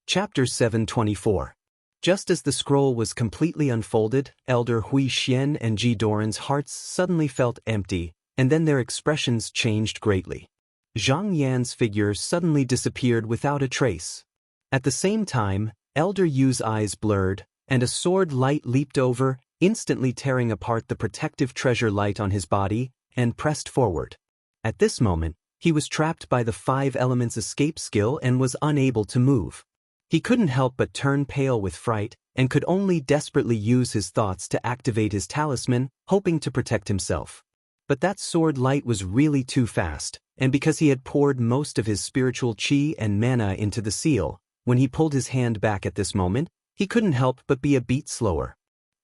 Chapter 724. Just as the scroll was completely unfolded, Elder Hui Xian and Ji Doran's hearts suddenly felt empty, and then their expressions changed greatly. Zhang Yan's figure suddenly disappeared without a trace. At the same time, Elder Yu's eyes blurred, and a sword light leaped over, instantly tearing apart the protective treasure light on his body, and pressed forward. At this moment, he was trapped by the 5 elements escape skill and was unable to move. He couldn't help but turn pale with fright, and could only desperately use his thoughts to activate his talisman, hoping to protect himself. But that sword light was really too fast, and because he had poured most of his spiritual chi and mana into the seal, when he pulled his hand back at this moment, he couldn't help but be a beat slower.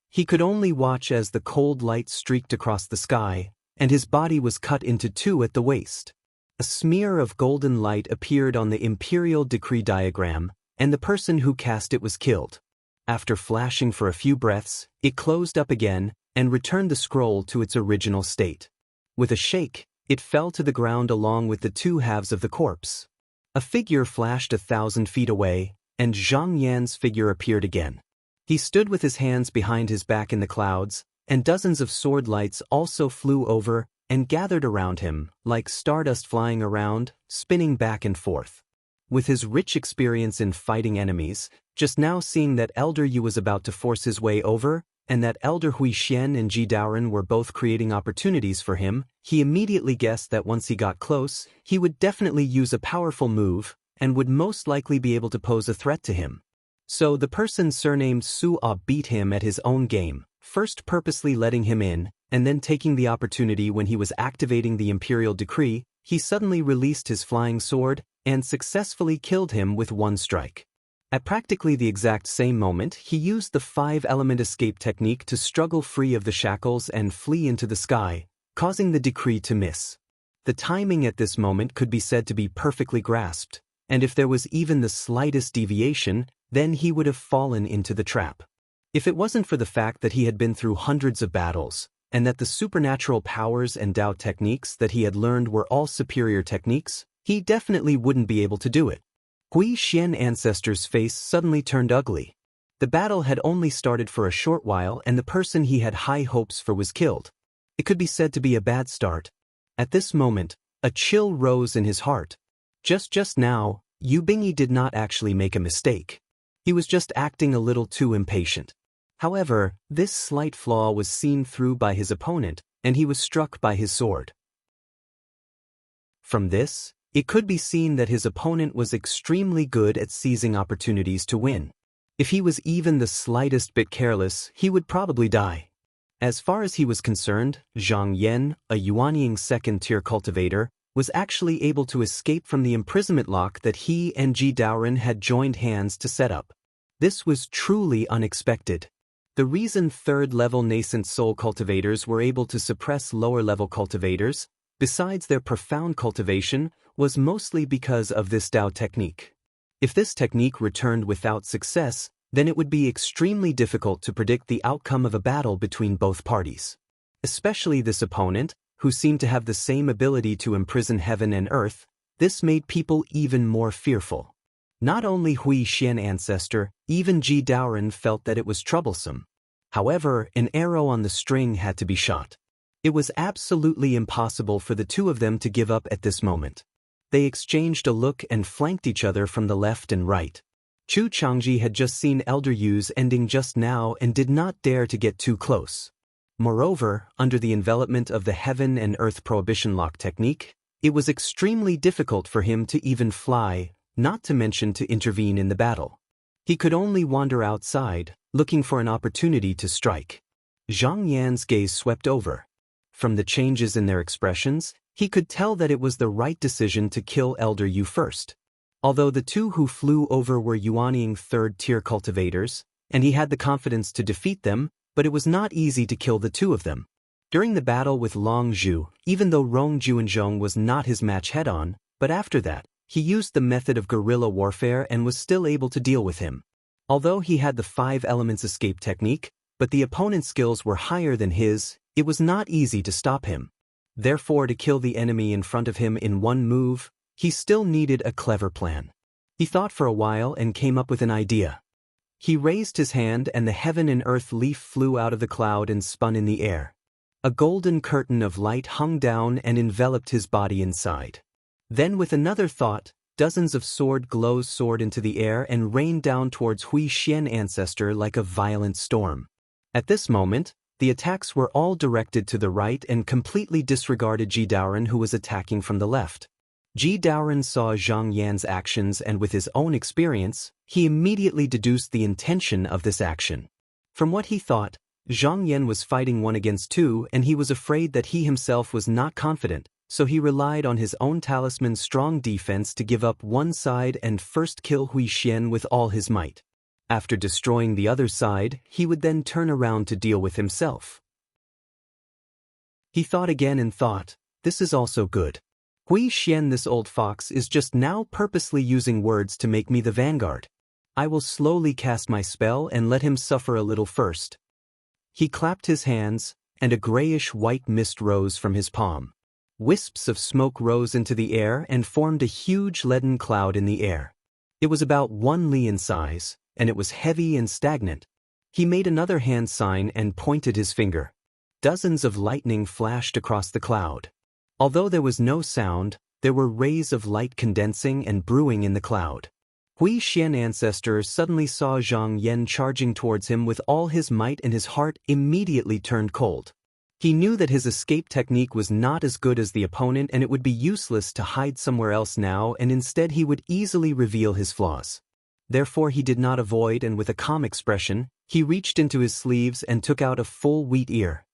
He could only watch as the cold light streaked across the sky, and his body was cut into 2 at the waist. A smear of golden light appeared on the imperial decree diagram, and the person who cast it was killed. After flashing for a few breaths, it closed up again and returned the scroll to its original state. With a shake, it fell to the ground along with the 2 halves of the corpse. A figure flashed 1,000 feet away, and Zhang Yan's figure appeared again. He stood with his hands behind his back in the clouds, and dozens of sword lights also flew over and gathered around him, like stardust flying around, spinning back and forth. With his rich experience in fighting enemies, just now seeing that Elder Yu was about to force his way over, and that Elder Hui Xian and Ji Doran were both creating opportunities for him, he immediately guessed that once he got close, he would definitely use a powerful move, and would most likely be able to pose a threat to him. So the person surnamed Su-Ah beat him at his own game, first purposely letting him in, and then taking the opportunity when he was activating the Imperial Decree, he suddenly released his flying sword, and successfully killed him with 1 strike. At practically the exact same moment, he used the 5-element escape technique to struggle free of the shackles and flee into the sky, causing the decree to miss. The timing at this moment could be said to be perfectly grasped, and if there was even the slightest deviation, then he would have fallen into the trap. If it wasn't for the fact that he had been through hundreds of battles, and that the supernatural powers and Dao techniques that he had learned were all superior techniques, he definitely wouldn't be able to do it. Hui Xian Ancestor's face suddenly turned ugly. The battle had only started for a short while and the person he had high hopes for was killed. It could be said to be a bad start. At this moment, a chill rose in his heart. Just now, Yu Bingyi did not actually make a mistake. He was just acting a little too impatient. However, this slight flaw was seen through by his opponent, and he was struck by his sword. From this, it could be seen that his opponent was extremely good at seizing opportunities to win. If he was even the slightest bit careless, he would probably die. As far as he was concerned, Zhang Yan, a Yuanying 2nd-tier cultivator, was actually able to escape from the imprisonment lock that he and Ji Doran had joined hands to set up. This was truly unexpected. The reason 3rd-level nascent soul cultivators were able to suppress lower-level cultivators, besides their profound cultivation, was mostly because of this Dao technique. If this technique returned without success, then it would be extremely difficult to predict the outcome of a battle between both parties. Especially this opponent, who seemed to have the same ability to imprison heaven and earth, this made people even more fearful. Not only Hui Xian Ancestor, even Ji Doran felt that it was troublesome. However, an arrow on the string had to be shot. It was absolutely impossible for the 2 of them to give up at this moment. They exchanged a look and flanked each other from the left and right. Chu Changji had just seen Elder Yu's ending just now and did not dare to get too close. Moreover, under the envelopment of the Heaven and Earth Prohibition Lock technique, it was extremely difficult for him to even fly, not to mention to intervene in the battle. He could only wander outside, looking for an opportunity to strike. Zhang Yan's gaze swept over. From the changes in their expressions, he could tell that it was the right decision to kill Elder Yu first. Although the 2 who flew over were Yuanying 3rd-tier cultivators, and he had the confidence to defeat them, but it was not easy to kill the 2 of them. During the battle with Long Zhu, even though Rong Juanzhong was not his match head-on, but after that, he used the method of guerrilla warfare and was still able to deal with him. Although he had the 5 elements escape technique, but the opponent's skills were higher than his, it was not easy to stop him. Therefore, to kill the enemy in front of him in one move, he still needed a clever plan. He thought for a while and came up with an idea. He raised his hand and the heaven and earth leaf flew out of the cloud and spun in the air. A golden curtain of light hung down and enveloped his body inside. Then with another thought, dozens of sword glows soared into the air and rained down towards Hui Xian ancestor like a violent storm. At this moment, the attacks were all directed to the right and completely disregarded Ji Daoren, who was attacking from the left. Ji Daoren saw Zhang Yan's actions and with his own experience, he immediately deduced the intention of this action. From what he thought, Zhang Yan was fighting 1 against 2 and he was afraid that he himself was not confident, so he relied on his own talisman's strong defense to give up one side and first kill Hui Xian with all his might. After destroying the other side, he would then turn around to deal with himself. He thought again and thought, this is also good. Hui Xian, this old fox, is just now purposely using words to make me the vanguard. I will slowly cast my spell and let him suffer a little first. He clapped his hands, and a grayish-white mist rose from his palm. Wisps of smoke rose into the air and formed a huge leaden cloud in the air. It was about 1 li in size, and it was heavy and stagnant. He made another hand sign and pointed his finger. Dozens of lightning flashed across the cloud. Although there was no sound, there were rays of light condensing and brewing in the cloud. Hui Xian ancestor suddenly saw Zhang Yan charging towards him with all his might and his heart immediately turned cold. He knew that his escape technique was not as good as the opponent and it would be useless to hide somewhere else now, and instead he would easily reveal his flaws. Therefore he did not avoid, and with a calm expression, he reached into his sleeves and took out a full wheat ear.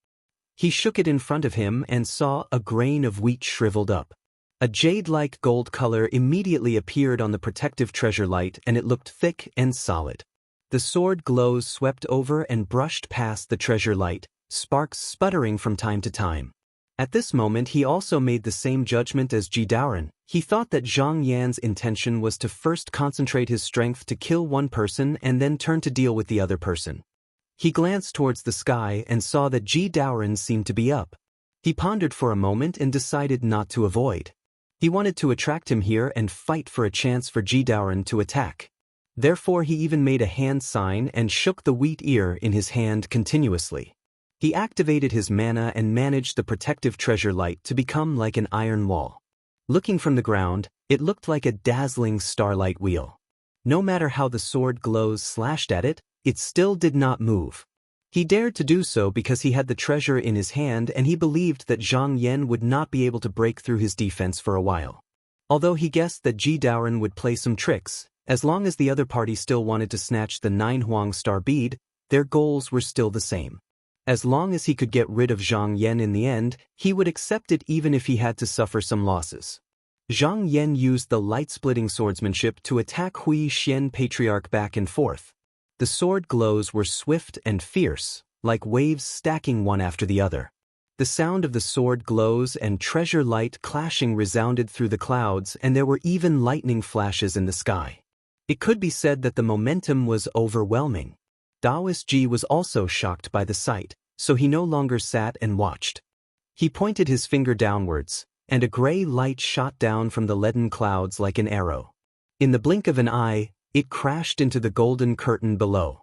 He shook it in front of him and saw a grain of wheat shriveled up. A jade-like gold color immediately appeared on the protective treasure light and it looked thick and solid. The sword glows swept over and brushed past the treasure light, sparks sputtering from time to time. At this moment he also made the same judgment as Ji Daoren. He thought that Zhang Yan's intention was to first concentrate his strength to kill one person and then turn to deal with the other person. He glanced towards the sky and saw that Ji Daoren seemed to be up. He pondered for a moment and decided not to avoid. He wanted to attract him here and fight for a chance for Ji Daoren to attack. Therefore he even made a hand sign and shook the wheat ear in his hand continuously. He activated his mana and managed the protective treasure light to become like an iron wall. Looking from the ground, it looked like a dazzling starlight wheel. No matter how the sword glows slashed at it, it still did not move. He dared to do so because he had the treasure in his hand and he believed that Zhang Yan would not be able to break through his defense for a while. Although he guessed that Ji Daoren would play some tricks, as long as the other party still wanted to snatch the 9 Huang star bead, their goals were still the same. As long as he could get rid of Zhang Yan in the end, he would accept it even if he had to suffer some losses. Zhang Yan used the light-splitting swordsmanship to attack Hui Xian Patriarch back and forth. The sword glows were swift and fierce, like waves stacking one after the other. The sound of the sword glows and treasure light clashing resounded through the clouds, and there were even lightning flashes in the sky. It could be said that the momentum was overwhelming. Taoist Ji was also shocked by the sight, so he no longer sat and watched. He pointed his finger downwards, and a gray light shot down from the leaden clouds like an arrow. In the blink of an eye, it crashed into the golden curtain below.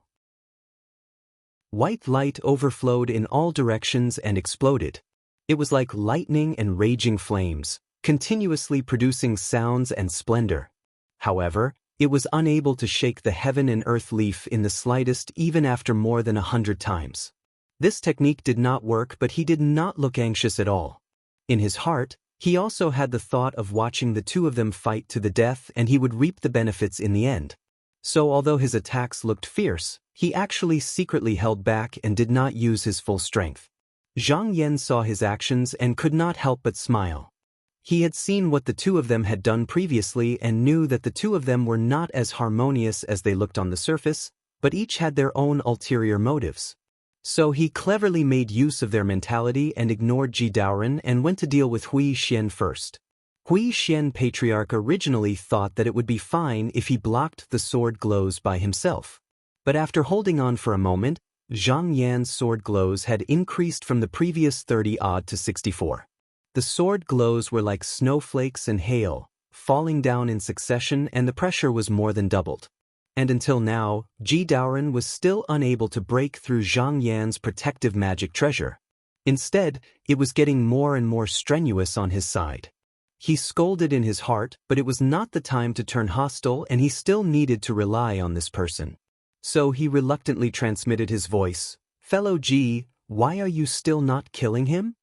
White light overflowed in all directions and exploded. It was like lightning and raging flames, continuously producing sounds and splendor. However, it was unable to shake the heaven and earth leaf in the slightest even after more than 100 times. This technique did not work, but he did not look anxious at all. In his heart, he also had the thought of watching the two of them fight to the death and he would reap the benefits in the end. So although his attacks looked fierce, he actually secretly held back and did not use his full strength. Zhang Yan saw his actions and could not help but smile. He had seen what the two of them had done previously and knew that the two of them were not as harmonious as they looked on the surface, but each had their own ulterior motives. So he cleverly made use of their mentality and ignored Ji Daoren and went to deal with Hui Xian first. Hui Xian Patriarch originally thought that it would be fine if he blocked the sword glows by himself. But after holding on for a moment, Zhang Yan's sword glows had increased from the previous 30-odd to 64. The sword glows were like snowflakes and hail, falling down in succession, and the pressure was more than doubled. And until now, Ji Daoren was still unable to break through Zhang Yan's protective magic treasure. Instead, it was getting more and more strenuous on his side. He scolded in his heart, but it was not the time to turn hostile, and he still needed to rely on this person. So he reluctantly transmitted his voice, "Fellow Ji, why are you still not killing him?"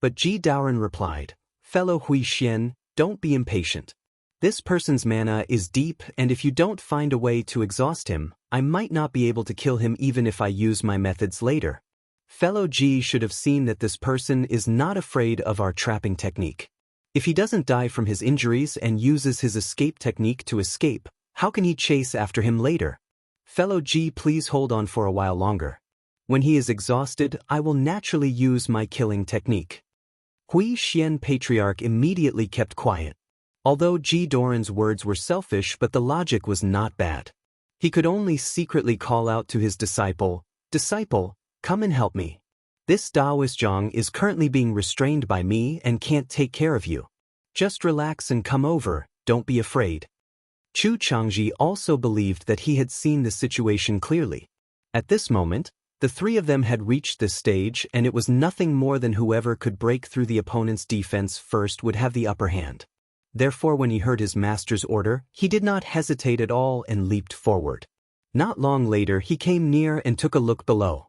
But Ji Daoren replied, "Fellow Hui Xian, don't be impatient. This person's mana is deep, and if you don't find a way to exhaust him, I might not be able to kill him even if I use my methods later. Fellow Ji should have seen that this person is not afraid of our trapping technique. If he doesn't die from his injuries and uses his escape technique to escape, how can he chase after him later? Fellow Ji, please hold on for a while longer. When he is exhausted, I will naturally use my killing technique." Hui Xian Patriarch immediately kept quiet. Although Ji Daoren's words were selfish, but the logic was not bad. He could only secretly call out to his disciple, "Disciple, come and help me. This Taoist Zhang is currently being restrained by me and can't take care of you. Just relax and come over, don't be afraid." Chu Changji also believed that he had seen the situation clearly. At this moment, the three of them had reached this stage, and it was nothing more than whoever could break through the opponent's defense first would have the upper hand. Therefore, when he heard his master's order, he did not hesitate at all and leaped forward. Not long later, he came near and took a look below.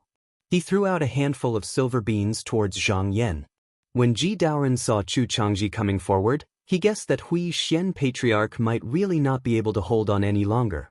He threw out a handful of silver beans towards Zhang Yan. When Ji Daoren saw Chu Changji coming forward, he guessed that Hui Xian Patriarch might really not be able to hold on any longer.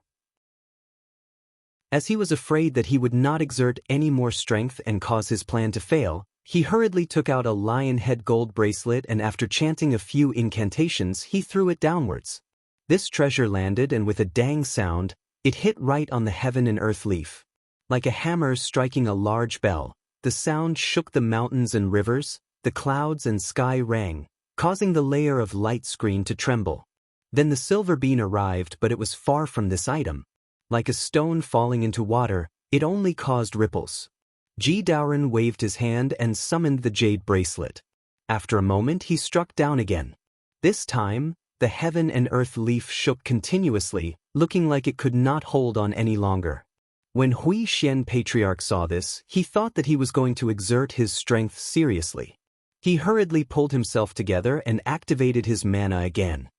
As he was afraid that he would not exert any more strength and cause his plan to fail, he hurriedly took out a lion head gold bracelet, and after chanting a few incantations, he threw it downwards. This treasure landed, and with a dang sound, it hit right on the heaven and earth leaf. Like a hammer striking a large bell, the sound shook the mountains and rivers, the clouds and sky rang, causing the layer of light screen to tremble. Then the silver bean arrived, but it was far from this item. Like a stone falling into water, it only caused ripples. Ji Daoren waved his hand and summoned the jade bracelet. After a moment, he struck down again. This time, the heaven and earth leaf shook continuously, looking like it could not hold on any longer. When Hui Xian Patriarch saw this, he thought that he was going to exert his strength seriously. He hurriedly pulled himself together and activated his mana again.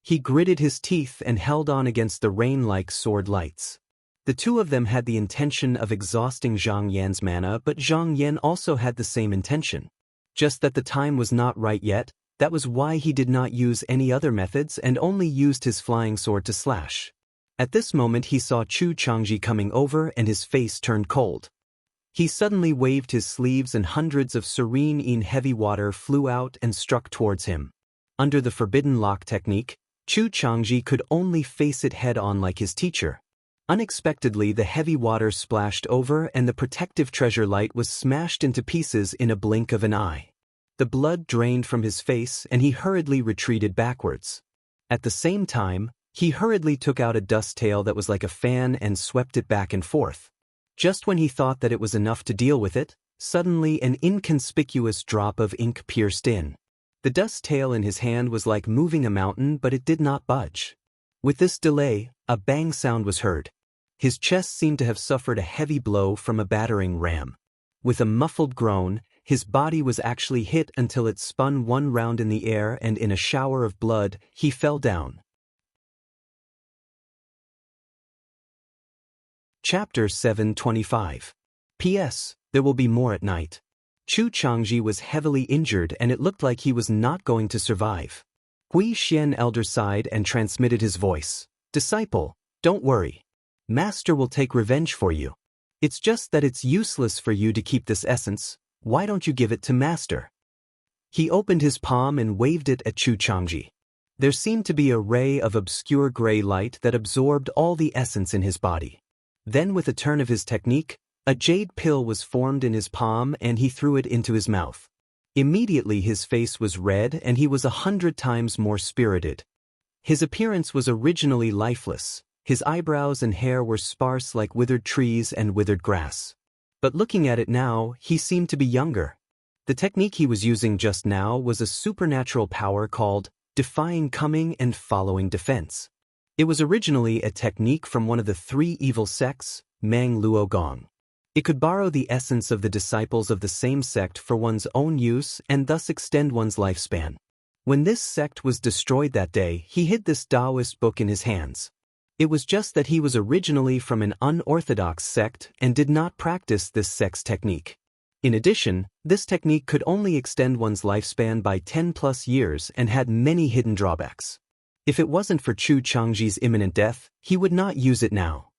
He gritted his teeth and held on against the rain-like sword lights. The two of them had the intention of exhausting Zhang Yan's mana, but Zhang Yan also had the same intention. Just that the time was not right yet, that was why he did not use any other methods and only used his flying sword to slash. At this moment he saw Chu Changji coming over, and his face turned cold. He suddenly waved his sleeves, and hundreds of serene heavy water flew out and struck towards him. Under the forbidden lock technique, Chu Changji could only face it head-on like his teacher. Unexpectedly, the heavy water splashed over, and the protective treasure light was smashed into pieces in a blink of an eye. The blood drained from his face, and he hurriedly retreated backwards. At the same time, he hurriedly took out a dust tail that was like a fan and swept it back and forth. Just when he thought that it was enough to deal with it, suddenly an inconspicuous drop of ink pierced in. The dust tail in his hand was like moving a mountain, but it did not budge. With this delay, a bang sound was heard. His chest seemed to have suffered a heavy blow from a battering ram. With a muffled groan, his body was actually hit until it spun one round in the air, and in a shower of blood, he fell down. Chapter 725. P.S. There will be more at night. Chu Changji was heavily injured, and it looked like he was not going to survive. Hui Xian Elder sighed and transmitted his voice. "Disciple, don't worry. Master will take revenge for you. It's just that it's useless for you to keep this essence. Why don't you give it to Master?" He opened his palm and waved it at Chu Changji. There seemed to be a ray of obscure gray light that absorbed all the essence in his body. Then, with a turn of his technique, a jade pill was formed in his palm, and he threw it into his mouth. Immediately his face was red, and he was 100 times more spirited. His appearance was originally lifeless. His eyebrows and hair were sparse like withered trees and withered grass. But looking at it now, he seemed to be younger. The technique he was using just now was a supernatural power called defying coming and following defense. It was originally a technique from one of the three evil sects, Mang Luo Gong. It could borrow the essence of the disciples of the same sect for one's own use and thus extend one's lifespan. When this sect was destroyed that day, he hid this Taoist book in his hands. It was just that he was originally from an unorthodox sect and did not practice this sect's technique. In addition, this technique could only extend one's lifespan by 10+ years and had many hidden drawbacks. If it wasn't for Chu Changji's imminent death, he would not use it now.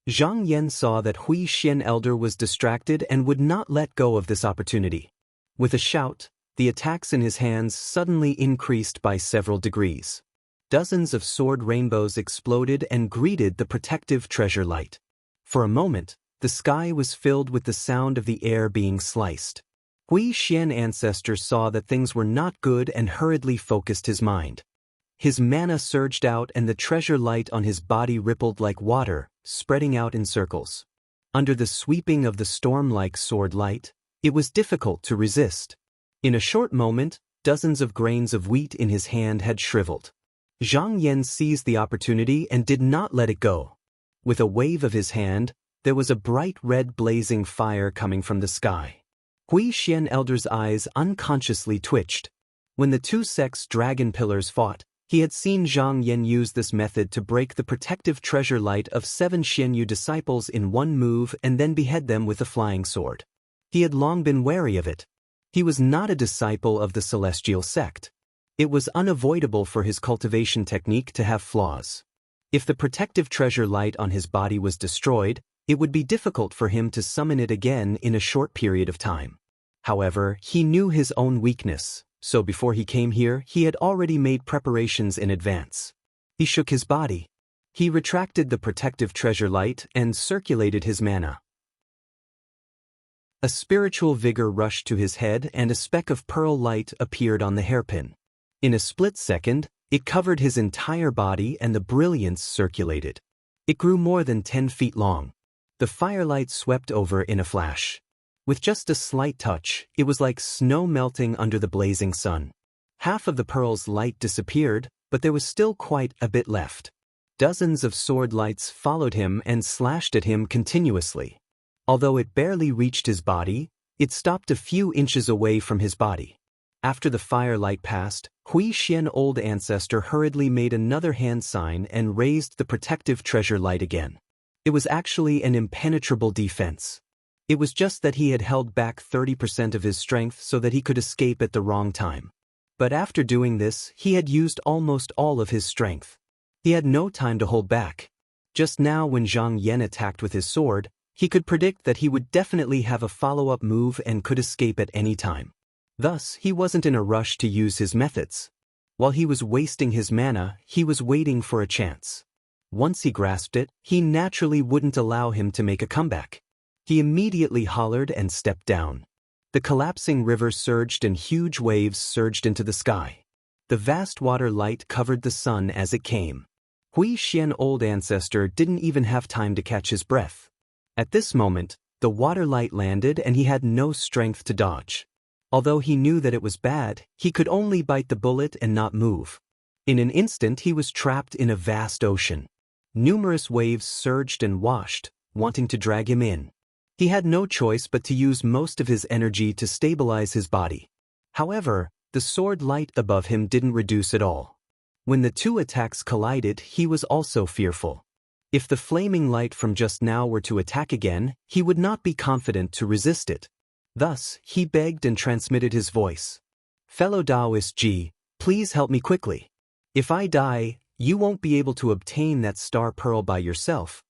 Zhang Yan saw that Hui Xian Elder was distracted and would not let go of this opportunity. With a shout, the attacks in his hands suddenly increased by several degrees. Dozens of sword rainbows exploded and greeted the protective treasure light. For a moment, the sky was filled with the sound of the air being sliced. Hui Xian Ancestor saw that things were not good and hurriedly focused his mind. His mana surged out and the treasure light on his body rippled like water, spreading out in circles. Under the sweeping of the storm-like sword light, it was difficult to resist. In a short moment, dozens of grains of wheat in his hand had shriveled. Zhang Yan seized the opportunity and did not let it go. With a wave of his hand, there was a bright red blazing fire coming from the sky. Hui Xian Elder's eyes unconsciously twitched. When the two sects' dragon pillars fought, he had seen Zhang Yan use this method to break the protective treasure light of 7 Xianyu disciples in one move and then behead them with a flying sword. He had long been wary of it. He was not a disciple of the celestial sect. It was unavoidable for his cultivation technique to have flaws. If the protective treasure light on his body was destroyed, it would be difficult for him to summon it again in a short period of time. However, he knew his own weakness, so before he came here, he had already made preparations in advance. He shook his body. He retracted the protective treasure light and circulated his mana. A spiritual vigor rushed to his head and a speck of pearl light appeared on the hairpin. In a split second, it covered his entire body and the brilliance circulated. It grew more than 10 feet long. The firelight swept over in a flash. With just a slight touch, it was like snow melting under the blazing sun. Half of the pearl's light disappeared, but there was still quite a bit left. Dozens of sword lights followed him and slashed at him continuously. Although it barely reached his body, it stopped a few inches away from his body. After the firelight passed, Hui Xian Old Ancestor hurriedly made another hand sign and raised the protective treasure light again. It was actually an impenetrable defense. It was just that he had held back 30% of his strength so that he could escape at the wrong time. But after doing this, he had used almost all of his strength. He had no time to hold back. Just now when Zhang Yan attacked with his sword, he could predict that he would definitely have a follow-up move and could escape at any time. Thus, he wasn't in a rush to use his methods. While he was wasting his mana, he was waiting for a chance. Once he grasped it, he naturally wouldn't allow him to make a comeback. He immediately hollered and stepped down. The collapsing river surged and huge waves surged into the sky. The vast water light covered the sun as it came. Hui Xian Old Ancestor didn't even have time to catch his breath. At this moment, the water light landed and he had no strength to dodge. Although he knew that it was bad, he could only bite the bullet and not move. In an instant he was trapped in a vast ocean. Numerous waves surged and washed, wanting to drag him in. He had no choice but to use most of his energy to stabilize his body. However, the sword light above him didn't reduce at all. When the two attacks collided, he was also fearful. If the flaming light from just now were to attack again, he would not be confident to resist it. Thus, he begged and transmitted his voice. "Fellow Taoist Ji, please help me quickly. If I die, you won't be able to obtain that star pearl by yourself."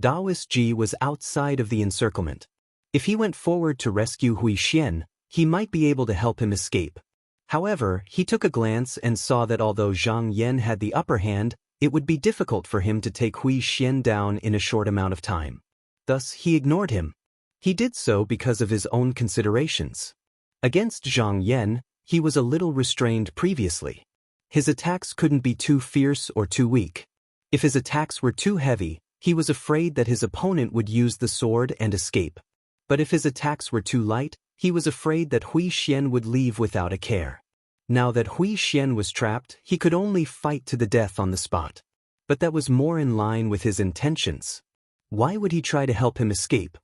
Taoist Ji was outside of the encirclement. If he went forward to rescue Hui Xian, he might be able to help him escape. However, he took a glance and saw that although Zhang Yan had the upper hand, it would be difficult for him to take Hui Xian down in a short amount of time. Thus, he ignored him. He did so because of his own considerations. Against Zhang Yan, he was a little restrained previously. His attacks couldn't be too fierce or too weak. If his attacks were too heavy, he was afraid that his opponent would use the sword and escape. But if his attacks were too light, he was afraid that Hui Xian would leave without a care. Now that Hui Xian was trapped, he could only fight to the death on the spot. But that was more in line with his intentions. Why would he try to help him escape?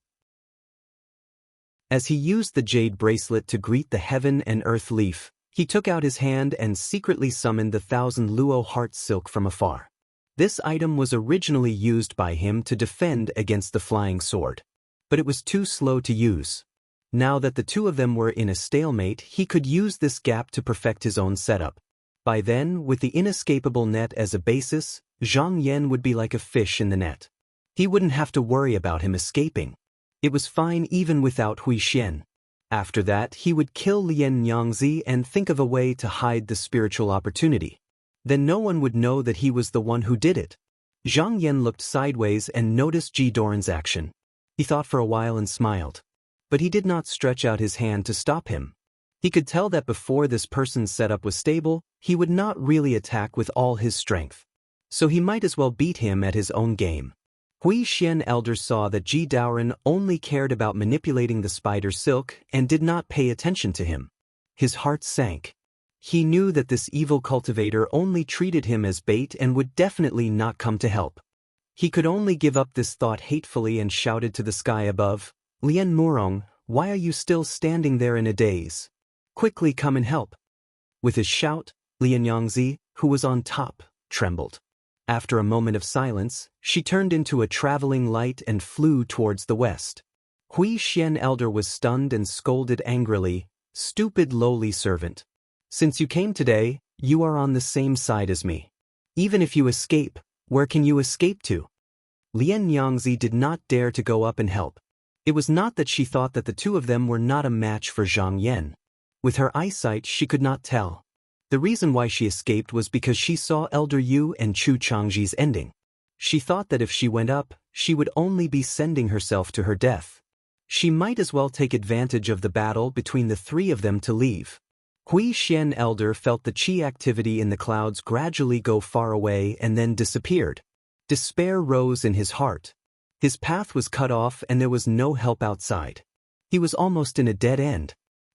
As he used the jade bracelet to greet the heaven and earth leaf, he took out his hand and secretly summoned the 1,000 luo heart silk from afar. This item was originally used by him to defend against the flying sword. But it was too slow to use. Now that the two of them were in a stalemate, he could use this gap to perfect his own setup. By then, with the inescapable net as a basis, Zhang Yan would be like a fish in the net. He wouldn't have to worry about him escaping. It was fine even without Hui Xian. After that, he would kill Lian Yangzi and think of a way to hide the spiritual opportunity. Then no one would know that he was the one who did it. Zhang Yan looked sideways and noticed Ji Doran's action. He thought for a while and smiled. But he did not stretch out his hand to stop him. He could tell that before this person's setup was stable, he would not really attack with all his strength. So he might as well beat him at his own game. Hui Xian Elder saw that Ji Daoran only cared about manipulating the spider silk and did not pay attention to him. His heart sank. He knew that this evil cultivator only treated him as bait and would definitely not come to help. He could only give up this thought hatefully and shouted to the sky above, "Lian Murong, why are you still standing there in a daze? Quickly come and help." With his shout, Lian Yangzi, who was on top, trembled. After a moment of silence, she turned into a traveling light and flew towards the west. Hui Xian Elder was stunned and scolded angrily, "Stupid lowly servant. Since you came today, you are on the same side as me. Even if you escape, where can you escape to?" Lian Yangzi did not dare to go up and help. It was not that she thought that the two of them were not a match for Zhang Yan. With her eyesight she could not tell. The reason why she escaped was because she saw Elder Yu and Chu Changji's ending. She thought that if she went up, she would only be sending herself to her death. She might as well take advantage of the battle between the three of them to leave. Hui Xian Elder felt the qi activity in the clouds gradually go far away and then disappeared. Despair rose in his heart. His path was cut off and there was no help outside. He was almost in a dead end.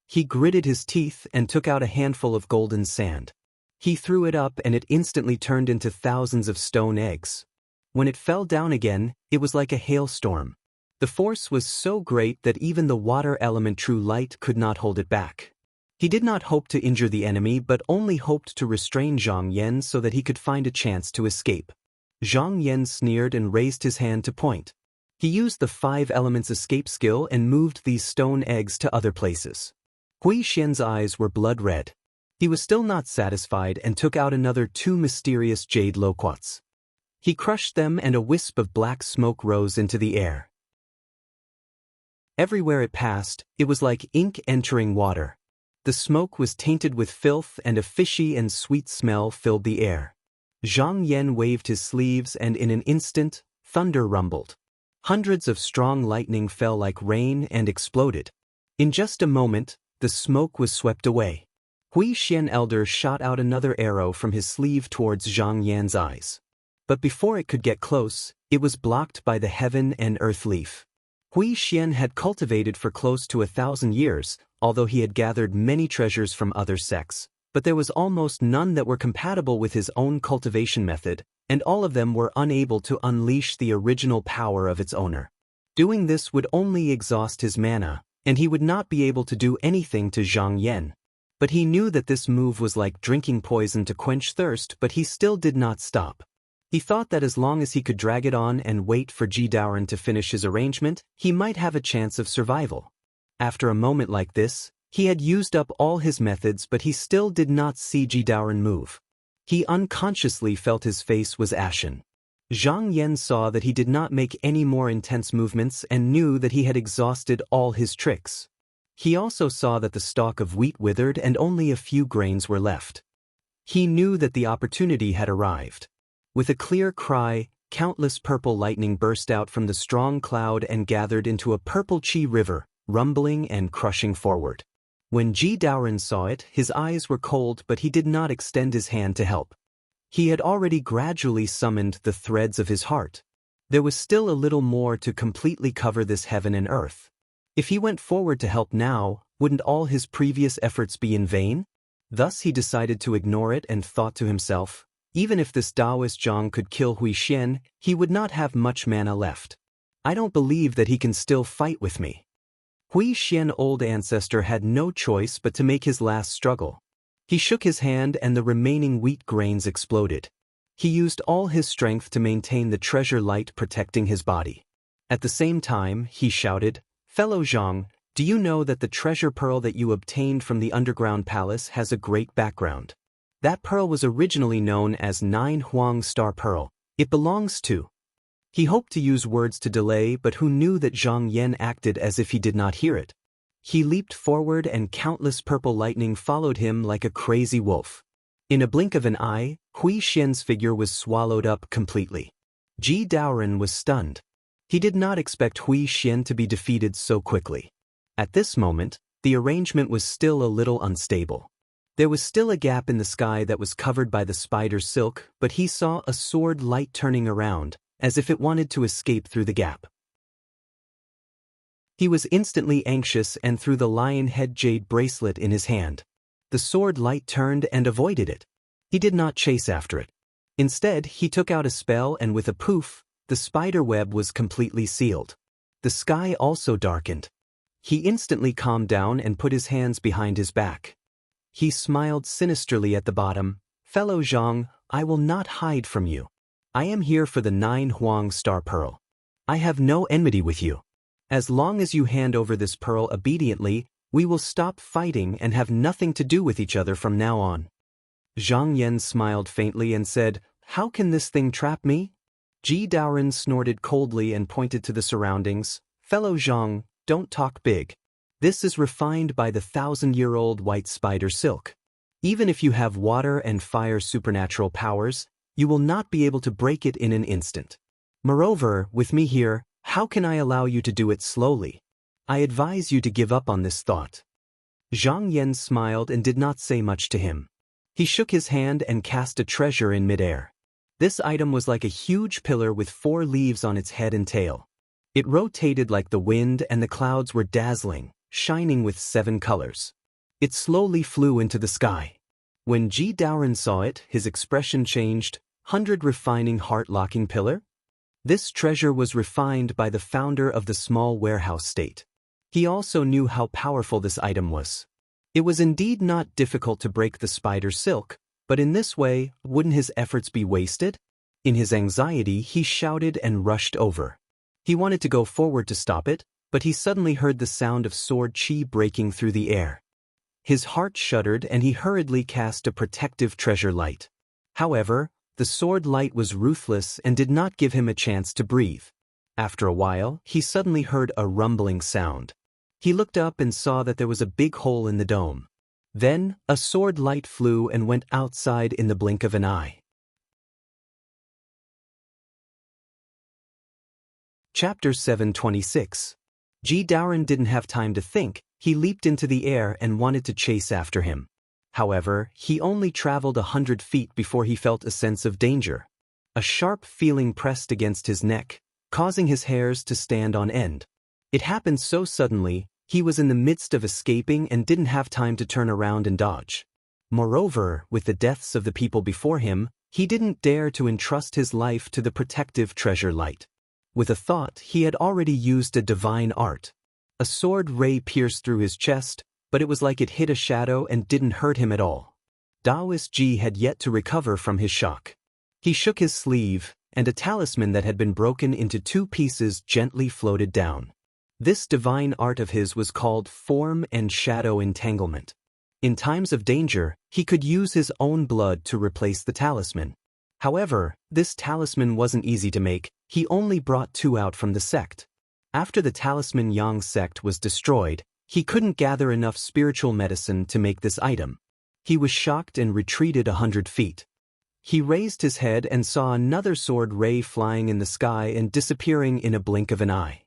He gritted his teeth and took out a handful of golden sand. He threw it up and it instantly turned into thousands of stone eggs. When it fell down again, it was like a hailstorm. The force was so great that even the water element True Light could not hold it back. He did not hope to injure the enemy but only hoped to restrain Zhang Yan so that he could find a chance to escape. Zhang Yan sneered and raised his hand to point. He used the 5 elements escape skill and moved these stone eggs to other places. Hui Xian's eyes were blood red. He was still not satisfied and took out another 2 mysterious jade loquats. He crushed them and a wisp of black smoke rose into the air. Everywhere it passed, it was like ink entering water. The smoke was tainted with filth and a fishy and sweet smell filled the air. Zhang Yan waved his sleeves and in an instant, thunder rumbled. Hundreds of strong lightning fell like rain and exploded. In just a moment, the smoke was swept away. Hui Xian Elder shot out another arrow from his sleeve towards Zhang Yan's eyes. But before it could get close, it was blocked by the heaven and earth leaf. Hui Xian had cultivated for close to 1,000 years, although he had gathered many treasures from other sects, but there was almost none that were compatible with his own cultivation method, and all of them were unable to unleash the original power of its owner. Doing this would only exhaust his mana, and he would not be able to do anything to Zhang Yan. But he knew that this move was like drinking poison to quench thirst, but he still did not stop. He thought that as long as he could drag it on and wait for Ji Daoran to finish his arrangement, he might have a chance of survival. After a moment like this, he had used up all his methods but he still did not see Ji Daoran move. He unconsciously felt his face was ashen. Zhang Yan saw that he did not make any more intense movements and knew that he had exhausted all his tricks. He also saw that the stalk of wheat withered and only a few grains were left. He knew that the opportunity had arrived. With a clear cry, countless purple lightning burst out from the strong cloud and gathered into a purple chi river, rumbling and crushing forward. When Ji Daoran saw it, his eyes were cold but he did not extend his hand to help. He had already gradually summoned the threads of his heart. There was still a little more to completely cover this heaven and earth. If he went forward to help now, wouldn't all his previous efforts be in vain? Thus he decided to ignore it and thought to himself, even if this Taoist Zhang could kill Hui Xian, he would not have much mana left. I don't believe that he can still fight with me. Hui Xian, old ancestor, had no choice but to make his last struggle. He shook his hand and the remaining wheat grains exploded. He used all his strength to maintain the treasure light protecting his body. At the same time, he shouted, "Fellow Zhang, do you know that the treasure pearl that you obtained from the underground palace has a great background? That pearl was originally known as 9 Huang Star Pearl. It belongs to..." He hoped to use words to delay, but who knew that Zhang Yan acted as if he did not hear it. He leaped forward and countless purple lightning followed him like a crazy wolf. In a blink of an eye, Hui Xian's figure was swallowed up completely. Ji Daoren was stunned. He did not expect Hui Xian to be defeated so quickly. At this moment, the arrangement was still a little unstable. There was still a gap in the sky that was covered by the spider silk, but he saw a sword light turning around, as if it wanted to escape through the gap. He was instantly anxious and threw the lion head jade bracelet in his hand. The sword light turned and avoided it. He did not chase after it. Instead, he took out a spell and with a poof, the spider web was completely sealed. The sky also darkened. He instantly calmed down and put his hands behind his back. He smiled sinisterly at the bottom. "Fellow Zhang, I will not hide from you. I am here for the 9 Huang Star Pearl. I have no enmity with you. As long as you hand over this pearl obediently, we will stop fighting and have nothing to do with each other from now on." Zhang Yan smiled faintly and said, "How can this thing trap me?" Ji Daoren snorted coldly and pointed to the surroundings. "Fellow Zhang, don't talk big. This is refined by the 1,000-year-old white spider silk. Even if you have water and fire supernatural powers, you will not be able to break it in an instant. Moreover, with me here, how can I allow you to do it slowly? I advise you to give up on this thought." Zhang Yan smiled and did not say much to him. He shook his hand and cast a treasure in midair. This item was like a huge pillar with 4 leaves on its head and tail. It rotated like the wind and the clouds were dazzling, shining with 7 colors. It slowly flew into the sky. When Ji Daoren saw it, his expression changed. 100 refining heart-locking pillar? This treasure was refined by the founder of the small warehouse state. He also knew how powerful this item was. It was indeed not difficult to break the spider silk, but in this way, wouldn't his efforts be wasted? In his anxiety, he shouted and rushed over. He wanted to go forward to stop it, but he suddenly heard the sound of sword chi breaking through the air. His heart shuddered and he hurriedly cast a protective treasure light. However, the sword light was ruthless and did not give him a chance to breathe. After a while, he suddenly heard a rumbling sound. He looked up and saw that there was a big hole in the dome. Then, a sword light flew and went outside in the blink of an eye. Chapter 726. Ji Daoren didn't have time to think. He leaped into the air and wanted to chase after him. However, he only traveled 100 feet before he felt a sense of danger. A sharp feeling pressed against his neck, causing his hairs to stand on end. It happened so suddenly, he was in the midst of escaping and didn't have time to turn around and dodge. Moreover, with the deaths of the people before him, he didn't dare to entrust his life to the protective treasure light. With a thought, he had already used a divine art. A sword ray pierced through his chest, but it was like it hit a shadow and didn't hurt him at all. Taoist Ji had yet to recover from his shock. He shook his sleeve, and a talisman that had been broken into 2 pieces gently floated down. This divine art of his was called form and shadow entanglement. In times of danger, he could use his own blood to replace the talisman. However, this talisman wasn't easy to make. He only brought 2 out from the sect. After the talisman Yang sect was destroyed, he couldn't gather enough spiritual medicine to make this item. He was shocked and retreated 100 feet. He raised his head and saw another sword ray flying in the sky and disappearing in a blink of an eye.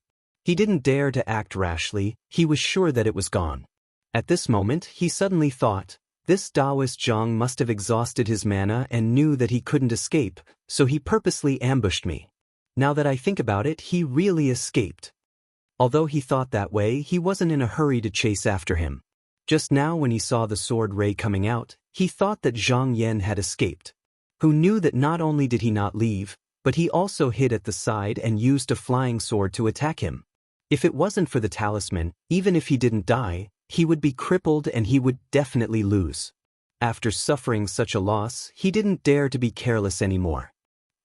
He didn't dare to act rashly. He was sure that it was gone. At this moment, he suddenly thought, this Taoist Zhang must have exhausted his mana and knew that he couldn't escape, so he purposely ambushed me. Now that I think about it, he really escaped. Although he thought that way, he wasn't in a hurry to chase after him. Just now when he saw the sword ray coming out, he thought that Zhang Yan had escaped. Who knew that not only did he not leave, but he also hid at the side and used a flying sword to attack him. If it wasn't for the talisman, even if he didn't die, he would be crippled and he would definitely lose. After suffering such a loss, he didn't dare to be careless anymore.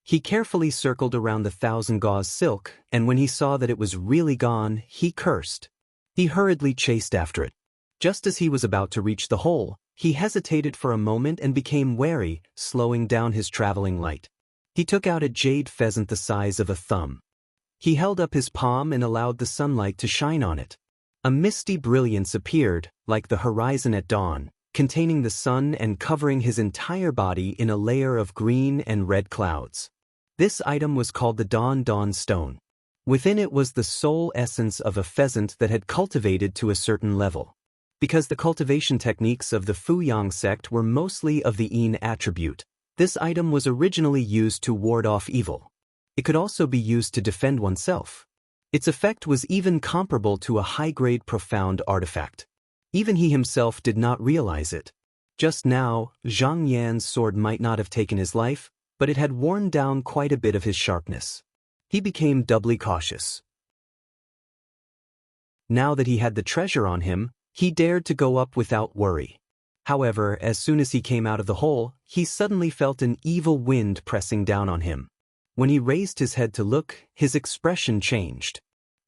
He carefully circled around the 1,000 gauze silk, and when he saw that it was really gone, he cursed. He hurriedly chased after it. Just as he was about to reach the hole, he hesitated for a moment and became wary, slowing down his traveling light. He took out a jade pheasant the size of a thumb. He held up his palm and allowed the sunlight to shine on it. A misty brilliance appeared, like the horizon at dawn, containing the sun and covering his entire body in a layer of green and red clouds. This item was called the Dawn Stone. Within it was the soul essence of a pheasant that had cultivated to a certain level. Because the cultivation techniques of the Fuyang sect were mostly of the Yin attribute, this item was originally used to ward off evil. It could also be used to defend oneself. Its effect was even comparable to a high-grade profound artifact. Even he himself did not realize it. Just now, Zhang Yan's sword might not have taken his life, but it had worn down quite a bit of his sharpness. He became doubly cautious. Now that he had the treasure on him, he dared to go up without worry. However, as soon as he came out of the hole, he suddenly felt an evil wind pressing down on him. When he raised his head to look, his expression changed.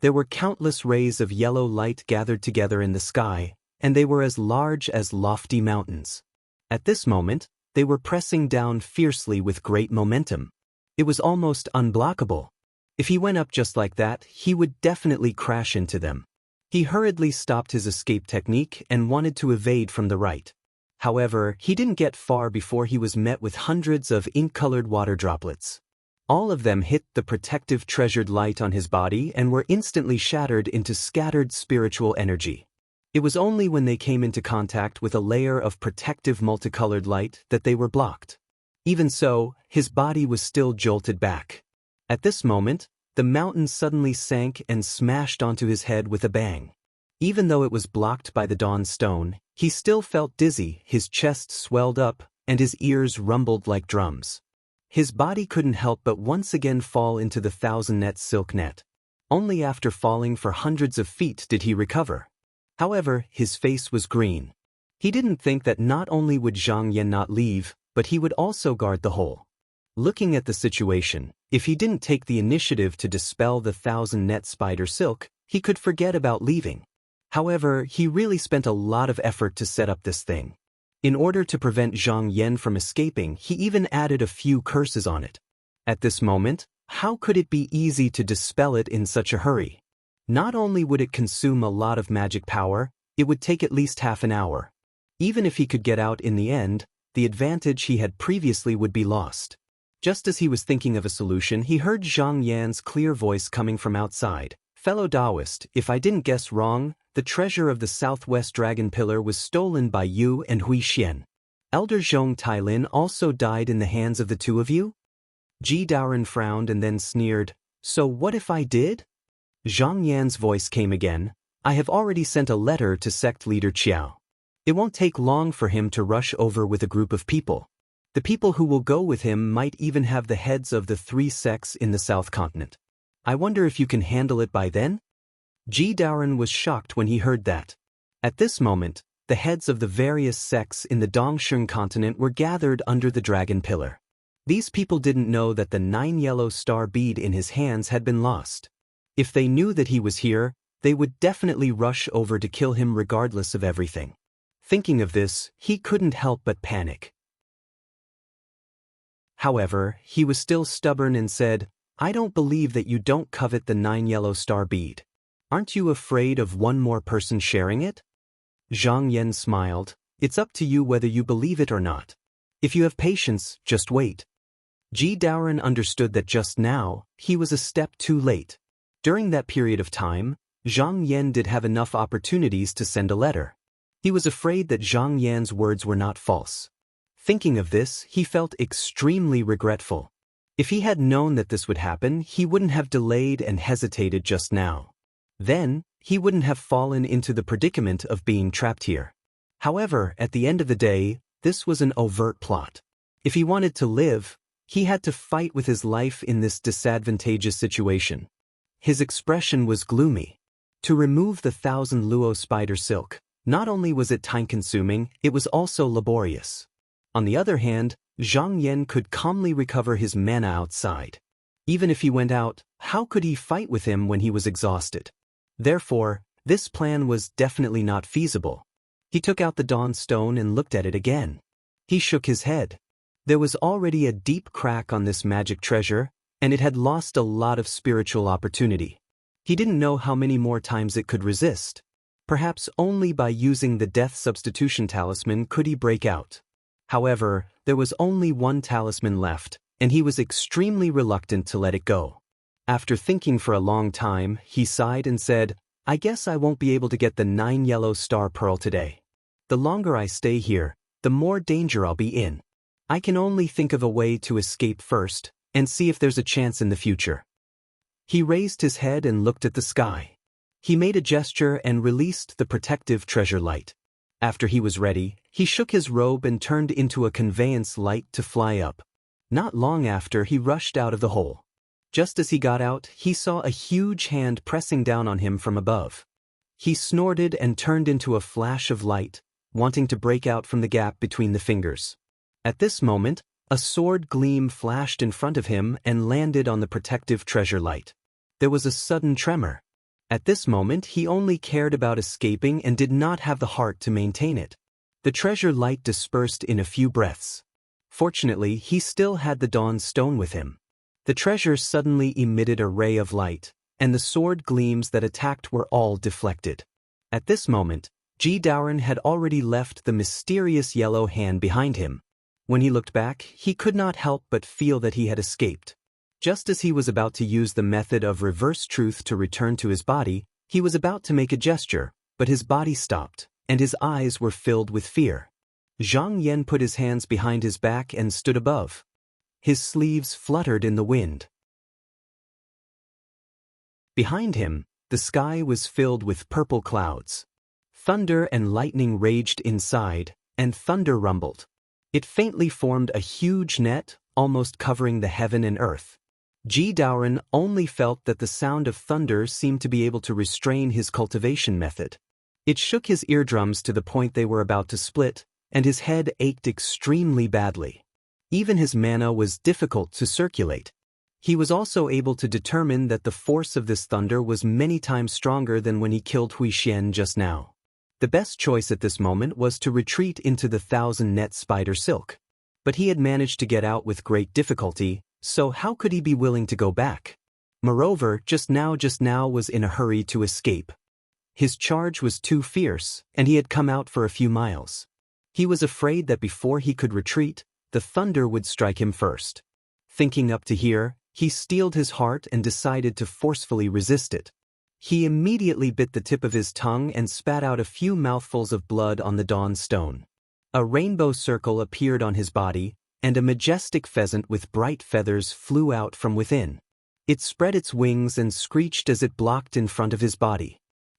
There were countless rays of yellow light gathered together in the sky, and they were as large as lofty mountains. At this moment, they were pressing down fiercely with great momentum. It was almost unblockable. If he went up just like that, he would definitely crash into them. He hurriedly stopped his escape technique and wanted to evade from the right. However, he didn't get far before he was met with hundreds of ink-colored water droplets. All of them hit the protective treasured light on his body and were instantly shattered into scattered spiritual energy. It was only when they came into contact with a layer of protective multicolored light that they were blocked. Even so, his body was still jolted back. At this moment, the mountain suddenly sank and smashed onto his head with a bang. Even though it was blocked by the Dawn Stone, he still felt dizzy, his chest swelled up, and his ears rumbled like drums. His body couldn't help but once again fall into the 1,000-net silk net. Only after falling for hundreds of feet did he recover. However, his face was green. He didn't think that not only would Zhang Yan not leave, but he would also guard the hole. Looking at the situation, if he didn't take the initiative to dispel the 1,000-net spider silk, he could forget about leaving. However, he really spent a lot of effort to set up this thing. In order to prevent Zhang Yan from escaping, he even added a few curses on it. At this moment, how could it be easy to dispel it in such a hurry? Not only would it consume a lot of magic power, it would take at least half an hour. Even if he could get out in the end, the advantage he had previously would be lost. Just as he was thinking of a solution, he heard Zhang Yan's clear voice coming from outside. "Fellow Taoist, if I didn't guess wrong, the treasure of the Southwest Dragon Pillar was stolen by you and Hui Xian. Elder Zhong Tailin also died in the hands of the two of you?" Ji Daoren frowned and then sneered, "So what if I did?" Zhang Yan's voice came again. "I have already sent a letter to sect leader Qiao. It won't take long for him to rush over with a group of people. The people who will go with him might even have the heads of the 3 sects in the South Continent. I wonder if you can handle it by then?" Ji Daoren was shocked when he heard that. At this moment, the heads of the various sects in the Dongsheng continent were gathered under the Dragon Pillar. These people didn't know that the 9 yellow star bead in his hands had been lost. If they knew that he was here, they would definitely rush over to kill him regardless of everything. Thinking of this, he couldn't help but panic. However, he was still stubborn and said, "I don't believe that you don't covet the 9 yellow star bead. Aren't you afraid of one more person sharing it?" Zhang Yan smiled. "It's up to you whether you believe it or not. If you have patience, just wait." Ji Daoren understood that just now, he was a step too late. During that period of time, Zhang Yan did have enough opportunities to send a letter. He was afraid that Zhang Yan's words were not false. Thinking of this, he felt extremely regretful. If he had known that this would happen, he wouldn't have delayed and hesitated just now. Then, he wouldn't have fallen into the predicament of being trapped here. However, at the end of the day, this was an overt plot. If he wanted to live, he had to fight with his life in this disadvantageous situation. His expression was gloomy. To remove the 1,000 luo spider silk, not only was it time-consuming, it was also laborious. On the other hand, Zhang Yan could calmly recover his mana outside. Even if he went out, how could he fight with him when he was exhausted? Therefore, this plan was definitely not feasible. He took out the Dawn Stone and looked at it again. He shook his head. There was already a deep crack on this magic treasure, and it had lost a lot of spiritual opportunity. He didn't know how many more times it could resist. Perhaps only by using the Death Substitution Talisman could he break out. However, there was only one talisman left, and he was extremely reluctant to let it go. After thinking for a long time, he sighed and said, "I guess I won't be able to get the 9 yellow star pearl today. The longer I stay here, the more danger I'll be in. I can only think of a way to escape first, and see if there's a chance in the future." He raised his head and looked at the sky. He made a gesture and released the protective treasure light. After he was ready, he shook his robe and turned into a conveyance light to fly up. Not long after, he rushed out of the hole. Just as he got out, he saw a huge hand pressing down on him from above. He snorted and turned into a flash of light, wanting to break out from the gap between the fingers. At this moment, a sword gleam flashed in front of him and landed on the protective treasure light. There was a sudden tremor. At this moment, he only cared about escaping and did not have the heart to maintain it. The treasure light dispersed in a few breaths. Fortunately, he still had the Dawn Stone with him. The treasure suddenly emitted a ray of light, and the sword gleams that attacked were all deflected. At this moment, Ji Daoren had already left the mysterious yellow hand behind him. When he looked back, he could not help but feel that he had escaped. Just as he was about to use the method of reverse truth to return to his body, he was about to make a gesture, but his body stopped, and his eyes were filled with fear. Zhang Yan put his hands behind his back and stood above. His sleeves fluttered in the wind. Behind him, the sky was filled with purple clouds. Thunder and lightning raged inside, and thunder rumbled. It faintly formed a huge net, almost covering the heaven and earth. Ji Daoren only felt that the sound of thunder seemed to be able to restrain his cultivation method. It shook his eardrums to the point they were about to split, and his head ached extremely badly. Even his mana was difficult to circulate. He was also able to determine that the force of this thunder was many times stronger than when he killed Hui Xian just now. The best choice at this moment was to retreat into the 1,000 net spider silk. But he had managed to get out with great difficulty, so how could he be willing to go back? Moreover, just now was in a hurry to escape. His charge was too fierce, and he had come out for a few miles. He was afraid that before he could retreat, the thunder would strike him first. Thinking up to here, he steeled his heart and decided to forcefully resist it. He immediately bit the tip of his tongue and spat out a few mouthfuls of blood on the Dawn Stone. A rainbow circle appeared on his body, and a majestic pheasant with bright feathers flew out from within. It spread its wings and screeched as it blocked in front of his body.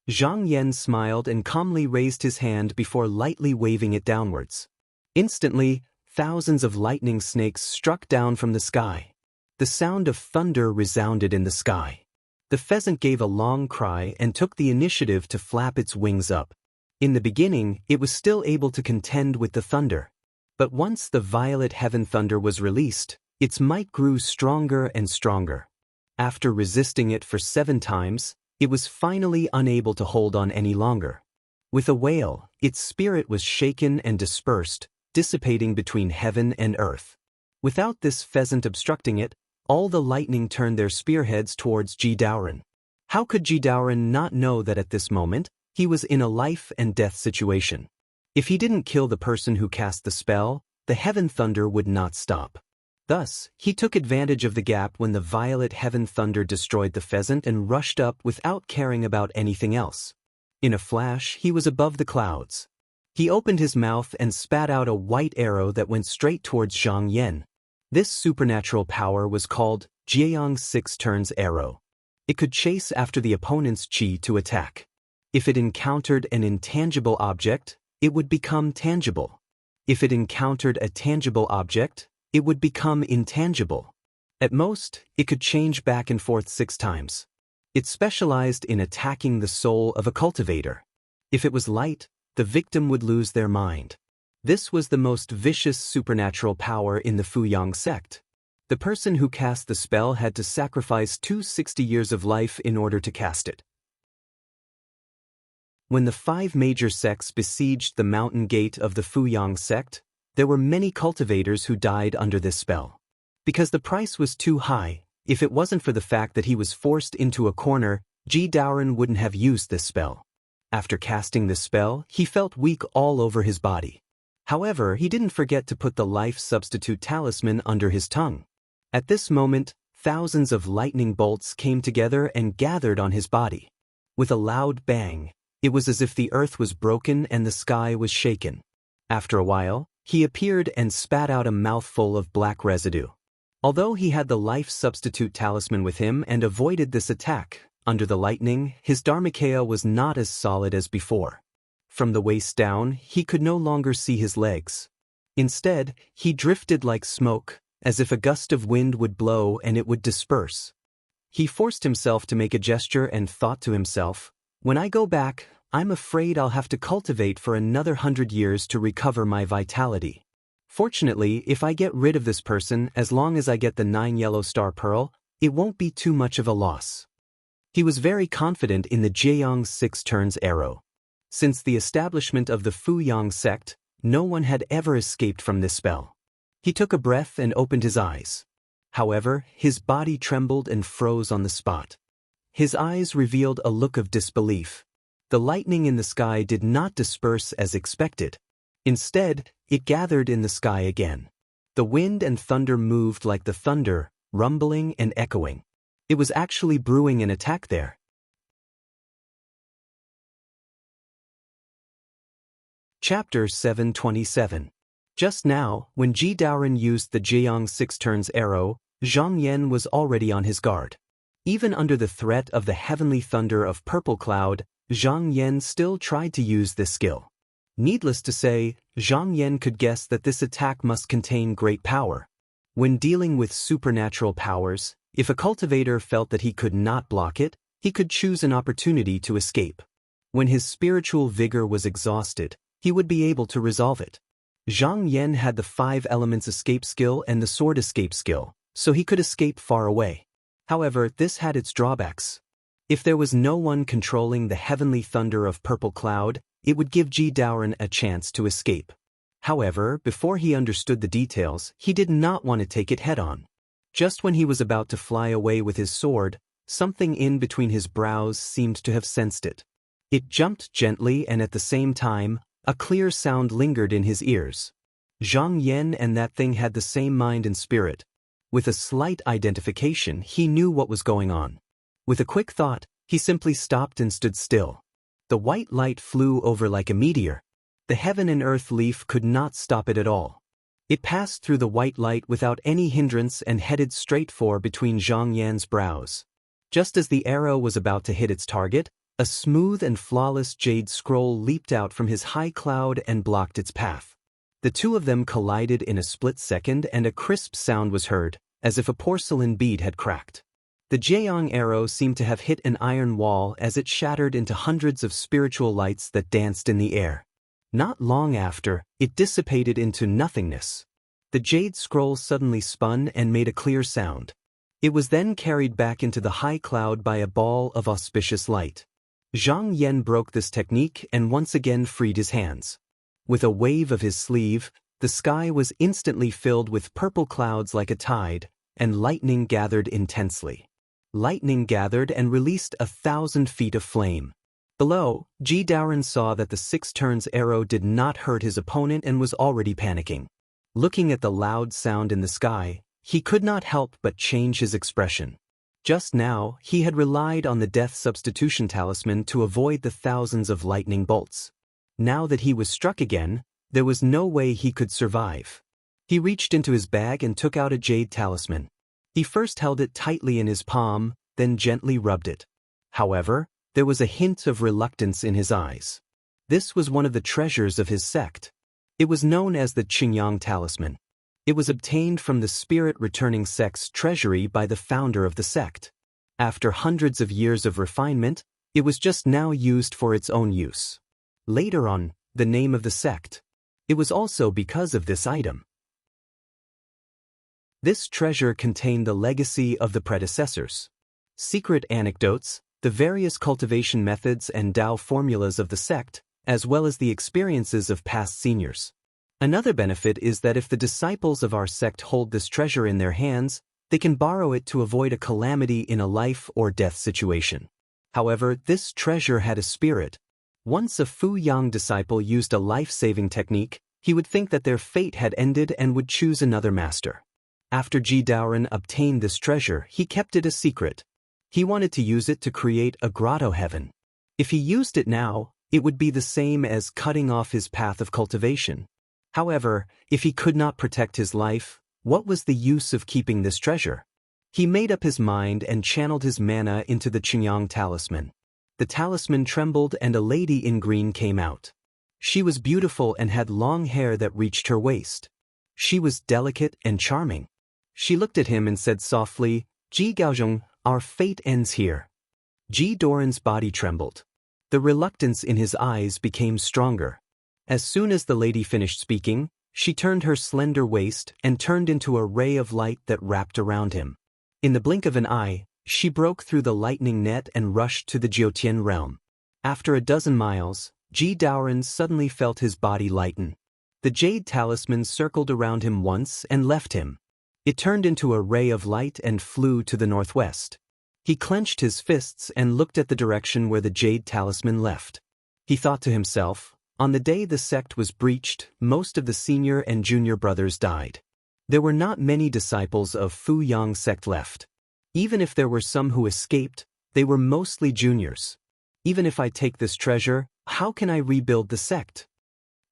Zhang Yan smiled and calmly raised his hand before lightly waving it downwards. Instantly, thousands of lightning snakes struck down from the sky. The sound of thunder resounded in the sky. The pheasant gave a long cry and took the initiative to flap its wings up. In the beginning, it was still able to contend with the thunder. But once the violet heaven thunder was released, its might grew stronger and stronger. After resisting it for 7 times, it was finally unable to hold on any longer. With a wail, its spirit was shaken and dispersed, dissipating between heaven and earth. Without this pheasant obstructing it, all the lightning turned their spearheads towards Ji Daoren. How could Ji Daoren not know that at this moment, he was in a life and death situation? If he didn't kill the person who cast the spell, the heaven thunder would not stop. Thus, he took advantage of the gap when the violet heaven thunder destroyed the pheasant and rushed up without caring about anything else. In a flash, he was above the clouds. He opened his mouth and spat out a white arrow that went straight towards Zhang Yan. This supernatural power was called Jieyang's 6 turns arrow. It could chase after the opponent's chi to attack. If it encountered an intangible object, it would become tangible. If it encountered a tangible object, it would become intangible. At most, it could change back and forth 6 times. It specialized in attacking the soul of a cultivator. If it was light, the victim would lose their mind. This was the most vicious supernatural power in the Fuyang sect. The person who cast the spell had to sacrifice 260 years of life in order to cast it. When the 5 major sects besieged the mountain gate of the Fuyang sect, there were many cultivators who died under this spell. Because the price was too high, if it wasn't for the fact that he was forced into a corner, Ji Daoren wouldn't have used this spell. After casting this spell, he felt weak all over his body. However, he didn't forget to put the life substitute talisman under his tongue. At this moment, thousands of lightning bolts came together and gathered on his body. With a loud bang, it was as if the earth was broken and the sky was shaken. After a while, he appeared and spat out a mouthful of black residue. Although he had the life substitute talisman with him and avoided this attack, under the lightning, his dharmakaya was not as solid as before. From the waist down, he could no longer see his legs. Instead, he drifted like smoke, as if a gust of wind would blow and it would disperse. He forced himself to make a gesture and thought to himself, "When I go back, I'm afraid I'll have to cultivate for another 100 years to recover my vitality. Fortunately, if I get rid of this person, as long as I get the 9 yellow star pearl, it won't be too much of a loss." He was very confident in the Jiang 6 turns arrow. Since the establishment of the Fuyang sect, no one had ever escaped from this spell. He took a breath and opened his eyes. However, his body trembled and froze on the spot. His eyes revealed a look of disbelief. The lightning in the sky did not disperse as expected. Instead, it gathered in the sky again. The wind and thunder moved like the thunder, rumbling and echoing. It was actually brewing an attack there. Chapter 727. Just now, when Ji Daoren used the Jiang 6 turns arrow, Zhang Yan was already on his guard. Even under the threat of the heavenly thunder of purple cloud, Zhang Yan still tried to use this skill. Needless to say, Zhang Yan could guess that this attack must contain great power. When dealing with supernatural powers, if a cultivator felt that he could not block it, he could choose an opportunity to escape. When his spiritual vigor was exhausted, he would be able to resolve it. Zhang Yan had the 5 elements escape skill and the sword escape skill, so he could escape far away. However, this had its drawbacks. If there was no one controlling the heavenly thunder of purple cloud, it would give Ji Daoren a chance to escape. However, before he understood the details, he did not want to take it head-on. Just when he was about to fly away with his sword, something in between his brows seemed to have sensed it. It jumped gently and at the same time, a clear sound lingered in his ears. Zhang Yan and that thing had the same mind and spirit. With a slight identification, he knew what was going on. With a quick thought, he simply stopped and stood still. The white light flew over like a meteor. The heaven and earth leaf could not stop it at all. It passed through the white light without any hindrance and headed straight for between Zhang Yan's brows. Just as the arrow was about to hit its target, a smooth and flawless jade scroll leaped out from his high cloud and blocked its path. The two of them collided in a split second and a crisp sound was heard, as if a porcelain bead had cracked. The Jiang arrow seemed to have hit an iron wall as it shattered into hundreds of spiritual lights that danced in the air. Not long after, it dissipated into nothingness. The jade scroll suddenly spun and made a clear sound. It was then carried back into the high cloud by a ball of auspicious light. Zhang Yan broke this technique and once again freed his hands. With a wave of his sleeve, the sky was instantly filled with purple clouds like a tide, and lightning gathered intensely. Lightning gathered and released 1,000 feet of flame. Below, Ji Daoren saw that the 6 turns arrow did not hurt his opponent and was already panicking. Looking at the loud sound in the sky, he could not help but change his expression. Just now, he had relied on the death substitution talisman to avoid the thousands of lightning bolts. Now that he was struck again, there was no way he could survive. He reached into his bag and took out a jade talisman. He first held it tightly in his palm, then gently rubbed it. However, there was a hint of reluctance in his eyes. This was one of the treasures of his sect. It was known as the Qingyang Talisman. It was obtained from the spirit-returning sect's treasury by the founder of the sect. After hundreds of years of refinement, it was just now used for its own use. Later on, the name of the sect. It was also because of this item. This treasure contained the legacy of the predecessors. Secret anecdotes, the various cultivation methods and Tao formulas of the sect, as well as the experiences of past seniors. Another benefit is that if the disciples of our sect hold this treasure in their hands, they can borrow it to avoid a calamity in a life or death situation. However, this treasure had a spirit. Once a Fu Yang disciple used a life-saving technique, he would think that their fate had ended and would choose another master. After Ji Daoren obtained this treasure, he kept it a secret. He wanted to use it to create a grotto heaven. If he used it now, it would be the same as cutting off his path of cultivation. However, if he could not protect his life, what was the use of keeping this treasure? He made up his mind and channeled his mana into the Qingyang Talisman. The talisman trembled and a lady in green came out. She was beautiful and had long hair that reached her waist. She was delicate and charming. She looked at him and said softly, "Ji Gaozhong, our fate ends here." Ji Daoren's body trembled. The reluctance in his eyes became stronger. As soon as the lady finished speaking, she turned her slender waist and turned into a ray of light that wrapped around him. In the blink of an eye, she broke through the lightning net and rushed to the Jiutian realm. After a dozen miles, Ji Daoren suddenly felt his body lighten. The jade talisman circled around him once and left him. It turned into a ray of light and flew to the northwest. He clenched his fists and looked at the direction where the jade talisman left. He thought to himself, on the day the sect was breached, most of the senior and junior brothers died. There were not many disciples of Fu Yang sect left. Even if there were some who escaped, they were mostly juniors. Even if I take this treasure, how can I rebuild the sect?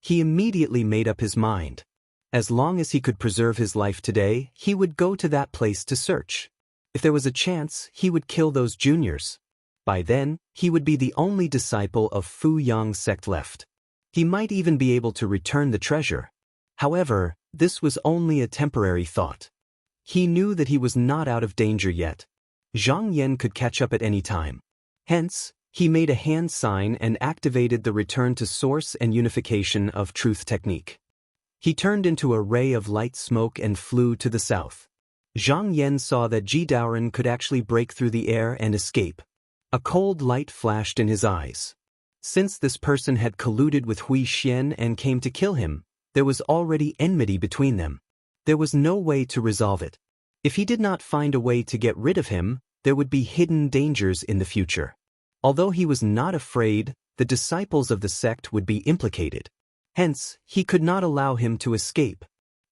He immediately made up his mind. As long as he could preserve his life today, he would go to that place to search. If there was a chance, he would kill those juniors. By then, he would be the only disciple of Fu Yang sect left. He might even be able to return the treasure. However, this was only a temporary thought. He knew that he was not out of danger yet. Zhang Yan could catch up at any time. Hence, he made a hand sign and activated the return to source and unification of truth technique. He turned into a ray of light smoke and flew to the south. Zhang Yan saw that Ji Daoren could actually break through the air and escape. A cold light flashed in his eyes. Since this person had colluded with Hui Xian and came to kill him, there was already enmity between them. There was no way to resolve it. If he did not find a way to get rid of him, there would be hidden dangers in the future. Although he was not afraid, the disciples of the sect would be implicated. Hence, he could not allow him to escape.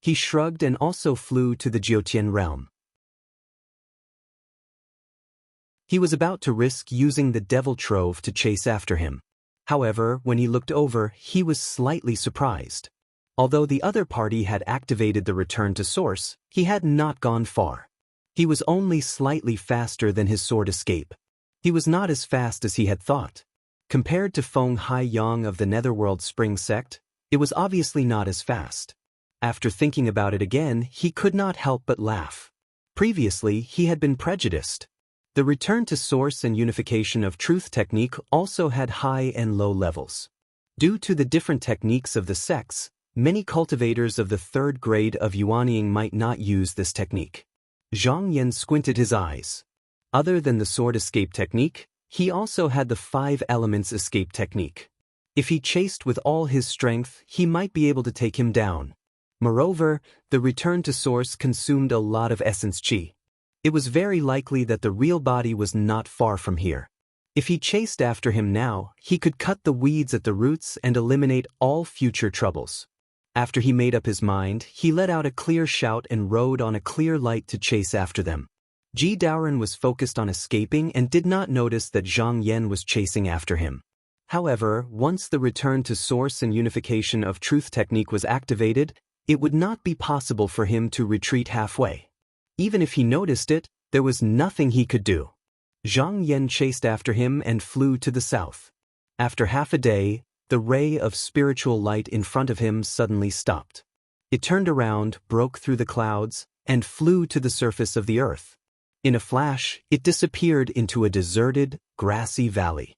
He shrugged and also flew to the Jiutian realm. He was about to risk using the devil trove to chase after him. However, when he looked over, he was slightly surprised. Although the other party had activated the return to source, he had not gone far. He was only slightly faster than his sword escape. He was not as fast as he had thought. Compared to Feng Hai Yang of the Netherworld Spring sect, it was obviously not as fast. After thinking about it again, he could not help but laugh. Previously, he had been prejudiced. The return to source and unification of truth technique also had high and low levels. Due to the different techniques of the sects, many cultivators of the third grade of Yuanying might not use this technique. Zhang Yan squinted his eyes. Other than the sword escape technique, he also had the 5 elements escape technique. If he chased with all his strength, he might be able to take him down. Moreover, the return to source consumed a lot of essence chi. It was very likely that the real body was not far from here. If he chased after him now, he could cut the weeds at the roots and eliminate all future troubles. After he made up his mind, he let out a clear shout and rode on a clear light to chase after them. Ji Daoren was focused on escaping and did not notice that Zhang Yan was chasing after him. However, once the return to source and unification of truth technique was activated, it would not be possible for him to retreat halfway. Even if he noticed it, there was nothing he could do. Zhang Yan chased after him and flew to the south. After half a day, the ray of spiritual light in front of him suddenly stopped. It turned around, broke through the clouds, and flew to the surface of the earth. In a flash, it disappeared into a deserted, grassy valley.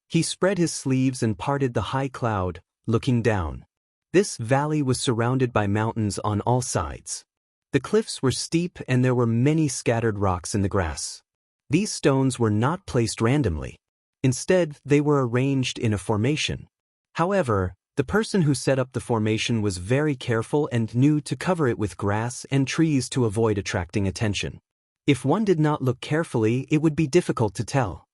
He spread his sleeves and parted the high cloud, looking down. This valley was surrounded by mountains on all sides. The cliffs were steep and there were many scattered rocks in the grass. These stones were not placed randomly. Instead, they were arranged in a formation. However, the person who set up the formation was very careful and knew to cover it with grass and trees to avoid attracting attention. If one did not look carefully, it would be difficult to tell.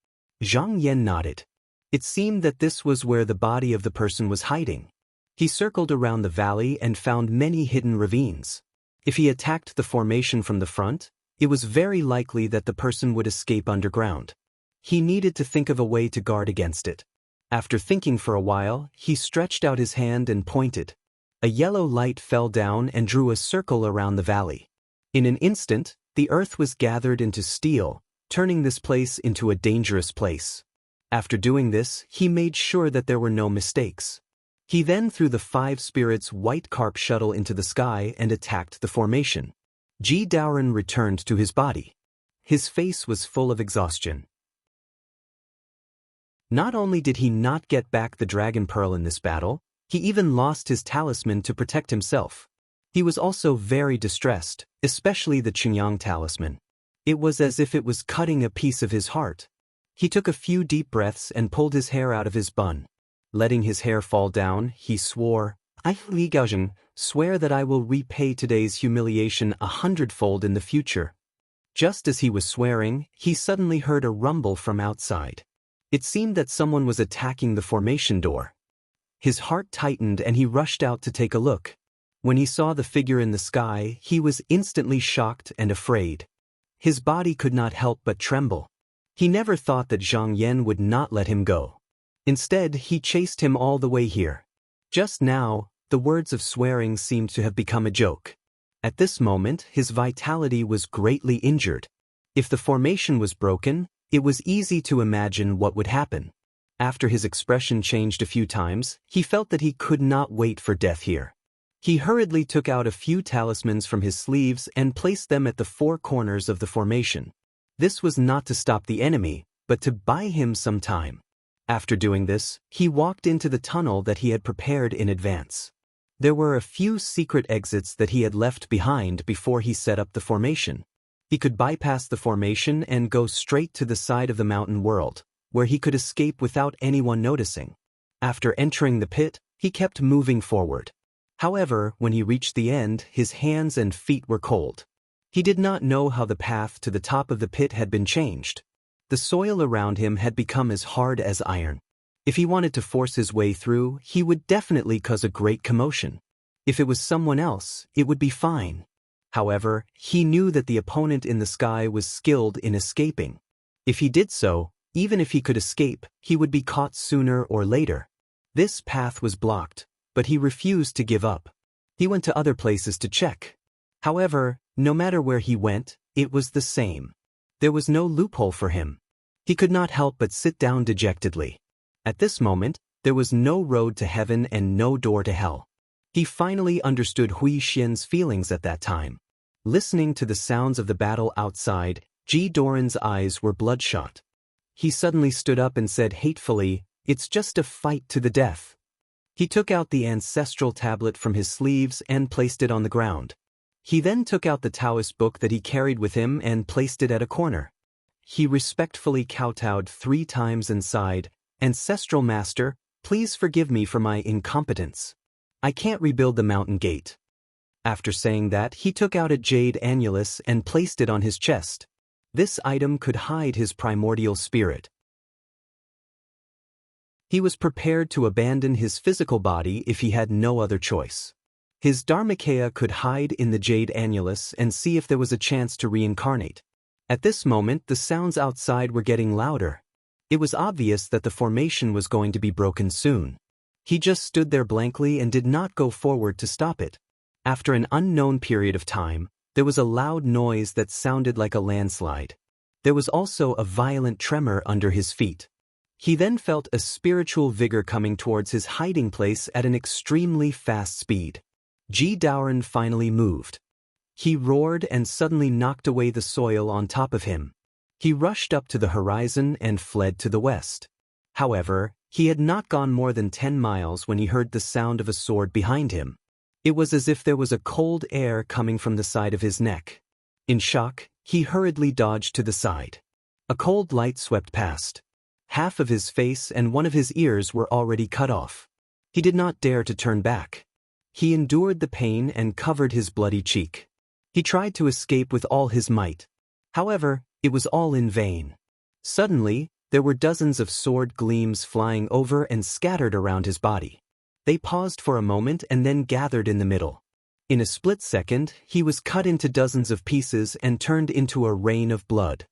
Zhang Yan nodded. It seemed that this was where the body of the person was hiding. He circled around the valley and found many hidden ravines. If he attacked the formation from the front, it was very likely that the person would escape underground. He needed to think of a way to guard against it. After thinking for a while, he stretched out his hand and pointed. A yellow light fell down and drew a circle around the valley. In an instant, the earth was gathered into steel, turning this place into a dangerous place. After doing this, he made sure that there were no mistakes. He then threw the 5 spirits' white carp shuttle into the sky and attacked the formation. Ji Daoren returned to his body. His face was full of exhaustion. Not only did he not get back the dragon pearl in this battle, he even lost his talisman to protect himself. He was also very distressed, especially the Qingyang talisman. It was as if it was cutting a piece of his heart. He took a few deep breaths and pulled his hair out of his bun. Letting his hair fall down, he swore, "I, Li Gaozheng, swear that I will repay today's humiliation 100-fold in the future." Just as he was swearing, he suddenly heard a rumble from outside. It seemed that someone was attacking the formation door. His heart tightened and he rushed out to take a look. When he saw the figure in the sky, he was instantly shocked and afraid. His body could not help but tremble. He never thought that Zhang Yan would not let him go. Instead, he chased him all the way here. Just now, the words of swearing seemed to have become a joke. At this moment, his vitality was greatly injured. If the formation was broken, it was easy to imagine what would happen. After his expression changed a few times, he felt that he could not wait for death here. He hurriedly took out a few talismans from his sleeves and placed them at the 4 corners of the formation. This was not to stop the enemy, but to buy him some time. After doing this, he walked into the tunnel that he had prepared in advance. There were a few secret exits that he had left behind before he set up the formation. He could bypass the formation and go straight to the side of the mountain world, where he could escape without anyone noticing. After entering the pit, he kept moving forward. However, when he reached the end, his hands and feet were cold. He did not know how the path to the top of the pit had been changed. The soil around him had become as hard as iron. If he wanted to force his way through, he would definitely cause a great commotion. If it was someone else, it would be fine. However, he knew that the opponent in the sky was skilled in escaping. If he did so, even if he could escape, he would be caught sooner or later. This path was blocked, but he refused to give up. He went to other places to check. However, no matter where he went, it was the same. There was no loophole for him. He could not help but sit down dejectedly. At this moment, there was no road to heaven and no door to hell. He finally understood Hui Xian's feelings at that time. Listening to the sounds of the battle outside, Ji Daoren's eyes were bloodshot. He suddenly stood up and said hatefully, "It's just a fight to the death." He took out the ancestral tablet from his sleeves and placed it on the ground. He then took out the Taoist book that he carried with him and placed it at a corner. He respectfully kowtowed 3 times and sighed, "Ancestral Master, please forgive me for my incompetence. I can't rebuild the mountain gate." After saying that, he took out a jade annulus and placed it on his chest. This item could hide his primordial spirit. He was prepared to abandon his physical body if he had no other choice. His Dharmakaya could hide in the jade annulus and see if there was a chance to reincarnate. At this moment, the sounds outside were getting louder. It was obvious that the formation was going to be broken soon. He just stood there blankly and did not go forward to stop it. After an unknown period of time, there was a loud noise that sounded like a landslide. There was also a violent tremor under his feet. He then felt a spiritual vigor coming towards his hiding place at an extremely fast speed. Ji Daoren finally moved. He roared and suddenly knocked away the soil on top of him. He rushed up to the horizon and fled to the west. However, he had not gone more than 10 miles when he heard the sound of a sword behind him. It was as if there was a cold air coming from the side of his neck. In shock, he hurriedly dodged to the side. A cold light swept past. Half of his face and one of his ears were already cut off. He did not dare to turn back. He endured the pain and covered his bloody cheek. He tried to escape with all his might. However, it was all in vain. Suddenly, there were dozens of sword gleams flying over and scattered around his body. They paused for a moment and then gathered in the middle. In a split second, he was cut into dozens of pieces and turned into a rain of blood.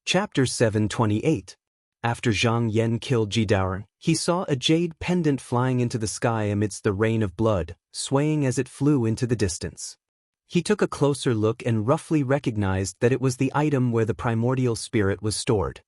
Chapter 728. After Zhang Yan killed Ji Daoren, he saw a jade pendant flying into the sky amidst the rain of blood, swaying as it flew into the distance. He took a closer look and roughly recognized that it was the item where the primordial spirit was stored.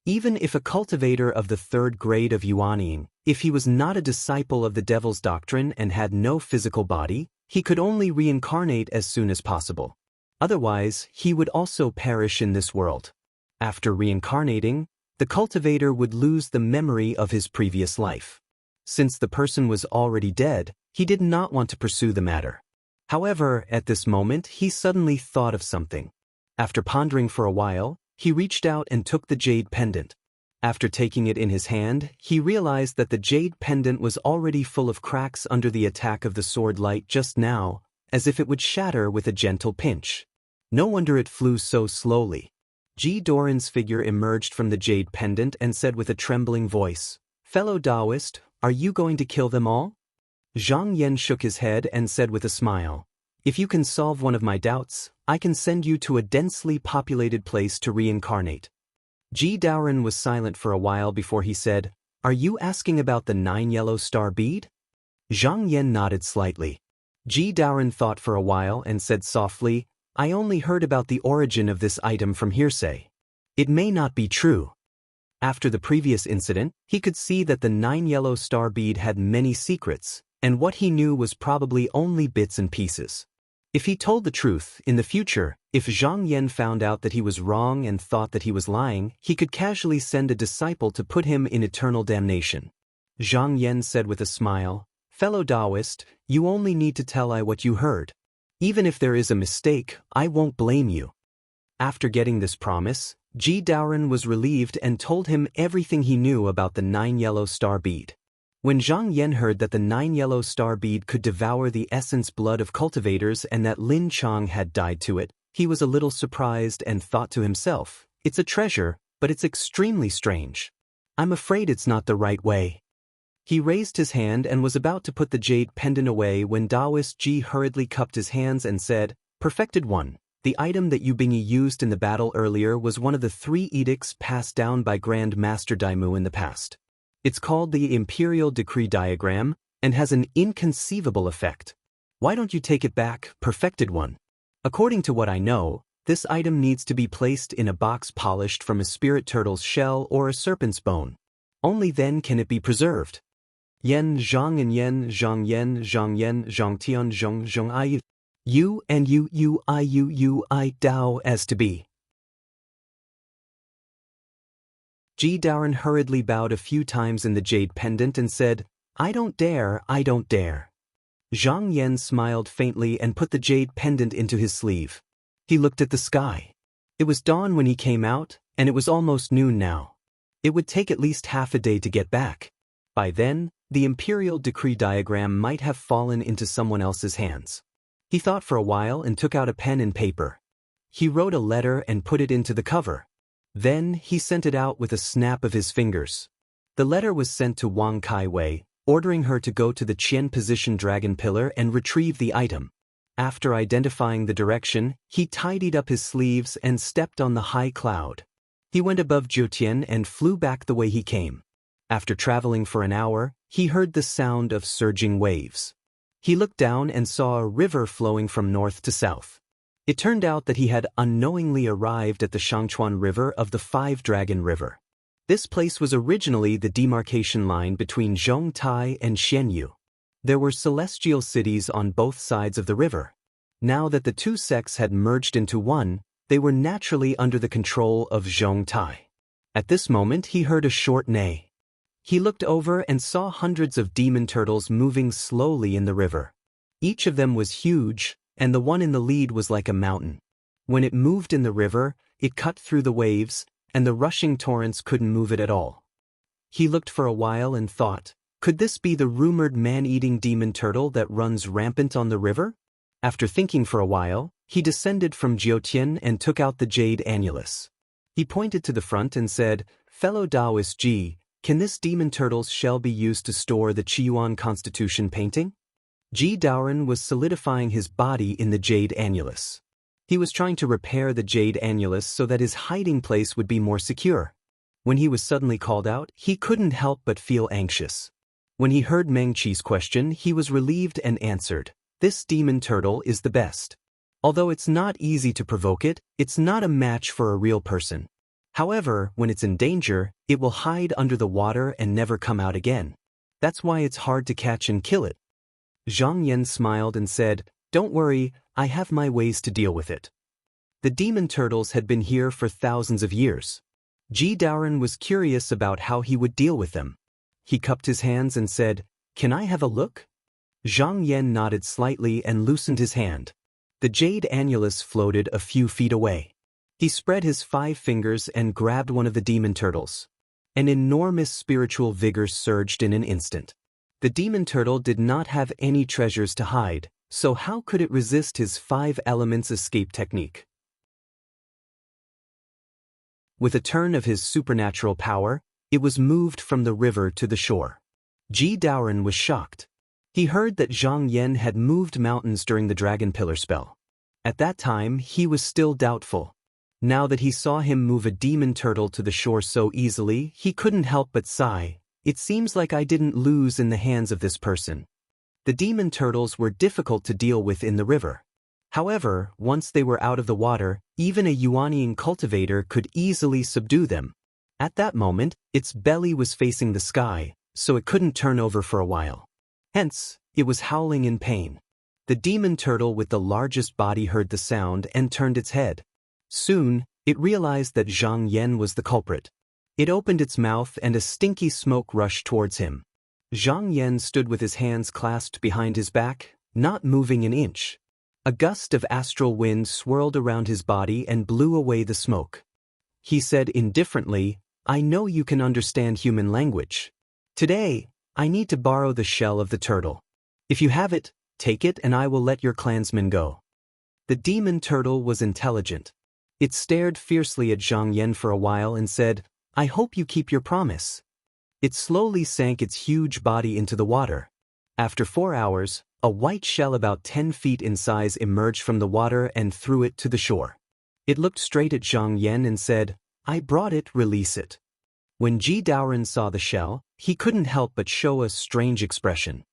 Even if a cultivator of the 3rd grade of Yuanyin, if he was not a disciple of the Devil's Doctrine and had no physical body, he could only reincarnate as soon as possible. Otherwise, he would also perish in this world. After reincarnating, the cultivator would lose the memory of his previous life. Since the person was already dead, he did not want to pursue the matter. However, at this moment, he suddenly thought of something. After pondering for a while, he reached out and took the jade pendant. After taking it in his hand, he realized that the jade pendant was already full of cracks under the attack of the sword light just now, as if it would shatter with a gentle pinch. No wonder it flew so slowly. Ji Daoren's figure emerged from the jade pendant and said with a trembling voice, "Fellow Taoist, are you going to kill them all?" Zhang Yan shook his head and said with a smile, "If you can solve one of my doubts, I can send you to a densely populated place to reincarnate." Ji Daoren was silent for a while before he said, "Are you asking about the 9 yellow star bead?" Zhang Yan nodded slightly. Ji Daoren thought for a while and said softly, "I only heard about the origin of this item from hearsay. It may not be true." After the previous incident, he could see that the 9 yellow star bead had many secrets, and what he knew was probably only bits and pieces. If he told the truth, in the future, if Zhang Yan found out that he was wrong and thought that he was lying, he could casually send a disciple to put him in eternal damnation. Zhang Yan said with a smile, "Fellow Taoist, you only need to tell I what you heard. Even if there is a mistake, I won't blame you." After getting this promise, Ji Daoren was relieved and told him everything he knew about the 9 yellow star bead. When Zhang Yan heard that the 9 yellow star bead could devour the essence blood of cultivators and that Lin Chang had died to it, he was a little surprised and thought to himself, "It's a treasure, but it's extremely strange. I'm afraid it's not the right way." He raised his hand and was about to put the jade pendant away when Taoist Ji hurriedly cupped his hands and said, "Perfected One, the item that Yubingyi used in the battle earlier was one of the 3 edicts passed down by Grand Master Daimu in the past. It's called the Imperial Decree Diagram and has an inconceivable effect. Why don't you take it back, Perfected One? According to what I know, this item needs to be placed in a box polished from a spirit turtle's shell or a serpent's bone. Only then can it be preserved. Yen Zhang and Yen Zhang Yen Zhang Yen Zhang Tian Zhong Zhong I U and U I Dao as to be." Ji Daoren hurriedly bowed a few times in the jade pendant and said, "I don't dare, I don't dare." Zhang Yen smiled faintly and put the jade pendant into his sleeve. He looked at the sky. It was dawn when he came out, and it was almost noon now. It would take at least half a day to get back. By then, the Imperial Decree Diagram might have fallen into someone else's hands. He thought for a while and took out a pen and paper. He wrote a letter and put it into the cover. Then he sent it out with a snap of his fingers. The letter was sent to Wang Kaiwei, ordering her to go to the Qian position dragon pillar and retrieve the item. After identifying the direction, he tidied up his sleeves and stepped on the high cloud. He went above Jiutian and flew back the way he came. After traveling for an hour, he heard the sound of surging waves. He looked down and saw a river flowing from north to south. It turned out that he had unknowingly arrived at the Shangchuan River of the Five Dragon River. This place was originally the demarcation line between Zhongtai and Xianyu. There were celestial cities on both sides of the river. Now that the two sects had merged into one, they were naturally under the control of Zhongtai. At this moment he heard a short neigh. He looked over and saw hundreds of demon turtles moving slowly in the river. Each of them was huge, and the one in the lead was like a mountain. When it moved in the river, it cut through the waves, and the rushing torrents couldn't move it at all. He looked for a while and thought, could this be the rumored man-eating demon turtle that runs rampant on the river? After thinking for a while, he descended from Jiutian and took out the jade annulus. He pointed to the front and said, "Fellow Taoist Ji, can this demon turtle's shell be used to store the Qiyuan Constitution painting?" Ji Daoren was solidifying his body in the jade annulus. He was trying to repair the jade annulus so that his hiding place would be more secure. When he was suddenly called out, he couldn't help but feel anxious. When he heard Meng Qi's question, he was relieved and answered, "This demon turtle is the best. Although it's not easy to provoke it, it's not a match for a real person. However, when it's in danger, it will hide under the water and never come out again. That's why it's hard to catch and kill it." Zhang Yan smiled and said, "Don't worry, I have my ways to deal with it." The demon turtles had been here for thousands of years. Ji Daoren was curious about how he would deal with them. He cupped his hands and said, "Can I have a look?" Zhang Yan nodded slightly and loosened his hand. The jade annulus floated a few feet away. He spread his 5 fingers and grabbed one of the demon turtles. An enormous spiritual vigor surged in an instant. The demon turtle did not have any treasures to hide, so how could it resist his 5 elements escape technique? With a turn of his supernatural power, it was moved from the river to the shore. Ji Daoren was shocked. He heard that Zhang Yan had moved mountains during the dragon pillar spell. At that time, he was still doubtful. Now that he saw him move a demon turtle to the shore so easily, he couldn't help but sigh. It seems like I didn't lose in the hands of this person. The demon turtles were difficult to deal with in the river. However, once they were out of the water, even a Yuanian cultivator could easily subdue them. At that moment, its belly was facing the sky, so it couldn't turn over for a while. Hence, it was howling in pain. The demon turtle with the largest body heard the sound and turned its head. Soon, it realized that Zhang Yan was the culprit. It opened its mouth and a stinky smoke rushed towards him. Zhang Yan stood with his hands clasped behind his back, not moving an inch. A gust of astral wind swirled around his body and blew away the smoke. He said indifferently, "I know you can understand human language. Today, I need to borrow the shell of the turtle. If you have it, take it and I will let your clansmen go." The demon turtle was intelligent. It stared fiercely at Zhang Yan for a while and said, "I hope you keep your promise." It slowly sank its huge body into the water. After 4 hours, a white shell about 10 feet in size emerged from the water and threw it to the shore. It looked straight at Zhang Yan and said, "I brought it, release it." When Ji Daoren saw the shell, he couldn't help but show a strange expression.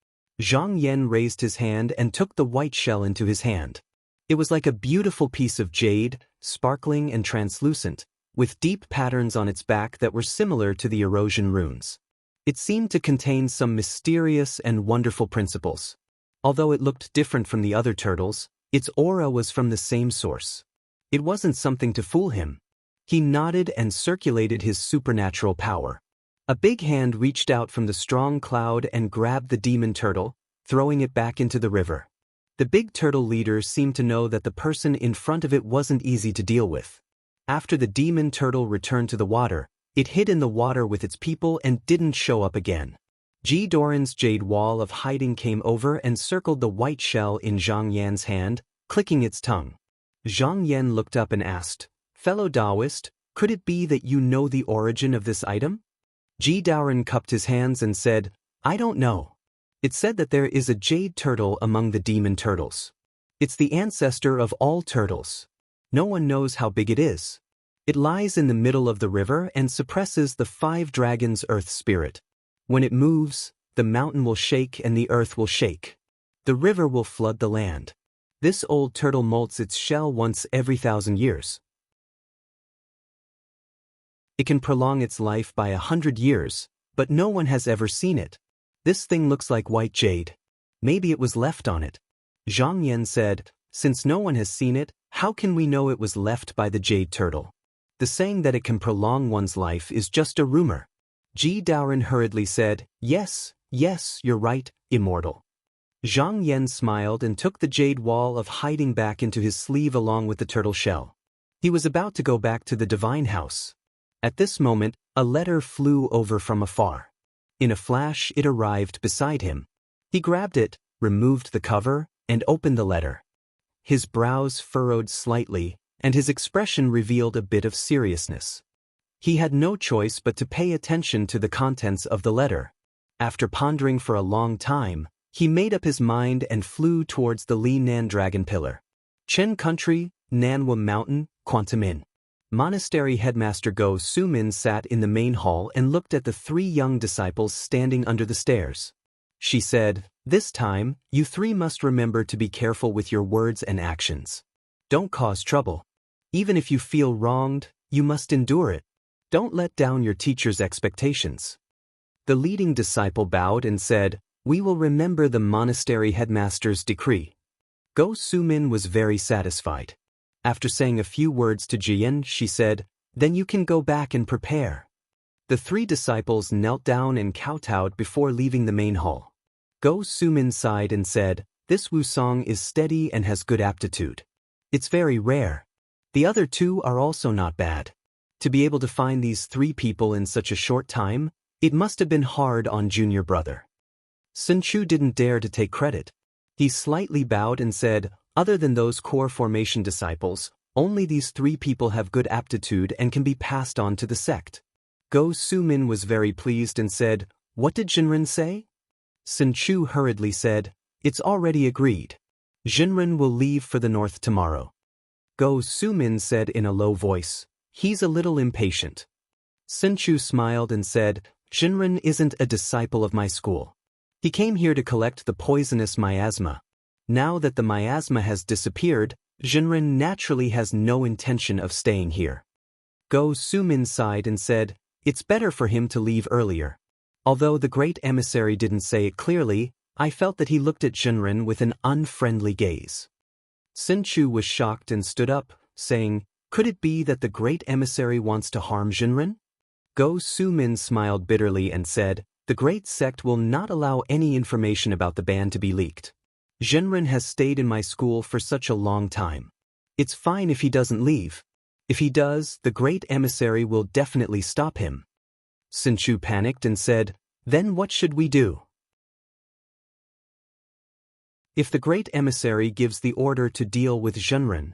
Zhang Yan raised his hand and took the white shell into his hand. It was like a beautiful piece of jade, sparkling and translucent, with deep patterns on its back that were similar to the erosion runes. It seemed to contain some mysterious and wonderful principles. Although it looked different from the other turtles, its aura was from the same source. It wasn't something to fool him. He nodded and circulated his supernatural power. A big hand reached out from the strong cloud and grabbed the demon turtle, throwing it back into the river. The big turtle leader seemed to know that the person in front of it wasn't easy to deal with. After the demon turtle returned to the water, it hid in the water with its people and didn't show up again. Ji Daoren's jade wall of hiding came over and circled the white shell in Zhang Yan's hand, clicking its tongue. Zhang Yan looked up and asked, "Fellow Taoist, could it be that you know the origin of this item?" Ji Daoren cupped his hands and said, "I don't know. It said that there is a jade turtle among the demon turtles. It's the ancestor of all turtles. No one knows how big it is. It lies in the middle of the river and suppresses the 5 dragons' earth spirit. When it moves, the mountain will shake and the earth will shake. The river will flood the land. This old turtle molts its shell once every 1,000 years. It can prolong its life by 100 years, but no one has ever seen it. This thing looks like white jade. Maybe it was left on it. Zhang Yan said, since no one has seen it, how can we know it was left by the jade turtle? The saying that it can prolong one's life is just a rumor. Ji Daoren hurriedly said, yes, you're right, immortal. Zhang Yan smiled and took the jade wall of hiding back into his sleeve along with the turtle shell. He was about to go back to the divine house. At this moment, a letter flew over from afar. In a flash, it arrived beside him. He grabbed it, removed the cover, and opened the letter. His brows furrowed slightly, and his expression revealed a bit of seriousness. He had no choice but to pay attention to the contents of the letter. After pondering for a long time, he made up his mind and flew towards the Li Nan Dragon Pillar. Chen Country, Nanhua Mountain, Quantum Inn. Monastery headmaster Go Sumin sat in the main hall and looked at the 3 young disciples standing under the stairs. She said, this time, you 3 must remember to be careful with your words and actions. Don't cause trouble. Even if you feel wronged, you must endure it. Don't let down your teacher's expectations. The leading disciple bowed and said, we will remember the monastery headmaster's decree. Go Sumin was very satisfied. After saying a few words to Jian, she said, then you can go back and prepare. The 3 disciples knelt down and kowtowed before leaving the main hall. Go Sumin sighed and said, this Wusong is steady and has good aptitude. It's very rare. The other 2 are also not bad. To be able to find these 3 people in such a short time, it must have been hard on junior brother. Sun Chu didn't dare to take credit. He slightly bowed and said, other than those core formation disciples, only these 3 people have good aptitude and can be passed on to the sect. Go Sumin was very pleased and said, what did Jinren say? Sun Chu hurriedly said, it's already agreed. Jinren will leave for the north tomorrow. Go Sumin said in a low voice, he's a little impatient. Sun Chu smiled and said, Jinren isn't a disciple of my school. He came here to collect the poisonous miasma. Now that the miasma has disappeared, Jinren naturally has no intention of staying here. Go Sumin sighed and said, it's better for him to leave earlier. Although the great emissary didn't say it clearly, I felt that he looked at Jinren with an unfriendly gaze. Sun Chu was shocked and stood up, saying, could it be that the great emissary wants to harm Jinren? Go Sumin smiled bitterly and said, the great sect will not allow any information about the ban to be leaked. Jinren has stayed in my school for such a long time. It's fine if he doesn't leave. If he does, the great emissary will definitely stop him. Sun Chu panicked and said, then what should we do? If the great emissary gives the order to deal with Jinren.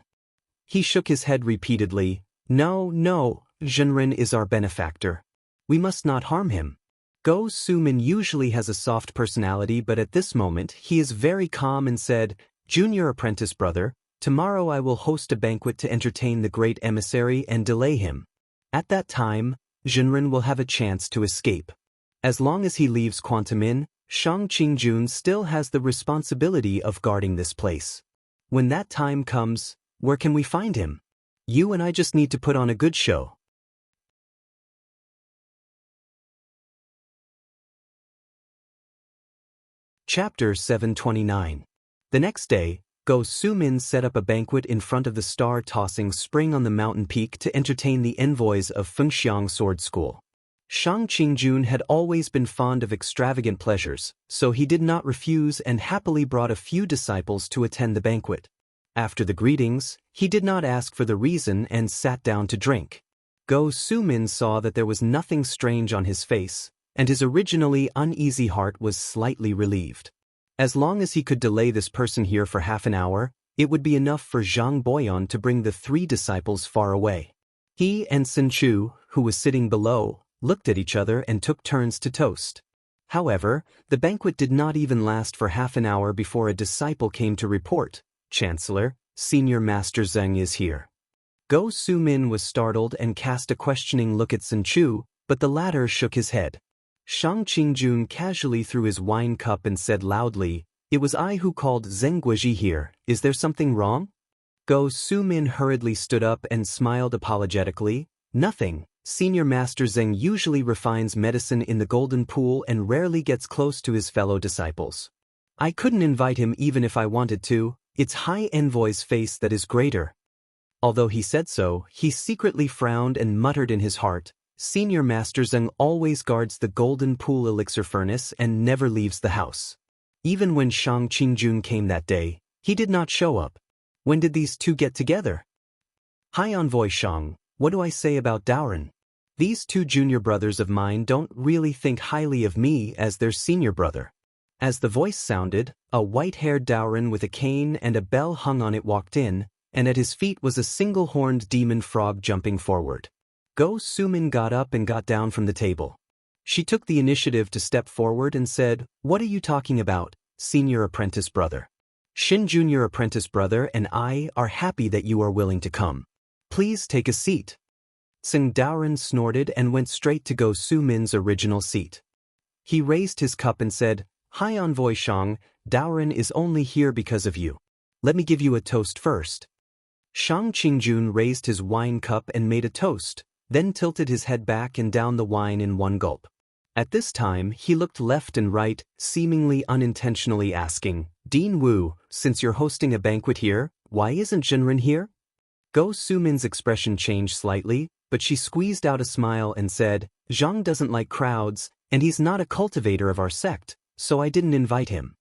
He shook his head repeatedly, no, Jinren is our benefactor. We must not harm him. Go Sumin usually has a soft personality, but at this moment he is very calm and said, junior apprentice brother, tomorrow I will host a banquet to entertain the great emissary and delay him. At that time, Jinren will have a chance to escape. As long as he leaves Quantum Inn, Shang Qingjun still has the responsibility of guarding this place. When that time comes, where can we find him? You and I just need to put on a good show. Chapter 729. The next day, Go Sumin set up a banquet in front of the star-tossing spring on the mountain peak to entertain the envoys of Fengxiang Sword School. Shang Qingjun had always been fond of extravagant pleasures, so he did not refuse and happily brought a few disciples to attend the banquet. After the greetings, he did not ask for the reason and sat down to drink. Go Sumin saw that there was nothing strange on his face, and his originally uneasy heart was slightly relieved. As long as he could delay this person here for half an hour, it would be enough for Zhang Boyan to bring the 3 disciples far away. He and Sun Chu, who was sitting below, looked at each other and took turns to toast. However, the banquet did not even last for half an hour before a disciple came to report, Chancellor, Senior Master Zheng is here. Go Sumin was startled and cast a questioning look at Sun Chu, but the latter shook his head. Shang Qingjun casually threw his wine cup and said loudly, It was I who called Zheng Guizhi here. Is there something wrong? Go Su-min hurriedly stood up and smiled apologetically. Nothing. Senior Master Zheng usually refines medicine in the Golden Pool and rarely gets close to his fellow disciples. I couldn't invite him even if I wanted to. It's High Envoy's face that is greater. Although he said so, he secretly frowned and muttered in his heart, Senior Master Zheng always guards the Golden Pool elixir furnace and never leaves the house. Even when Shang Qingjun came that day, he did not show up. When did these two get together? High Envoy Shang, what do I say about Daoren? These two junior brothers of mine don't really think highly of me as their senior brother. As the voice sounded, a white-haired Daoren with a cane and a bell hung on it walked in, and at his feet was a single-horned demon frog jumping forward. Go Su-min got up and got down from the table. She took the initiative to step forward and said, "What are you talking about, senior apprentice brother? Shin junior apprentice brother and I are happy that you are willing to come. Please take a seat." Tseng Daoren snorted and went straight to Go Su-min's original seat. He raised his cup and said, "High Envoy Shang, Daoren is only here because of you. Let me give you a toast first." Shang Qingjun raised his wine cup and made a toast, then tilted his head back and down the wine in one gulp. At this time, he looked left and right, seemingly unintentionally asking, "Dean Wu, since you're hosting a banquet here, why isn't Jinren here?" Go Su-min's expression changed slightly, but she squeezed out a smile and said, "Zhang doesn't like crowds, and he's not a cultivator of our sect, so I didn't invite him."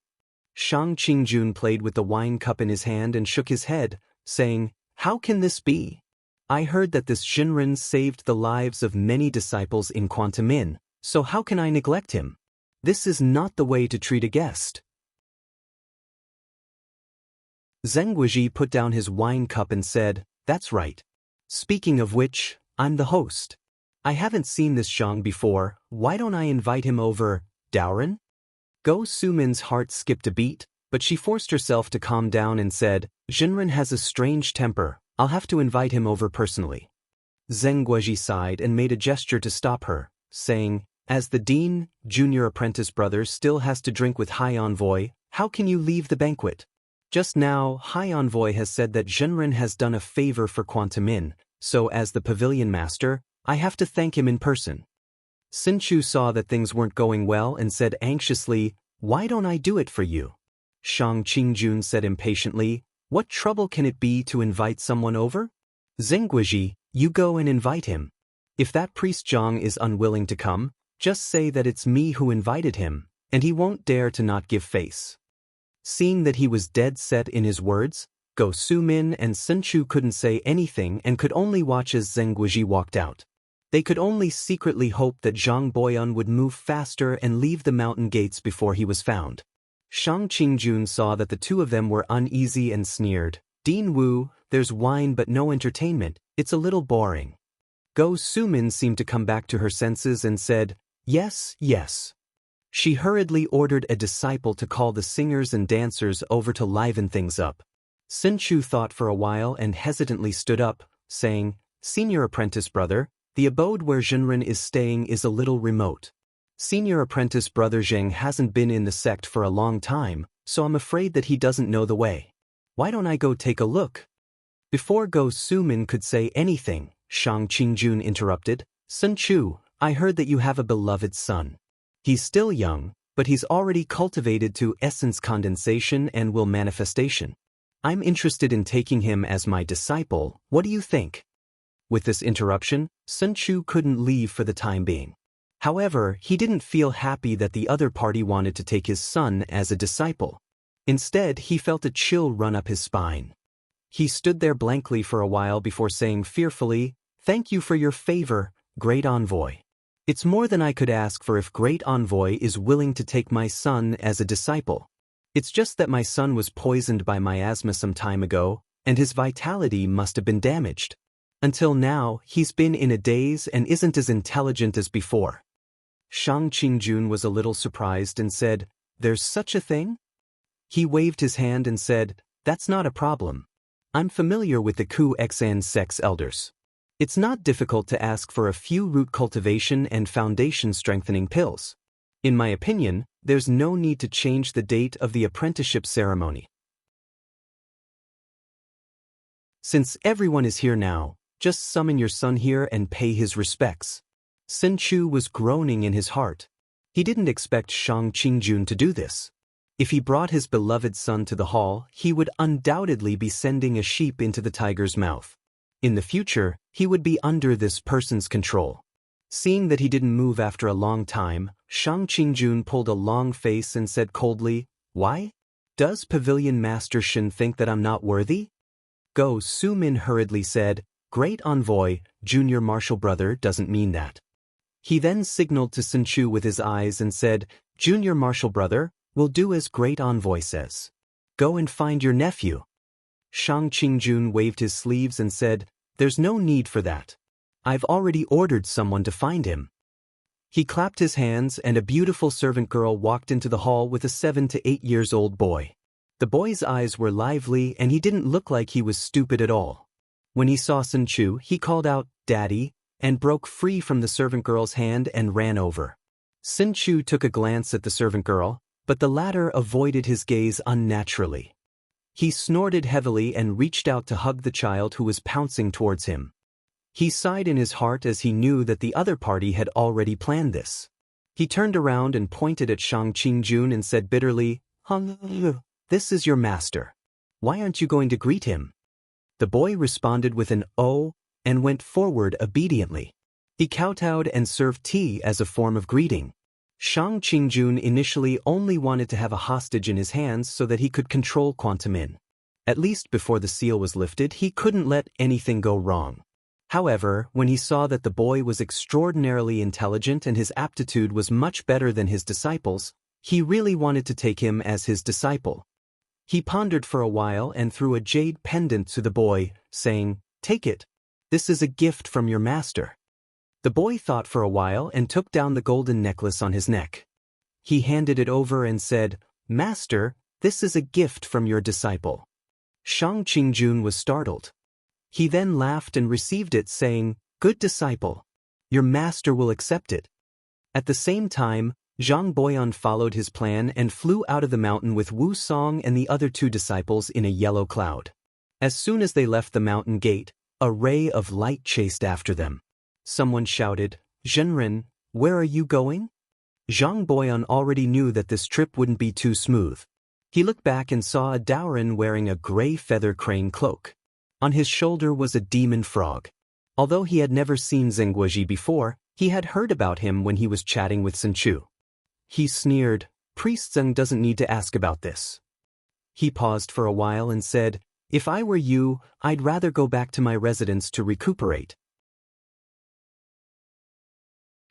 Shang Qingjun played with the wine cup in his hand and shook his head, saying, "How can this be? I heard that this Jinren saved the lives of many disciples in Quantum Inn, so how can I neglect him? This is not the way to treat a guest." Zheng Guizhi put down his wine cup and said, "That's right. Speaking of which, I'm the host. I haven't seen this Zhang before, why don't I invite him over, Daoren?" Go Su-min's heart skipped a beat, but she forced herself to calm down and said, "Jinren has a strange temper, I'll have to invite him over personally." Zheng Guizhi sighed and made a gesture to stop her, saying, "As the dean, junior apprentice brother still has to drink with High Envoy, how can you leave the banquet? Just now, High Envoy has said that Jinren has done a favor for Quantum Inn, so as the pavilion master, I have to thank him in person." Sinchu saw that things weren't going well and said anxiously, "Why don't I do it for you?" Shang Qingjun said impatiently, "What trouble can it be to invite someone over? Zheng Guizhi, you go and invite him. If that priest Zhang is unwilling to come, just say that it's me who invited him, and he won't dare to not give face." Seeing that he was dead set in his words, Go Su-min and Sinchu couldn't say anything and could only watch as Zheng Guizhi walked out. They could only secretly hope that Zhang Boyan would move faster and leave the mountain gates before he was found. Shang Qingjun saw that the two of them were uneasy and sneered, "Dean Wu, there's wine but no entertainment, it's a little boring." Go Su-min seemed to come back to her senses and said, "Yes, yes." She hurriedly ordered a disciple to call the singers and dancers over to liven things up. Sinchu thought for a while and hesitantly stood up, saying, "Senior apprentice brother, the abode where Jinren is staying is a little remote. Senior apprentice brother Zheng hasn't been in the sect for a long time, so I'm afraid that he doesn't know the way. Why don't I go take a look?" Before Go Su-min could say anything, Shang Qingjun interrupted, "Sun Chu, I heard that you have a beloved son. He's still young, but he's already cultivated to essence condensation and will manifestation. I'm interested in taking him as my disciple, what do you think?" With this interruption, Sun Chu couldn't leave for the time being. However, he didn't feel happy that the other party wanted to take his son as a disciple. Instead, he felt a chill run up his spine. He stood there blankly for a while before saying fearfully, "Thank you for your favor, Great Envoy. It's more than I could ask for if Great Envoy is willing to take my son as a disciple. It's just that my son was poisoned by miasma some time ago, and his vitality must have been damaged. Until now, he's been in a daze and isn't as intelligent as before." Shang Qingjun was a little surprised and said, "There's such a thing?" He waved his hand and said, "That's not a problem. I'm familiar with the Ku Xan Sect's elders. It's not difficult to ask for a few root cultivation and foundation strengthening pills. In my opinion, there's no need to change the date of the apprenticeship ceremony. Since everyone is here now, just summon your son here and pay his respects. Sun Chu was groaning in his heart. He didn't expect Shang Qingjun to do this. If he brought his beloved son to the hall, he would undoubtedly be sending a sheep into the tiger's mouth. In the future, he would be under this person's control. Seeing that he didn't move after a long time, Shang Qingjun pulled a long face and said coldly, "Why? Does Pavilion Master Shen think that I'm not worthy?" Go Su Min hurriedly said, "Great Envoy, Junior Marshal Brother doesn't mean that." He then signaled to Sun Chu with his eyes and said, "Junior Marshal Brother, will do as Great Envoy says. Go and find your nephew." Shang Qingjun waved his sleeves and said, "There's no need for that. I've already ordered someone to find him." He clapped his hands and a beautiful servant girl walked into the hall with a 7 to 8 years old boy. The boy's eyes were lively and he didn't look like he was stupid at all. When he saw Sun Chu, he called out, "Daddy," and broke free from the servant girl's hand and ran over. Sun Chu took a glance at the servant girl, but the latter avoided his gaze unnaturally. He snorted heavily and reached out to hug the child who was pouncing towards him. He sighed in his heart as he knew that the other party had already planned this. He turned around and pointed at Shang Qingjun and said bitterly, "This is your master. Why aren't you going to greet him?" The boy responded with an "oh" and went forward obediently. He kowtowed and served tea as a form of greeting. Shang Qingjun initially only wanted to have a hostage in his hands so that he could control Quantum In. At least before the seal was lifted, he couldn't let anything go wrong. However, when he saw that the boy was extraordinarily intelligent and his aptitude was much better than his disciples, he really wanted to take him as his disciple. He pondered for a while and threw a jade pendant to the boy, saying, "Take it. This is a gift from your master." The boy thought for a while and took down the golden necklace on his neck. He handed it over and said, "Master, this is a gift from your disciple." Shang Qingjun was startled. He then laughed and received it, saying, "Good disciple. Your master will accept it." At the same time, Zhang Boyan followed his plan and flew out of the mountain with Wu Song and the other 2 disciples in a yellow cloud. As soon as they left the mountain gate, a ray of light chased after them. Someone shouted, "Zhenren, where are you going?" Zhang Boyan already knew that this trip wouldn't be too smooth. He looked back and saw a Daoran wearing a gray feather crane cloak. On his shoulder was a demon frog. Although he had never seen Zengguoji before, he had heard about him when he was chatting with Sun Chu. He sneered, "Priest Zeng doesn't need to ask about this." He paused for a while and said, "If I were you, I'd rather go back to my residence to recuperate."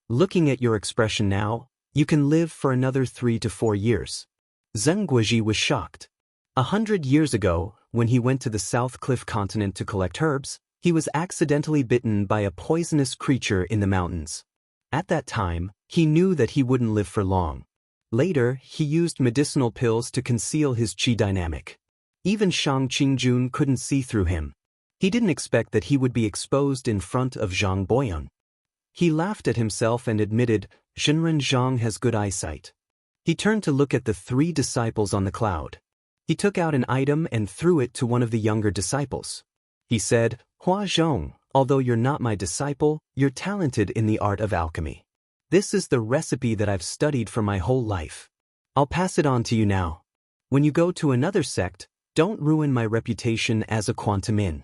Looking at your expression now, you can live for another 3 to 4 years. Zengguoji was shocked. 100 years ago, when he went to the South Cliff continent to collect herbs, he was accidentally bitten by a poisonous creature in the mountains. At that time, he knew that he wouldn't live for long. Later, he used medicinal pills to conceal his qi dynamic. Even Shang Qingjun couldn't see through him. He didn't expect that he would be exposed in front of Zhang Boyan. He laughed at himself and admitted, "Zhenren Zhang has good eyesight." He turned to look at the 3 disciples on the cloud. He took out an item and threw it to one of the younger disciples. He said, "Hua Zhong, although you're not my disciple, you're talented in the art of alchemy. This is the recipe that I've studied for my whole life. I'll pass it on to you now. When you go to another sect, don't ruin my reputation as a Quantum In."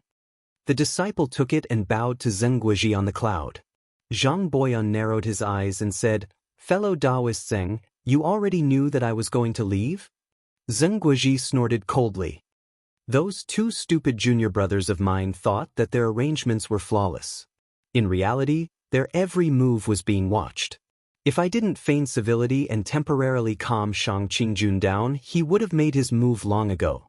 The disciple took it and bowed to Zengguoji on the cloud. Zhang Boyan narrowed his eyes and said, "Fellow Taoist Zeng, you already knew that I was going to leave?" Zengguoji snorted coldly. Those 2 stupid junior brothers of mine thought that their arrangements were flawless. In reality, their every move was being watched. If I didn't feign civility and temporarily calm Shang Qingjun down, he would have made his move long ago.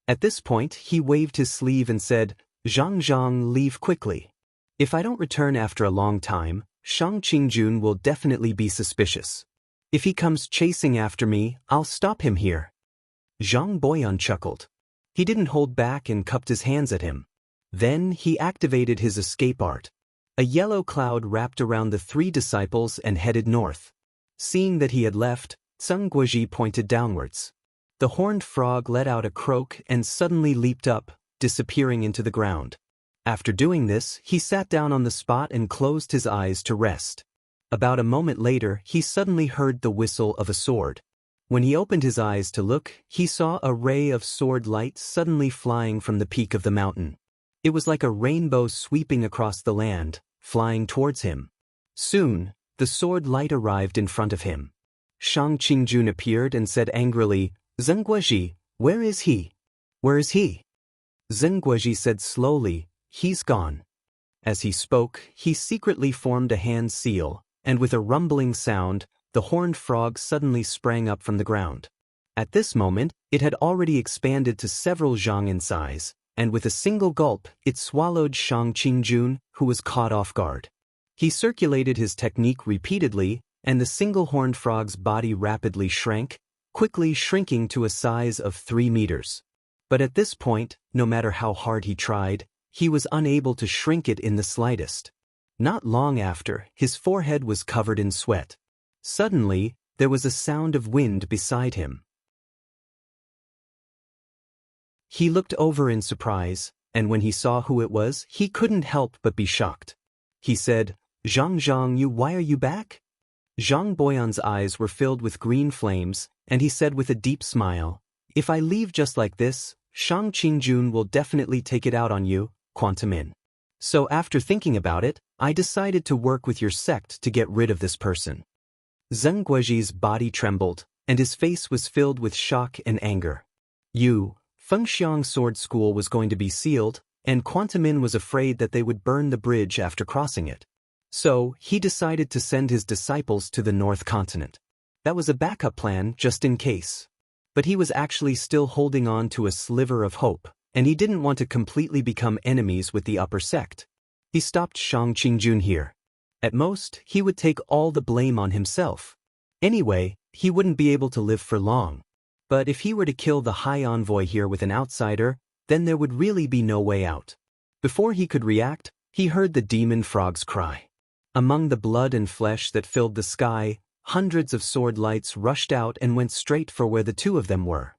At this point, he waved his sleeve and said, "Zhang Zhang, leave quickly. If I don't return after a long time, Shang Qingjun will definitely be suspicious. If he comes chasing after me, I'll stop him here." Zhang Boyan chuckled. He didn't hold back and cupped his hands at him. Then he activated his escape art. A yellow cloud wrapped around the 3 disciples and headed north. Seeing that he had left, Zheng Guozhi pointed downwards. The horned frog let out a croak and suddenly leaped up, disappearing into the ground. After doing this, he sat down on the spot and closed his eyes to rest. About a moment later, he suddenly heard the whistle of a sword. When he opened his eyes to look, he saw a ray of sword light suddenly flying from the peak of the mountain. It was like a rainbow sweeping across the land, flying towards him. Soon, the sword light arrived in front of him. Shang Qingjun appeared and said angrily, "Zheng Guozhi, where is he? Where is he?" Zheng Guozhi said slowly, "He's gone." As he spoke, he secretly formed a hand seal, and with a rumbling sound, the horned frog suddenly sprang up from the ground. At this moment, it had already expanded to several zhang in size, and with a single gulp, it swallowed Shang Qingjun, who was caught off guard. He circulated his technique repeatedly, and the single horned frog's body rapidly shrank, quickly shrinking to a size of 3 meters. But at this point, no matter how hard he tried, he was unable to shrink it in the slightest. Not long after, his forehead was covered in sweat. Suddenly, there was a sound of wind beside him. He looked over in surprise, and when he saw who it was, he couldn't help but be shocked. He said, Zhang, why are you back?" Zhang Boyan's eyes were filled with green flames, and he said with a deep smile, "If I leave just like this, Shang Qingjun will definitely take it out on you, Quantum In. So after thinking about it, I decided to work with your sect to get rid of this person." Zheng Guozhi's body trembled, and his face was filled with shock and anger. Fengxiang Sword School was going to be sealed, and Quantum In was afraid that they would burn the bridge after crossing it. So, he decided to send his disciples to the North Continent. That was a backup plan just in case. But he was actually still holding on to a sliver of hope, and he didn't want to completely become enemies with the upper sect. He stopped Shang Qingjun here. At most, he would take all the blame on himself. Anyway, he wouldn't be able to live for long. But if he were to kill the High Envoy here with an outsider, then there would really be no way out. Before he could react, he heard the demon frog's cry. Among the blood and flesh that filled the sky, hundreds of sword lights rushed out and went straight for where the two of them were.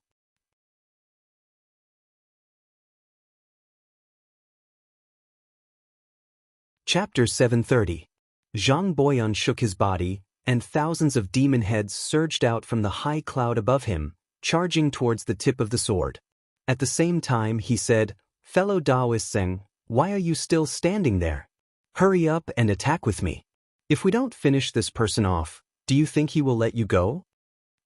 Chapter 730. Zhang Boyan shook his body, and thousands of demon heads surged out from the high cloud above him, charging towards the tip of the sword. At the same time, he said, "Fellow Taoists, why are you still standing there? Hurry up and attack with me. If we don't finish this person off, do you think he will let you go?"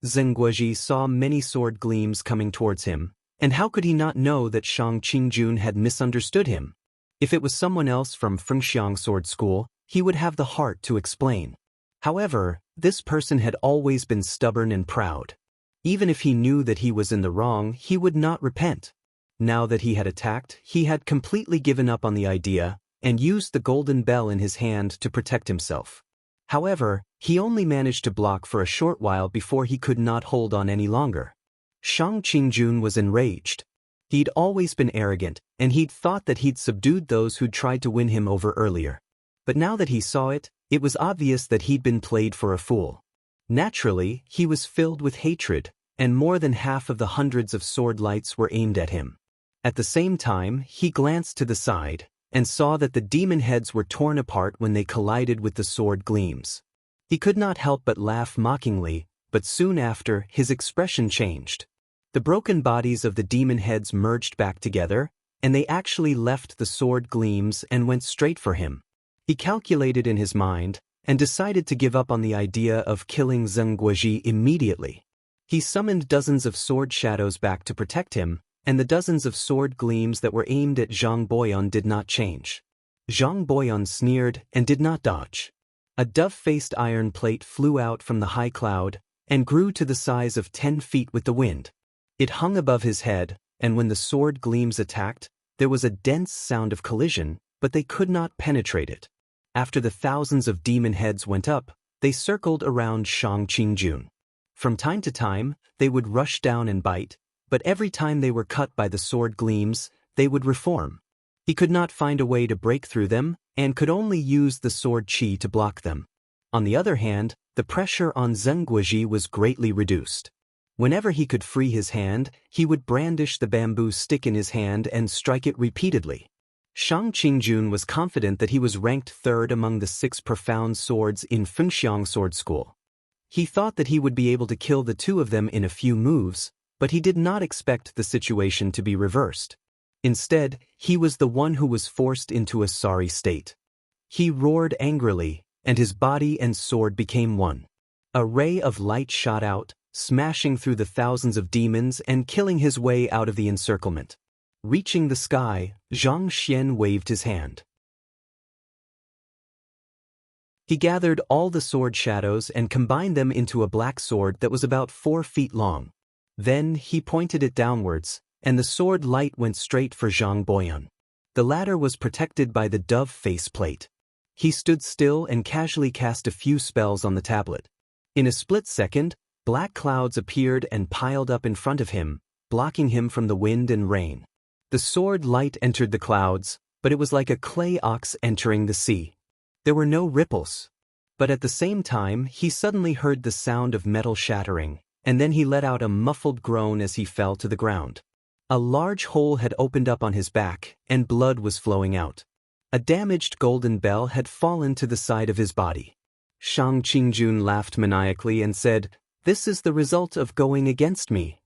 Zheng Guozhi saw many sword gleams coming towards him, and how could he not know that Shang Qingjun had misunderstood him? If it was someone else from Fengxiang Sword School, he would have the heart to explain. However, this person had always been stubborn and proud. Even if he knew that he was in the wrong, he would not repent. Now that he had attacked, he had completely given up on the idea, and used the golden bell in his hand to protect himself. However, he only managed to block for a short while before he could not hold on any longer. Shang Qingjun was enraged. He'd always been arrogant, and he'd thought that he'd subdued those who'd tried to win him over earlier. But now that he saw it, it was obvious that he'd been played for a fool. Naturally, he was filled with hatred, and more than half of the hundreds of sword lights were aimed at him. At the same time, he glanced to the side, and saw that the demon heads were torn apart when they collided with the sword gleams. He could not help but laugh mockingly, but soon after, his expression changed. The broken bodies of the demon heads merged back together, and they actually left the sword gleams and went straight for him. He calculated in his mind, and decided to give up on the idea of killing Zheng Guozhi immediately. He summoned dozens of sword shadows back to protect him, and the dozens of sword gleams that were aimed at Zhang Boyan did not change. Zhang Boyan sneered and did not dodge. A dove-faced iron plate flew out from the high cloud, and grew to the size of 10 feet with the wind. It hung above his head, and when the sword gleams attacked, there was a dense sound of collision, but they could not penetrate it. After the thousands of demon heads went up, they circled around Shang Qingjun. From time to time, they would rush down and bite, but every time they were cut by the sword gleams, they would reform. He could not find a way to break through them, and could only use the sword chi to block them. On the other hand, the pressure on Zheng Guoji was greatly reduced. Whenever he could free his hand, he would brandish the bamboo stick in his hand and strike it repeatedly. Shang Qingjun was confident that he was ranked third among the 6 profound swords in Fengxiang Sword School. He thought that he would be able to kill the 2 of them in a few moves, but he did not expect the situation to be reversed. Instead, he was the one who was forced into a sorry state. He roared angrily, and his body and sword became one. A ray of light shot out, smashing through the thousands of demons and killing his way out of the encirclement. Reaching the sky, Zhang Xian waved his hand. He gathered all the sword shadows and combined them into a black sword that was about 4 feet long. Then he pointed it downwards, and the sword light went straight for Zhang Boyan. The latter was protected by the dove faceplate. He stood still and casually cast a few spells on the tablet. In a split second, black clouds appeared and piled up in front of him, blocking him from the wind and rain. The sword light entered the clouds, but it was like a clay ox entering the sea. There were no ripples. But at the same time, he suddenly heard the sound of metal shattering, and then he let out a muffled groan as he fell to the ground. A large hole had opened up on his back, and blood was flowing out. A damaged golden bell had fallen to the side of his body. Shang Qingjun laughed maniacally and said, "This is the result of going against me."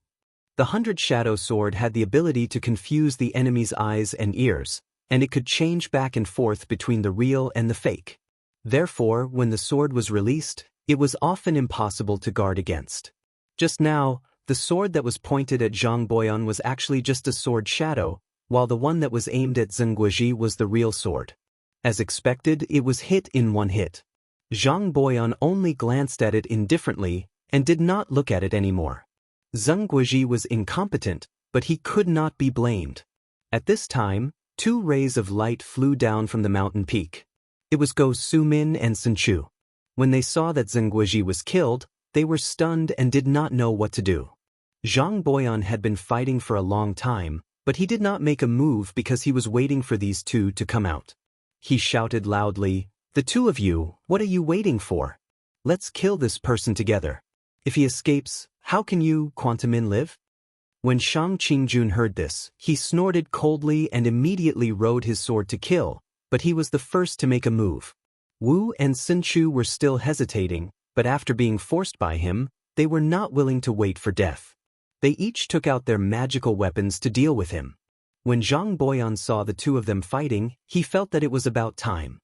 The 100-shadow sword had the ability to confuse the enemy's eyes and ears, and it could change back and forth between the real and the fake. Therefore, when the sword was released, it was often impossible to guard against. Just now, the sword that was pointed at Zhang Boyan was actually just a sword shadow, while the one that was aimed at Zheng Guoji was the real sword. As expected, it was hit in one hit. Zhang Boyan only glanced at it indifferently and did not look at it anymore. Zheng Guoji was incompetent, but he could not be blamed. At this time, 2 rays of light flew down from the mountain peak. It was Go Sumin and Sun Chu. When they saw that Zheng Guoji was killed, they were stunned and did not know what to do. Zhang Boyan had been fighting for a long time, but he did not make a move because he was waiting for these 2 to come out. He shouted loudly, "The 2 of you, what are you waiting for? Let's kill this person together. If he escapes, how can you, Quantumin, live?" When Shang Qingjun heard this, he snorted coldly and immediately rode his sword to kill, but he was the first to make a move. Wu and Sun Chu were still hesitating, but after being forced by him, they were not willing to wait for death. They each took out their magical weapons to deal with him. When Zhang Boyan saw the 2 of them fighting, he felt that it was about time.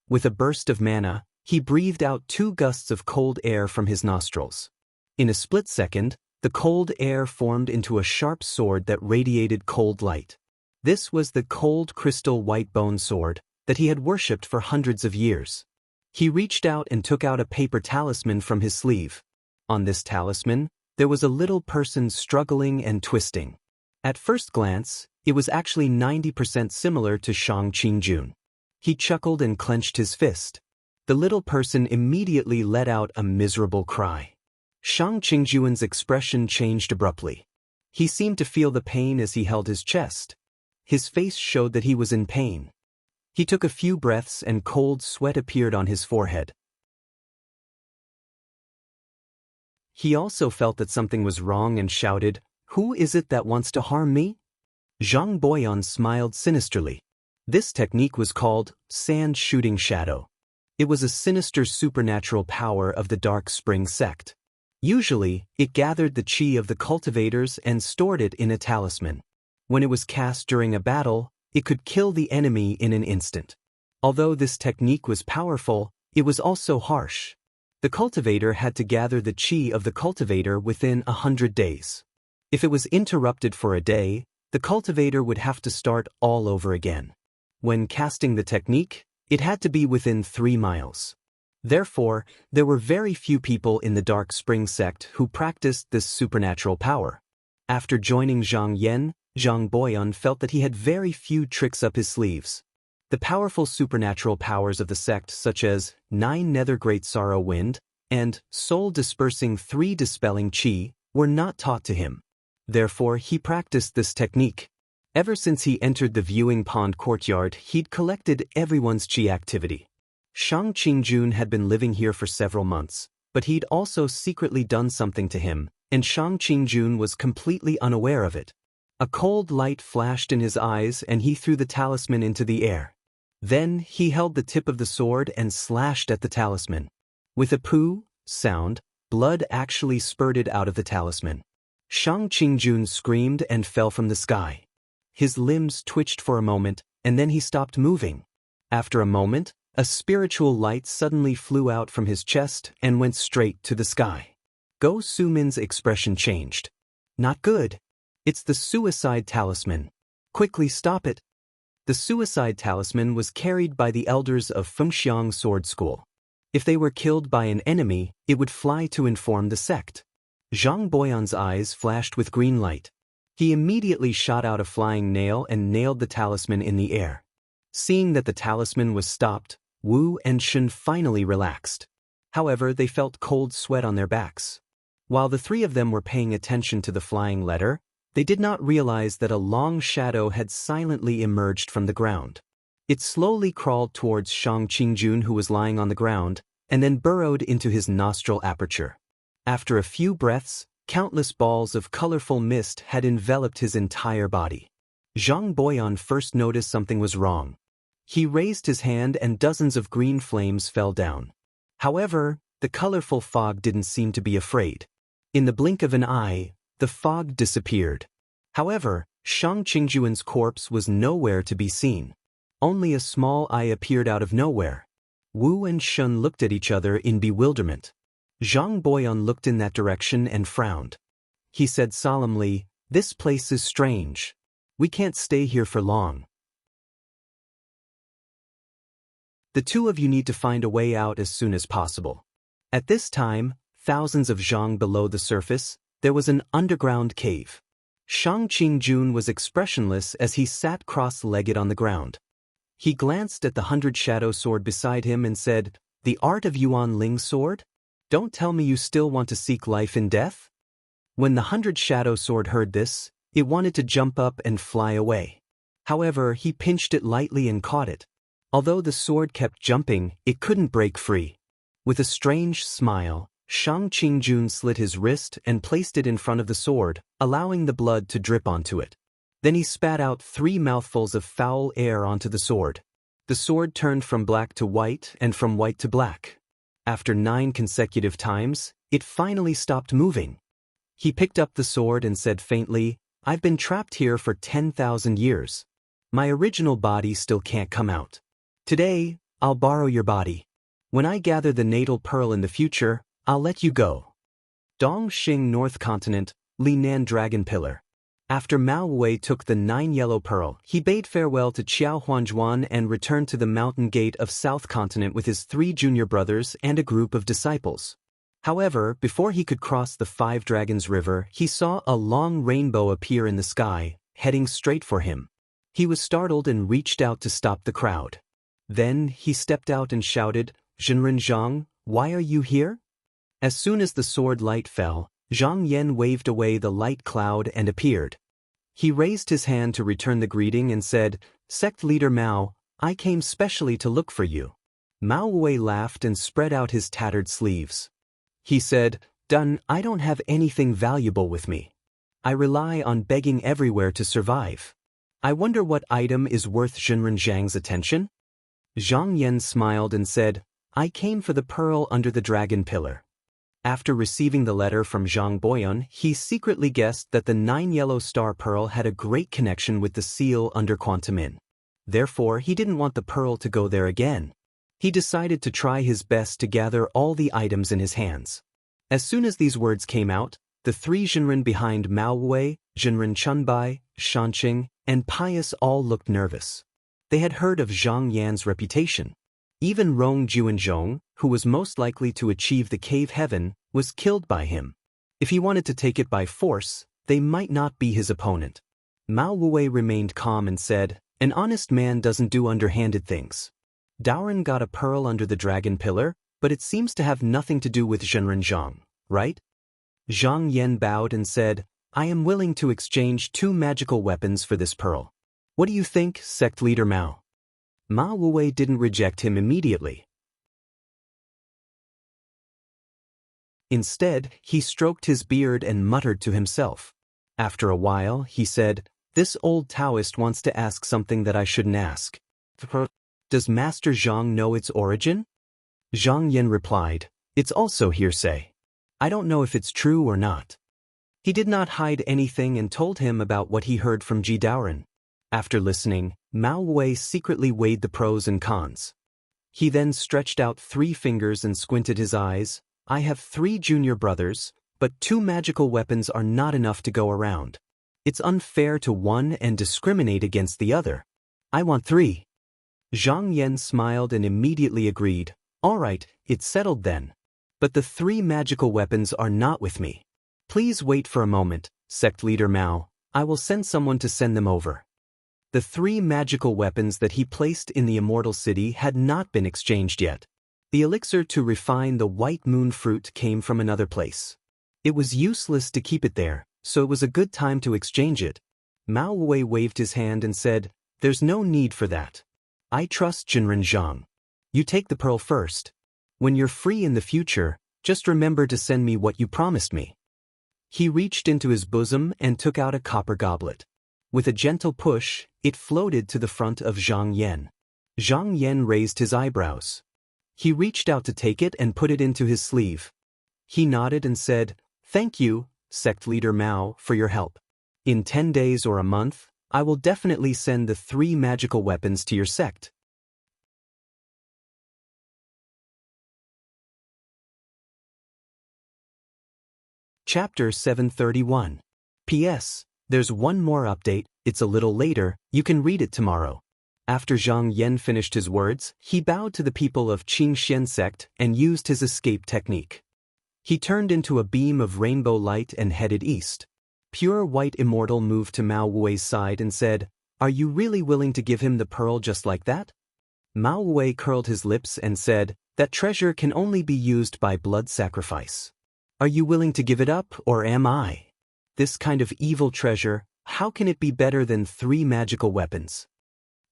With a burst of mana, he breathed out 2 gusts of cold air from his nostrils. In a split second, the cold air formed into a sharp sword that radiated cold light. This was the cold crystal white bone sword that he had worshipped for hundreds of years. He reached out and took out a paper talisman from his sleeve. On this talisman, there was a little person struggling and twisting. At first glance, it was actually 90% similar to Shang Qingjun. He chuckled and clenched his fist. The little person immediately let out a miserable cry. Shang Qingjun's expression changed abruptly. He seemed to feel the pain as he held his chest. His face showed that he was in pain. He took a few breaths and cold sweat appeared on his forehead. He also felt that something was wrong and shouted, "Who is it that wants to harm me?" Zhang Boyan smiled sinisterly. This technique was called Sand Shooting Shadow. It was a sinister supernatural power of the Dark Spring sect. Usually, it gathered the chi of the cultivators and stored it in a talisman. When it was cast during a battle, it could kill the enemy in an instant. Although this technique was powerful, it was also harsh. The cultivator had to gather the chi of the cultivator within 100 days. If it was interrupted for a day, the cultivator would have to start all over again. When casting the technique, it had to be within 3 miles. Therefore, there were very few people in the Dark Spring sect who practiced this supernatural power. After joining Zhang Yan, Zhang Boyan felt that he had very few tricks up his sleeves. The powerful supernatural powers of the sect such as 9 Nether Great Sorrow Wind and Soul Dispersing 3 Dispelling Chi were not taught to him. Therefore, he practiced this technique. Ever since he entered the viewing pond courtyard, he'd collected everyone's chi activity. Shang Qingjun had been living here for several months, but he'd also secretly done something to him, and Shang Qingjun was completely unaware of it. A cold light flashed in his eyes and he threw the talisman into the air. Then he held the tip of the sword and slashed at the talisman. With a poo sound, blood actually spurted out of the talisman. Shang Qingjun screamed and fell from the sky. His limbs twitched for a moment, and then he stopped moving. After a moment, a spiritual light suddenly flew out from his chest and went straight to the sky. Go Sumin's expression changed. Not good. It's the suicide talisman. Quickly stop it. The suicide talisman was carried by the elders of Fengxiang Sword School. If they were killed by an enemy, it would fly to inform the sect. Zhang Boyan's eyes flashed with green light. He immediately shot out a flying nail and nailed the talisman in the air. Seeing that the talisman was stopped, Wu and Shun finally relaxed. However, they felt cold sweat on their backs. While the three of them were paying attention to the flying letter, they did not realize that a long shadow had silently emerged from the ground. It slowly crawled towards Shang Qingjun, who was lying on the ground, and then burrowed into his nostril aperture. After a few breaths, countless balls of colorful mist had enveloped his entire body. Zhang Boyan first noticed something was wrong. He raised his hand and dozens of green flames fell down. However, the colorful fog didn't seem to be afraid. In the blink of an eye, the fog disappeared. However, Shang Qingjun's corpse was nowhere to be seen. Only a small eye appeared out of nowhere. Wu and Shun looked at each other in bewilderment. Zhang Boyan looked in that direction and frowned. He said solemnly, "This place is strange. We can't stay here for long. The two of you need to find a way out as soon as possible." At this time, thousands of zhang below the surface, there was an underground cave. Shang Qingjun was expressionless as he sat cross-legged on the ground. He glanced at the 100-shadow sword beside him and said, "The art of Yuan Ling's sword? Don't tell me you still want to seek life in death?" When the 100-shadow sword heard this, it wanted to jump up and fly away. However, he pinched it lightly and caught it. Although the sword kept jumping, it couldn't break free. With a strange smile, Shang Qingjun slit his wrist and placed it in front of the sword, allowing the blood to drip onto it. Then he spat out 3 mouthfuls of foul air onto the sword. The sword turned from black to white and from white to black. After 9 consecutive times, it finally stopped moving. He picked up the sword and said faintly, "I've been trapped here for 10,000 years. My original body still can't come out. Today, I'll borrow your body. When I gather the natal pearl in the future, I'll let you go." Dongxing North Continent, Linan Dragon Pillar. After Mao Wei took the 9 yellow pearl, he bade farewell to Qiao Huanzhuan and returned to the mountain gate of South Continent with his 3 junior brothers and a group of disciples. However, before he could cross the 5 Dragons River, he saw a long rainbow appear in the sky, heading straight for him. He was startled and reached out to stop the crowd. Then he stepped out and shouted, "Zhenren Zhang, why are you here?" As soon as the sword light fell, Zhang Yan waved away the light cloud and appeared. He raised his hand to return the greeting and said, "Sect leader Mao, I came specially to look for you." Mao Wei laughed and spread out his tattered sleeves. He said, "Dun, I don't have anything valuable with me. I rely on begging everywhere to survive. I wonder what item is worth Zhenren Zhang's attention?" Zhang Yan smiled and said, "I came for the pearl under the dragon pillar." After receiving the letter from Zhang Boyan, he secretly guessed that the 9 yellow star pearl had a great connection with the seal under Quantum Inn. Therefore, he didn't want the pearl to go there again. He decided to try his best to gather all the items in his hands. As soon as these words came out, the 3 Zhenren behind Mao Wei, Zhenren Chunbai, Shanqing, and Pius all looked nervous. They had heard of Zhang Yan's reputation. Even Rong Juanzhong, who was most likely to achieve the cave heaven, was killed by him. If he wanted to take it by force, they might not be his opponent. Mao Wei remained calm and said, "An honest man doesn't do underhanded things. Daoren got a pearl under the dragon pillar, but it seems to have nothing to do with Zhenren Zhang, right?" Zhang Yan bowed and said, "I am willing to exchange 2 magical weapons for this pearl. What do you think, sect leader Mao?" Mao Wei didn't reject him immediately. Instead, he stroked his beard and muttered to himself. After a while, he said, "This old Taoist wants to ask something that I shouldn't ask. Does Master Zhang know its origin?" Zhang Yan replied, "It's also hearsay. I don't know if it's true or not." He did not hide anything and told him about what he heard from Ji Daoren. After listening, Mao Wei secretly weighed the pros and cons. He then stretched out 3 fingers and squinted his eyes. "I have 3 junior brothers, but 2 magical weapons are not enough to go around. It's unfair to one and discriminate against the other. I want 3. Zhang Yan smiled and immediately agreed. "All right, it's settled then. But the 3 magical weapons are not with me. Please wait for a moment, sect leader Mao. I will send someone to send them over." The 3 magical weapons that he placed in the Immortal City had not been exchanged yet. The elixir to refine the white moon fruit came from another place. It was useless to keep it there, so it was a good time to exchange it. Mao Wei waved his hand and said, "There's no need for that. I trust Jinren Zhang. You take the pearl first. When you're free in the future, just remember to send me what you promised me." He reached into his bosom and took out a copper goblet. With a gentle push, it floated to the front of Zhang Yan. Zhang Yan raised his eyebrows. He reached out to take it and put it into his sleeve. He nodded and said, "Thank you, sect leader Mao, for your help. In 10 days or a month, I will definitely send the 3 magical weapons to your sect." Chapter 731. P.S. There's one more update, it's a little later, you can read it tomorrow. After Zhang Yan finished his words, he bowed to the people of Qingxian sect and used his escape technique. He turned into a beam of rainbow light and headed east. Pure White Immortal moved to Mao Wei's side and said, "Are you really willing to give him the pearl just like that?" Mao Wei curled his lips and said, "That treasure can only be used by blood sacrifice. Are you willing to give it up, or am I? This kind of evil treasure, how can it be better than 3 magical weapons?"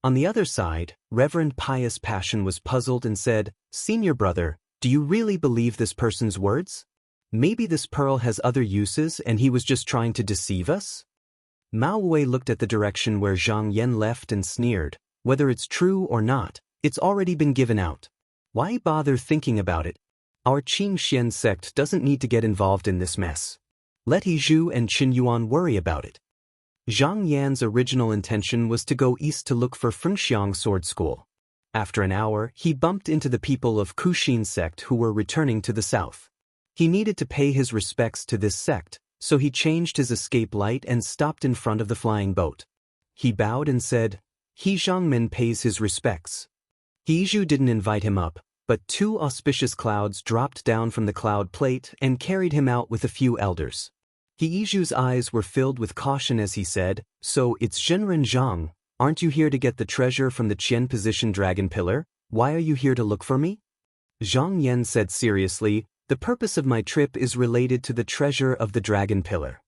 On the other side, Reverend Pious Passion was puzzled and said, "Senior brother, do you really believe this person's words? Maybe this pearl has other uses and he was just trying to deceive us?" Mao Wei looked at the direction where Zhang Yan left and sneered, "Whether it's true or not, it's already been given out. Why bother thinking about it? Our Qingxian sect doesn't need to get involved in this mess. Let He Zhu and Qin Yuan worry about it." Zhang Yan's original intention was to go east to look for Fengxiang Sword School. After an hour, he bumped into the people of Kuxin sect who were returning to the south. He needed to pay his respects to this sect, so he changed his escape light and stopped in front of the flying boat. He bowed and said, "He Zhangmin pays his respects." He Zhu didn't invite him up, but 2 auspicious clouds dropped down from the cloud plate and carried him out with a few elders. He Zhu's eyes were filled with caution as he said, "So it's Jinren Zhang, aren't you here to get the treasure from the Qian position dragon pillar? Why are you here to look for me?" Zhang Yan said seriously, "The purpose of my trip is related to the treasure of the dragon pillar."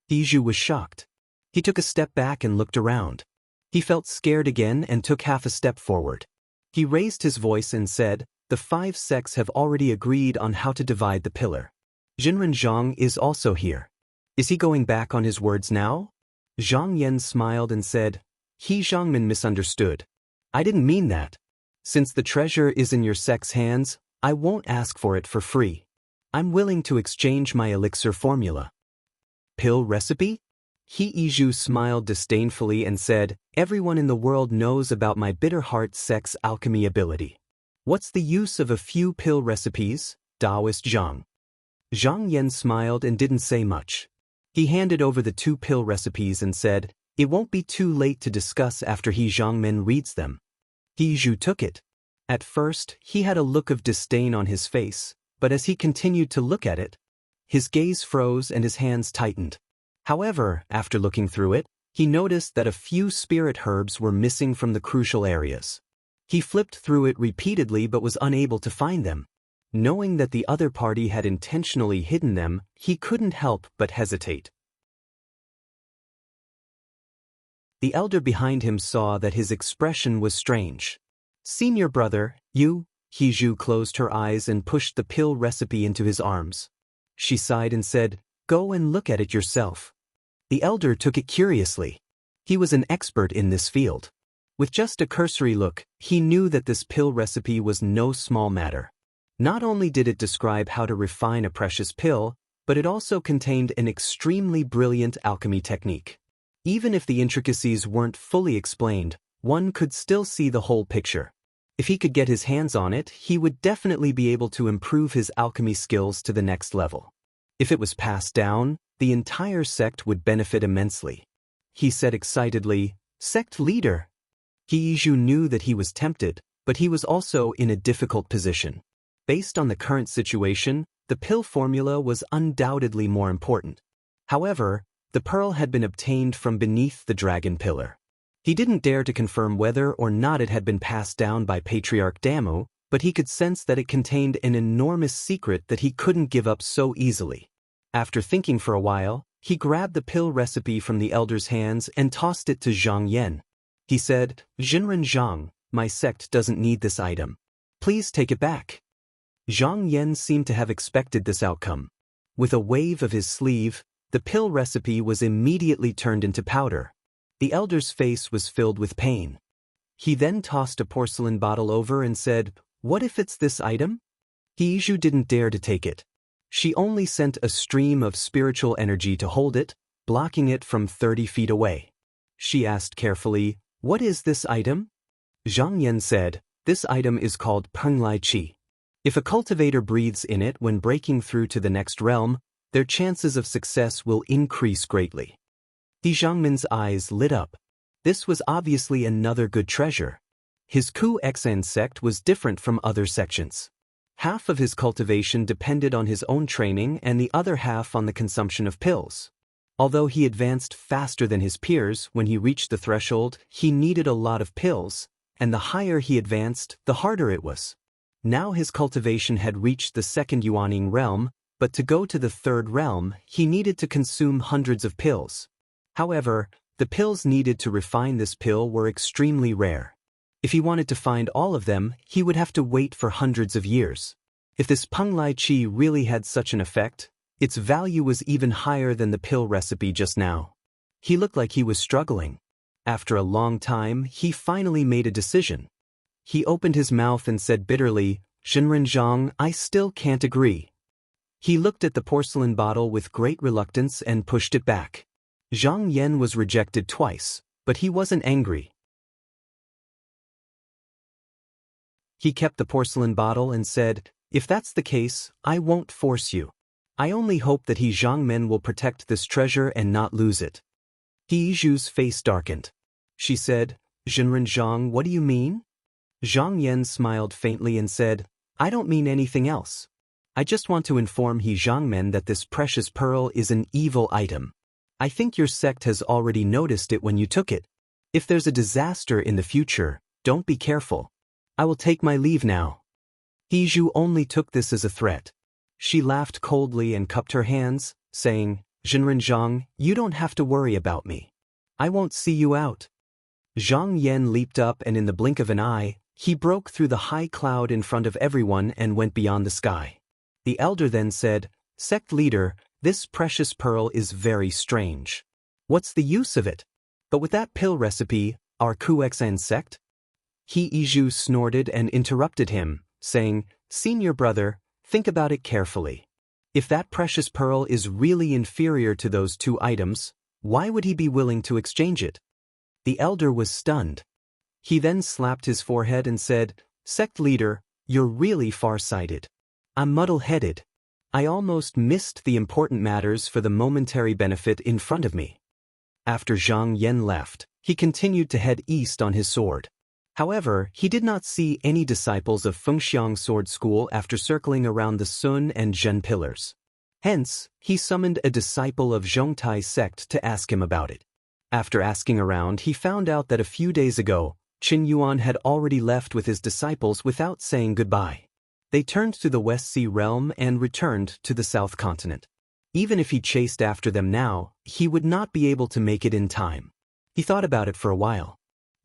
He Zhu was shocked. He took a step back and looked around. He felt scared again and took half a step forward. He raised his voice and said, "The 5 sects have already agreed on how to divide the pillar. Jinren Zhang is also here. Is he going back on his words now?" Zhang Yan smiled and said, "He Zhangmin misunderstood. I didn't mean that. Since the treasure is in your sect's hands, I won't ask for it for free. I'm willing to exchange my elixir formula." "Pill recipe?" He Zhu smiled disdainfully and said, "Everyone in the world knows about my Bitter Heart sect's alchemy ability. What's the use of a few pill recipes, Taoist Zhang?" Zhang Yan smiled and didn't say much. He handed over the 2 pill recipes and said, "It won't be too late to discuss after He Zhangmin reads them." He Zhu took it. At first, he had a look of disdain on his face, but as he continued to look at it, his gaze froze and his hands tightened. However, after looking through it, he noticed that a few spirit herbs were missing from the crucial areas. He flipped through it repeatedly but was unable to find them. Knowing that the other party had intentionally hidden them, he couldn't help but hesitate. The elder behind him saw that his expression was strange. "Senior brother, you?" He Zhu closed her eyes and pushed the pill recipe into his arms. She sighed and said, "Go and look at it yourself." The elder took it curiously. He was an expert in this field. With just a cursory look, he knew that this pill recipe was no small matter. Not only did it describe how to refine a precious pill, but it also contained an extremely brilliant alchemy technique. Even if the intricacies weren't fully explained, one could still see the whole picture. If he could get his hands on it, he would definitely be able to improve his alchemy skills to the next level. If it was passed down, the entire sect would benefit immensely. He said excitedly, "Sect leader!" He knew that he was tempted, but he was also in a difficult position. Based on the current situation, the pill formula was undoubtedly more important. However, the pearl had been obtained from beneath the dragon pillar. He didn't dare to confirm whether or not it had been passed down by Patriarch Damu, but he could sense that it contained an enormous secret that he couldn't give up so easily. After thinking for a while, he grabbed the pill recipe from the elder's hands and tossed it to Zhang Yan. He said, "Jinren Zhang, my sect doesn't need this item. Please take it back." Zhang Yan seemed to have expected this outcome. With a wave of his sleeve, the pill recipe was immediately turned into powder. The elder's face was filled with pain. He then tossed a porcelain bottle over and said, "What if it's this item?" He didn't dare to take it. She only sent a stream of spiritual energy to hold it, blocking it from 30 feet away. She asked carefully, "What is this item?" Zhang Yan said, "This item is called Penglai Qi. If a cultivator breathes in it when breaking through to the next realm, their chances of success will increase greatly." Di Zhangmin's eyes lit up. This was obviously another good treasure. His Ku Xan sect was different from other sections. Half of his cultivation depended on his own training and the other half on the consumption of pills. Although he advanced faster than his peers, when he reached the threshold, he needed a lot of pills, and the higher he advanced, the harder it was. Now his cultivation had reached the second Yuaning realm, but to go to the third realm, he needed to consume hundreds of pills. However, the pills needed to refine this pill were extremely rare. If he wanted to find all of them, he would have to wait for hundreds of years. If this Penglai Qi really had such an effect, its value was even higher than the pill recipe just now. He looked like he was struggling. After a long time, he finally made a decision. He opened his mouth and said bitterly, "Jinren Zhang, I still can't agree." He looked at the porcelain bottle with great reluctance and pushed it back. Zhang Yan was rejected twice, but he wasn't angry. He kept the porcelain bottle and said, "If that's the case, I won't force you. I only hope that Zhangmen will protect this treasure and not lose it." Ju's face darkened. She said, "Jinren Zhang, what do you mean?" Zhang Yan smiled faintly and said, "I don't mean anything else. I just want to inform Zhangmen that this precious pearl is an evil item. I think your sect has already noticed it when you took it. If there's a disaster in the future, don't be careful. I will take my leave now." Ju only took this as a threat. She laughed coldly and cupped her hands, saying, "Jinren Zhang, you don't have to worry about me. I won't see you out." Zhang Yan leaped up and in the blink of an eye, he broke through the high cloud in front of everyone and went beyond the sky. The elder then said, "Sect leader, this precious pearl is very strange. What's the use of it? But with that pill recipe, our Kuxan sect?" Ju snorted and interrupted him, saying, "Senior brother, think about it carefully. If that precious pearl is really inferior to those two items, why would he be willing to exchange it?" The elder was stunned. He then slapped his forehead and said, "Sect leader, you're really far-sighted. I'm muddle-headed. I almost missed the important matters for the momentary benefit in front of me." After Zhang Yan left, he continued to head east on his sword. However, he did not see any disciples of Fengxiang Sword School after circling around the Sun and Zhen pillars. Hence, he summoned a disciple of Zhongtai sect to ask him about it. After asking around, he found out that a few days ago, Qin Yuan had already left with his disciples without saying goodbye. They turned to the West Sea realm and returned to the South continent. Even if he chased after them now, he would not be able to make it in time. He thought about it for a while.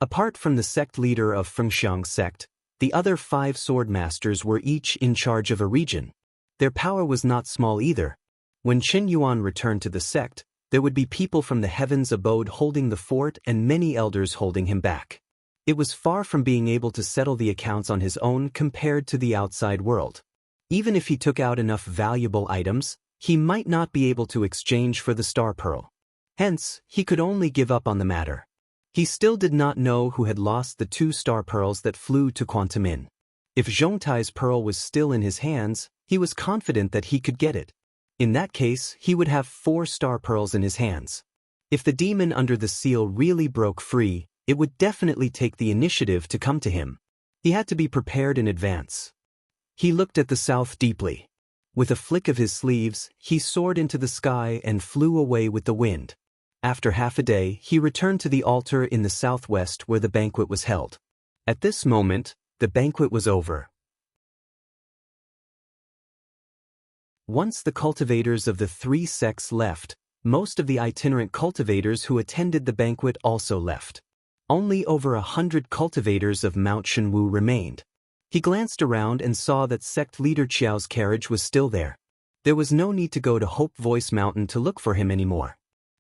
Apart from the sect leader of Fengxiang sect, the other 5 sword masters were each in charge of a region. Their power was not small either, When Qin Yuan returned to the sect, there would be people from the heavens abode holding the fort and many elders holding him back. It was far from being able to settle the accounts on his own compared to the outside world. Even if he took out enough valuable items, he might not be able to exchange for the star pearl. Hence, he could only give up on the matter. He still did not know who had lost the 2 star pearls that flew to Quantum Inn. If Zhongtai's pearl was still in his hands, he was confident that he could get it. In that case, he would have 4 star pearls in his hands. If the demon under the seal really broke free, it would definitely take the initiative to come to him. He had to be prepared in advance. He looked at the south deeply. With a flick of his sleeves, he soared into the sky and flew away with the wind. After half a day, he returned to the altar in the southwest where the banquet was held. At this moment, the banquet was over. Once the cultivators of the 3 sects left, most of the itinerant cultivators who attended the banquet also left. Only over 100 cultivators of Mount Shenwu remained. He glanced around and saw that sect leader Qiao's carriage was still there. There was no need to go to Hope Voice Mountain to look for him anymore.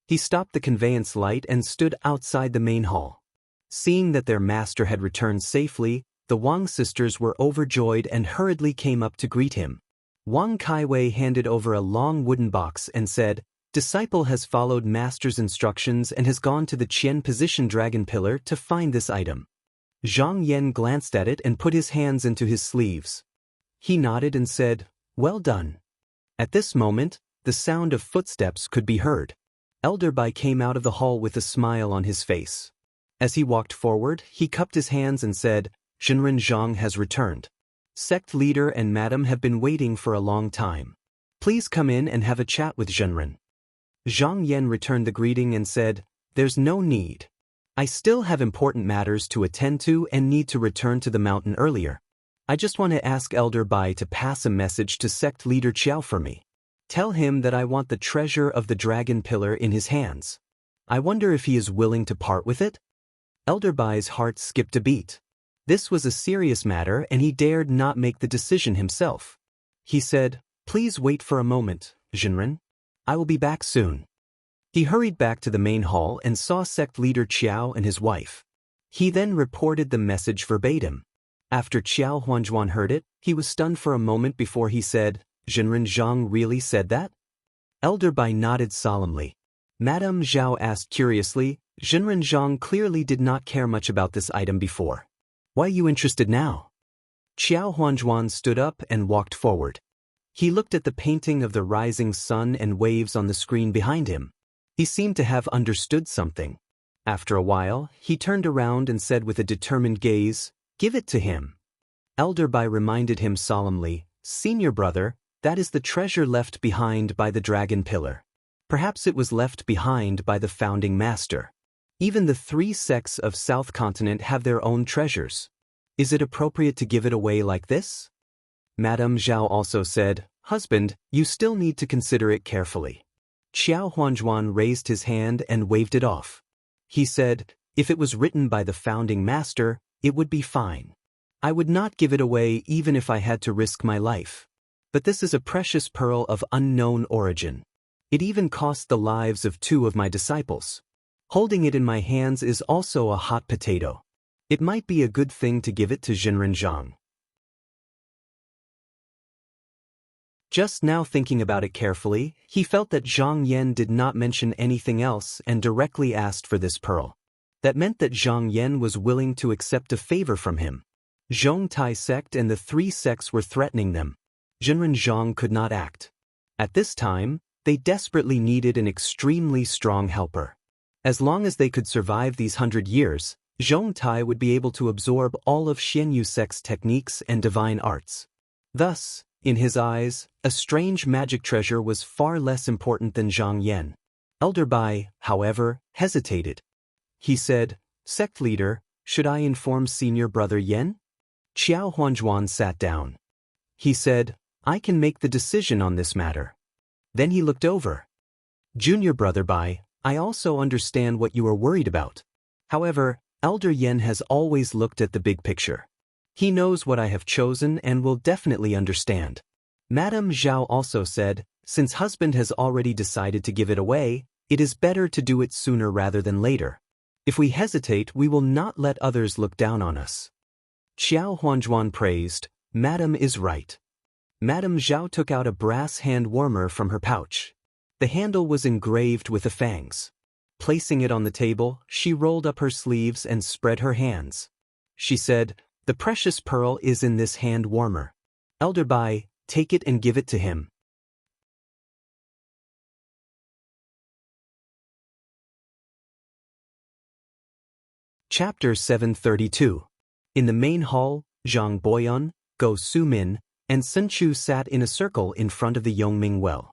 He stopped the conveyance light and stood outside the main hall. Seeing that their master had returned safely, the Wang sisters were overjoyed and hurriedly came up to greet him. Wang Kaiwei handed over a long wooden box and said, "Disciple has followed master's instructions and has gone to the Qian position dragon pillar to find this item." Zhang Yan glanced at it and put his hands into his sleeves. He nodded and said, "Well done." At this moment, the sound of footsteps could be heard. Elder Bai came out of the hall with a smile on his face. As he walked forward, he cupped his hands and said, "Zhenren Zhang has returned. Sect leader and madam have been waiting for a long time. Please come in and have a chat with Zhenren." Zhang Yan returned the greeting and said, "There's no need. I still have important matters to attend to and need to return to the mountain earlier. I just want to ask Elder Bai to pass a message to sect leader Qiao for me. Tell him that I want the treasure of the dragon pillar in his hands. I wonder if he is willing to part with it?" Elder Bai's heart skipped a beat. This was a serious matter and he dared not make the decision himself. He said, "Please wait for a moment, Zhenren. I will be back soon." He hurried back to the main hall and saw sect leader Qiao and his wife. He then reported the message verbatim. After Qiao Huanzhuan heard it, he was stunned for a moment before he said, "Zhenren Zhang really said that?" Elder Bai nodded solemnly. Madame Zhao asked curiously, "Zhenren Zhang clearly did not care much about this item before. Why are you interested now?" Qiao Huanzhuan stood up and walked forward. He looked at the painting of the rising sun and waves on the screen behind him. He seemed to have understood something. After a while, he turned around and said with a determined gaze, "Give it to him." Elder Bai reminded him solemnly, "Senior brother, that is the treasure left behind by the dragon pillar. Perhaps it was left behind by the founding master. Even the 3 sects of South Continent have their own treasures. Is it appropriate to give it away like this?" Madame Zhao also said, "Husband, you still need to consider it carefully." Qiao Huanzhuan raised his hand and waved it off. He said, "If it was written by the founding master, it would be fine. I would not give it away even if I had to risk my life. But this is a precious pearl of unknown origin. It even cost the lives of 2 of my disciples. Holding it in my hands is also a hot potato. It might be a good thing to give it to Zhenren Zhang." Just now thinking about it carefully, he felt that Zhang Yan did not mention anything else and directly asked for this pearl. That meant that Zhang Yan was willing to accept a favor from him. Zhongtai sect and the 3 sects were threatening them. Zhenren Zhang could not act. At this time, they desperately needed an extremely strong helper. As long as they could survive these 100 years, Zhongtai would be able to absorb all of Xianyu sect's techniques and divine arts. Thus, in his eyes, a strange magic treasure was far less important than Zhang Yan. Elder Bai, however, hesitated. He said, "Sect leader, should I inform senior brother Yan?" Qiao Huanzhuan sat down. He said, "I can make the decision on this matter." Then he looked over. "Junior brother Bai, I also understand what you are worried about. However, Elder Yan has always looked at the big picture. He knows what I have chosen and will definitely understand." Madame Zhao also said, Since husband has already decided to give it away, it is better to do it sooner rather than later. If we hesitate, we will not let others look down on us. Xiao Huanjuan praised, Madam is right. Madame Zhao took out a brass hand warmer from her pouch. The handle was engraved with the fangs. Placing it on the table, she rolled up her sleeves and spread her hands. She said, the precious pearl is in this hand warmer. Elder Bai, take it and give it to him. Chapter 732. In the main hall, Zhang Boyan, Go Sumin, and Sun Chu sat in a circle in front of the Yongming well.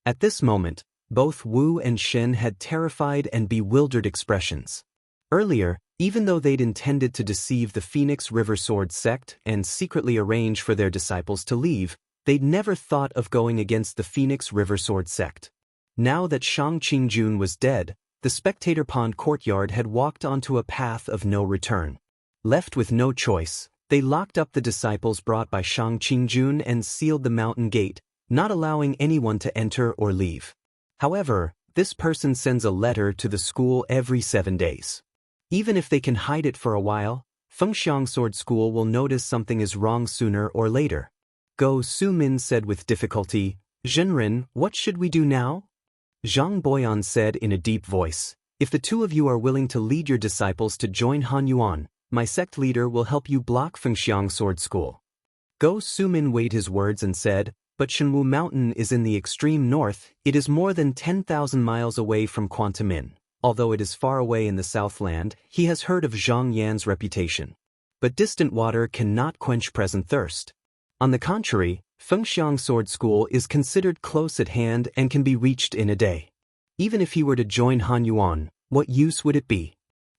At this moment, both Wu and Shen had terrified and bewildered expressions. Earlier, even though they'd intended to deceive the Phoenix River Sword sect and secretly arrange for their disciples to leave, they'd never thought of going against the Phoenix River Sword sect. Now that Shang Qingjun was dead, the spectator pond courtyard had walked onto a path of no return. Left with no choice, they locked up the disciples brought by Shang Qingjun and sealed the mountain gate, not allowing anyone to enter or leave. However, this person sends a letter to the school every 7 days. Even if they can hide it for a while, Fengxiang Sword School will notice something is wrong sooner or later. Go Sumin said with difficulty, Zhenren, what should we do now? Zhang Boyan said in a deep voice, if the two of you are willing to lead your disciples to join Han Yuan, my sect leader will help you block Fengxiang Sword School. Go Sumin weighed his words and said, but Shenwu Mountain is in the extreme north, it is more than 10,000 miles away from Quantamin. Although it is far away in the Southland, he has heard of Zhang Yan's reputation. But distant water cannot quench present thirst. On the contrary, Fengxiang Sword School is considered close at hand and can be reached in a day. Even if he were to join Han Yuan, what use would it be?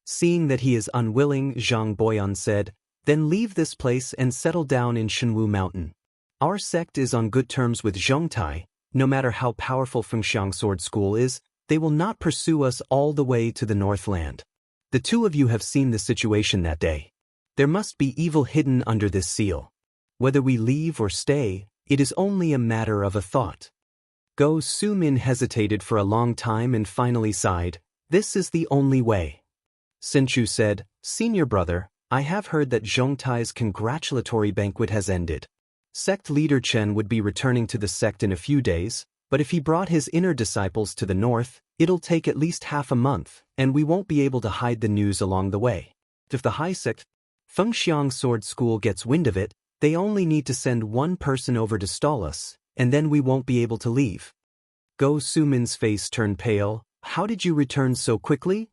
Seeing that he is unwilling, Zhang Boyan said, then leave this place and settle down in Shenwu Mountain. Our sect is on good terms with Zhongtai. No matter how powerful Fengxiang Sword School is, they will not pursue us all the way to the Northland. The two of you have seen the situation that day. There must be evil hidden under this seal. Whether we leave or stay, it is only a matter of a thought. Go Sumin hesitated for a long time and finally sighed, this is the only way. Sun Chu said, Senior brother, I have heard that Zhongtai's congratulatory banquet has ended. Sect leader Chen would be returning to the sect in a few days, but if he brought his inner disciples to the north, it'll take at least half a month, and we won't be able to hide the news along the way. If the high sect, Fengxiang Sword School gets wind of it, they only need to send one person over to stall us, and then we won't be able to leave. Go Sumin's face turned pale. How did you return so quickly?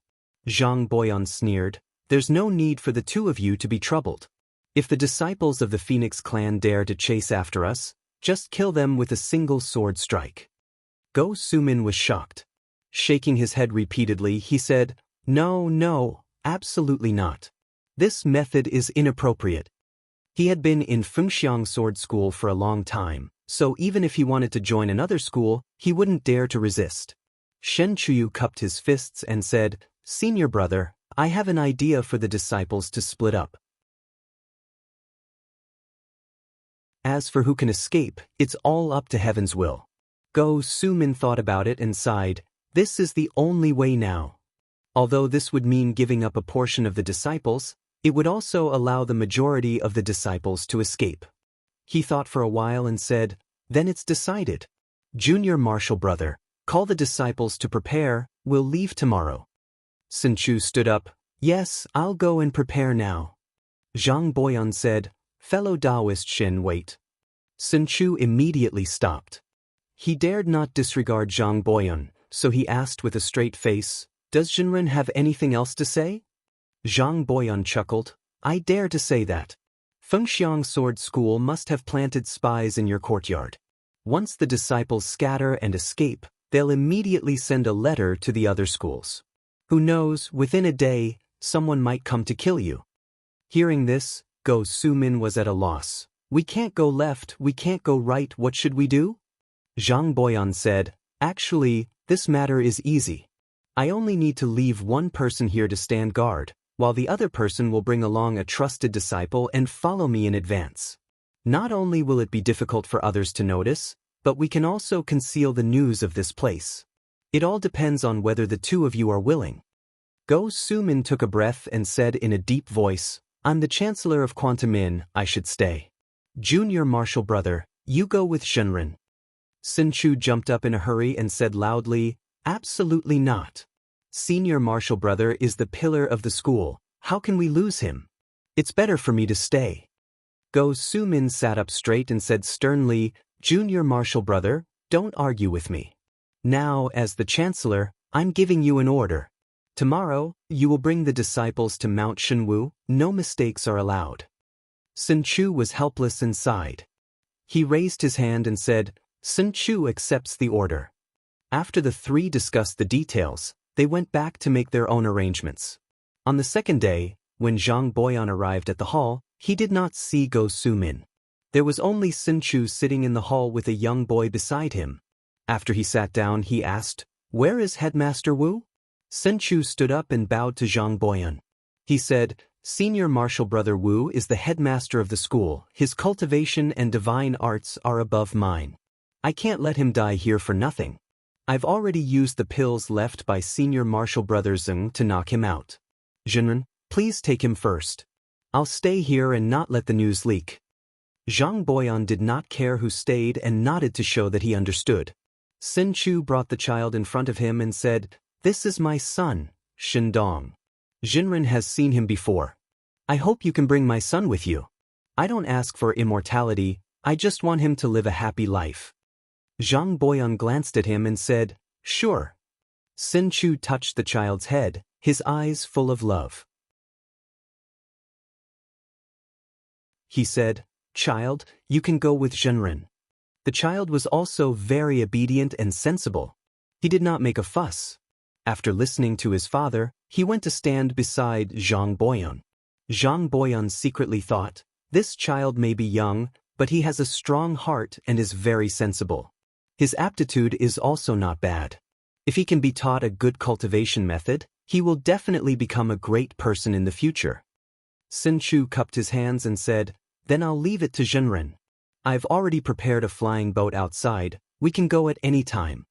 Zhang Boyan sneered, there's no need for the two of you to be troubled. If the disciples of the Phoenix clan dare to chase after us, just kill them with a single sword strike. Go Sumin was shocked. Shaking his head repeatedly, he said, No, absolutely not. This method is inappropriate. He had been in Fengxiang Sword School for a long time, so even if he wanted to join another school, he wouldn't dare to resist. Shen Chuyu cupped his fists and said, Senior brother, I have an idea for the disciples to split up. As for who can escape, it's all up to heaven's will. Go Sumin thought about it and sighed, this is the only way now. Although this would mean giving up a portion of the disciples, it would also allow the majority of the disciples to escape. He thought for a while and said, then it's decided. Junior Marshal brother, call the disciples to prepare, we'll leave tomorrow. Sun Chu stood up, yes, I'll go and prepare now. Zhang Boyan said, fellow Taoist Shen wait. Sun Chu immediately stopped. He dared not disregard Zhang Boyan, so he asked with a straight face, does Zhenren have anything else to say? Zhang Boyan chuckled, I dare to say that. Fengxiang Sword School must have planted spies in your courtyard. Once the disciples scatter and escape, they'll immediately send a letter to the other schools. Who knows, within a day, someone might come to kill you. Hearing this, Go Sumin was at a loss. We can't go left, we can't go right, what should we do? Zhang Boyan said, actually, this matter is easy. I only need to leave one person here to stand guard, while the other person will bring along a trusted disciple and follow me in advance. Not only will it be difficult for others to notice, but we can also conceal the news of this place. It all depends on whether the two of you are willing. Go Sumin took a breath and said in a deep voice, I'm the Chancellor of Quantum Inn, I should stay. Junior Marshal Brother, you go with Shenren. Sun Chu jumped up in a hurry and said loudly, Absolutely not. Senior Marshal Brother is the pillar of the school, how can we lose him? It's better for me to stay. Go Sumin sat up straight and said sternly, Junior Marshal Brother, don't argue with me. Now, as the Chancellor, I'm giving you an order. Tomorrow, you will bring the disciples to Mount Shenwu, no mistakes are allowed. Sun Chu was helpless and sighed. He raised his hand and said, Sun Chu accepts the order. After the three discussed the details, they went back to make their own arrangements. On the second day, when Zhang Boyan arrived at the hall, he did not see Go Sumin. There was only Sun Chu sitting in the hall with a young boy beside him. After he sat down, he asked, Where is Headmaster Wu? Sun Chu stood up and bowed to Zhang Boyan. He said, Senior Marshal Brother Wu is the headmaster of the school. His cultivation and divine arts are above mine. I can't let him die here for nothing. I've already used the pills left by Senior Marshal Brother Zeng to knock him out. Jinren, please take him first. I'll stay here and not let the news leak. Zhang Boyan did not care who stayed and nodded to show that he understood. Sun Chu brought the child in front of him and said, This is my son, Shindong. Jinren has seen him before. I hope you can bring my son with you. I don't ask for immortality, I just want him to live a happy life. Zhang Boyan glanced at him and said, Sure. Sun Chu touched the child's head, his eyes full of love. He said, Child, you can go with Jinren. The child was also very obedient and sensible. He did not make a fuss. After listening to his father, he went to stand beside Zhang Boyan. Zhang Boyan secretly thought, This child may be young, but he has a strong heart and is very sensible. His aptitude is also not bad. If he can be taught a good cultivation method, he will definitely become a great person in the future. Sun Chu cupped his hands and said, Then I'll leave it to Jinren. I've already prepared a flying boat outside, we can go at any time.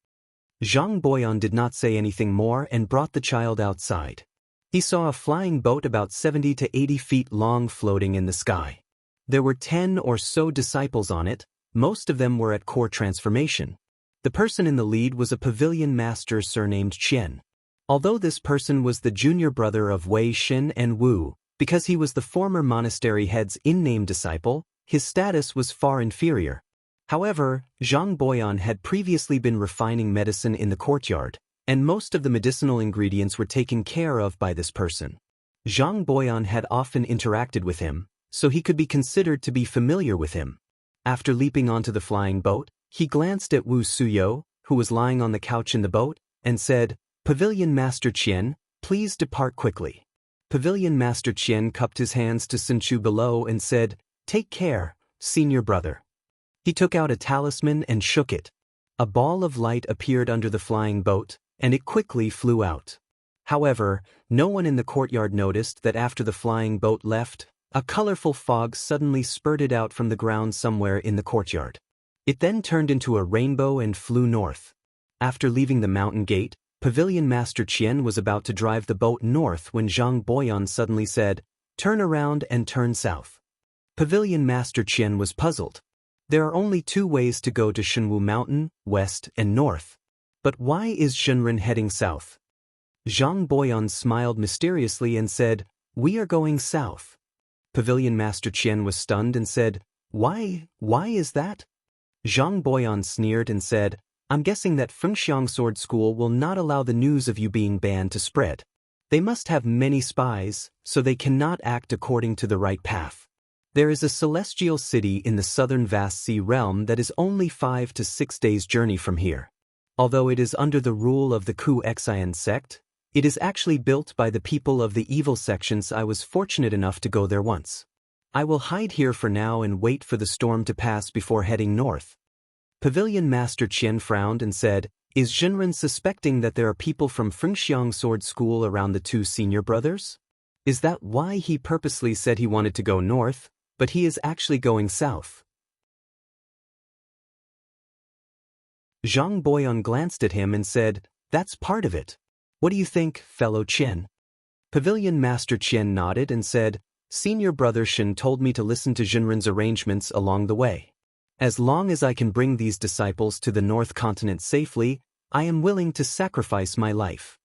Zhang Boyan did not say anything more and brought the child outside. He saw a flying boat about 70 to 80 feet long floating in the sky. There were 10 or so disciples on it, most of them were at core transformation. The person in the lead was a pavilion master surnamed Qian. Although this person was the junior brother of Wei Xin and Wu, because he was the former monastery head's in-name disciple, his status was far inferior. However, Zhang Boyan had previously been refining medicine in the courtyard, and most of the medicinal ingredients were taken care of by this person. Zhang Boyan had often interacted with him, so he could be considered to be familiar with him. After leaping onto the flying boat, he glanced at Wu Suyo, who was lying on the couch in the boat, and said, Pavilion Master Qian, please depart quickly. Pavilion Master Qian cupped his hands to Sun Chu below and said, Take care, senior brother. He took out a talisman and shook it. A ball of light appeared under the flying boat, and it quickly flew out. However, no one in the courtyard noticed that after the flying boat left, a colorful fog suddenly spurted out from the ground somewhere in the courtyard. It then turned into a rainbow and flew north. After leaving the mountain gate, Pavilion Master Qian was about to drive the boat north when Zhang Boyan suddenly said, Turn around and turn south. Pavilion Master Qian was puzzled. There are only 2 ways to go to Shenwu Mountain, west and north. But why is Jinren heading south? Zhang Boyan smiled mysteriously and said, We are going south. Pavilion Master Qian was stunned and said, Why is that? Zhang Boyan sneered and said, I'm guessing that Fengxiang Sword School will not allow the news of you being banned to spread. They must have many spies, so they cannot act according to the right path. There is a celestial city in the southern vast sea realm that is only 5 to 6 days' journey from here. Although it is under the rule of the Ku Xian sect, it is actually built by the people of the evil sections. I was fortunate enough to go there once. I will hide here for now and wait for the storm to pass before heading north. Pavilion Master Qian frowned and said, Is Jinren suspecting that there are people from Fengxiang Sword School around the 2 senior brothers? Is that why he purposely said he wanted to go north, but he is actually going south? Zhang Boyong glanced at him and said, "That's part of it. What do you think, fellow Qian?" Pavilion Master Qian nodded and said, "Senior brother Shen told me to listen to Jinren's arrangements along the way. As long as I can bring these disciples to the North Continent safely, I am willing to sacrifice my life."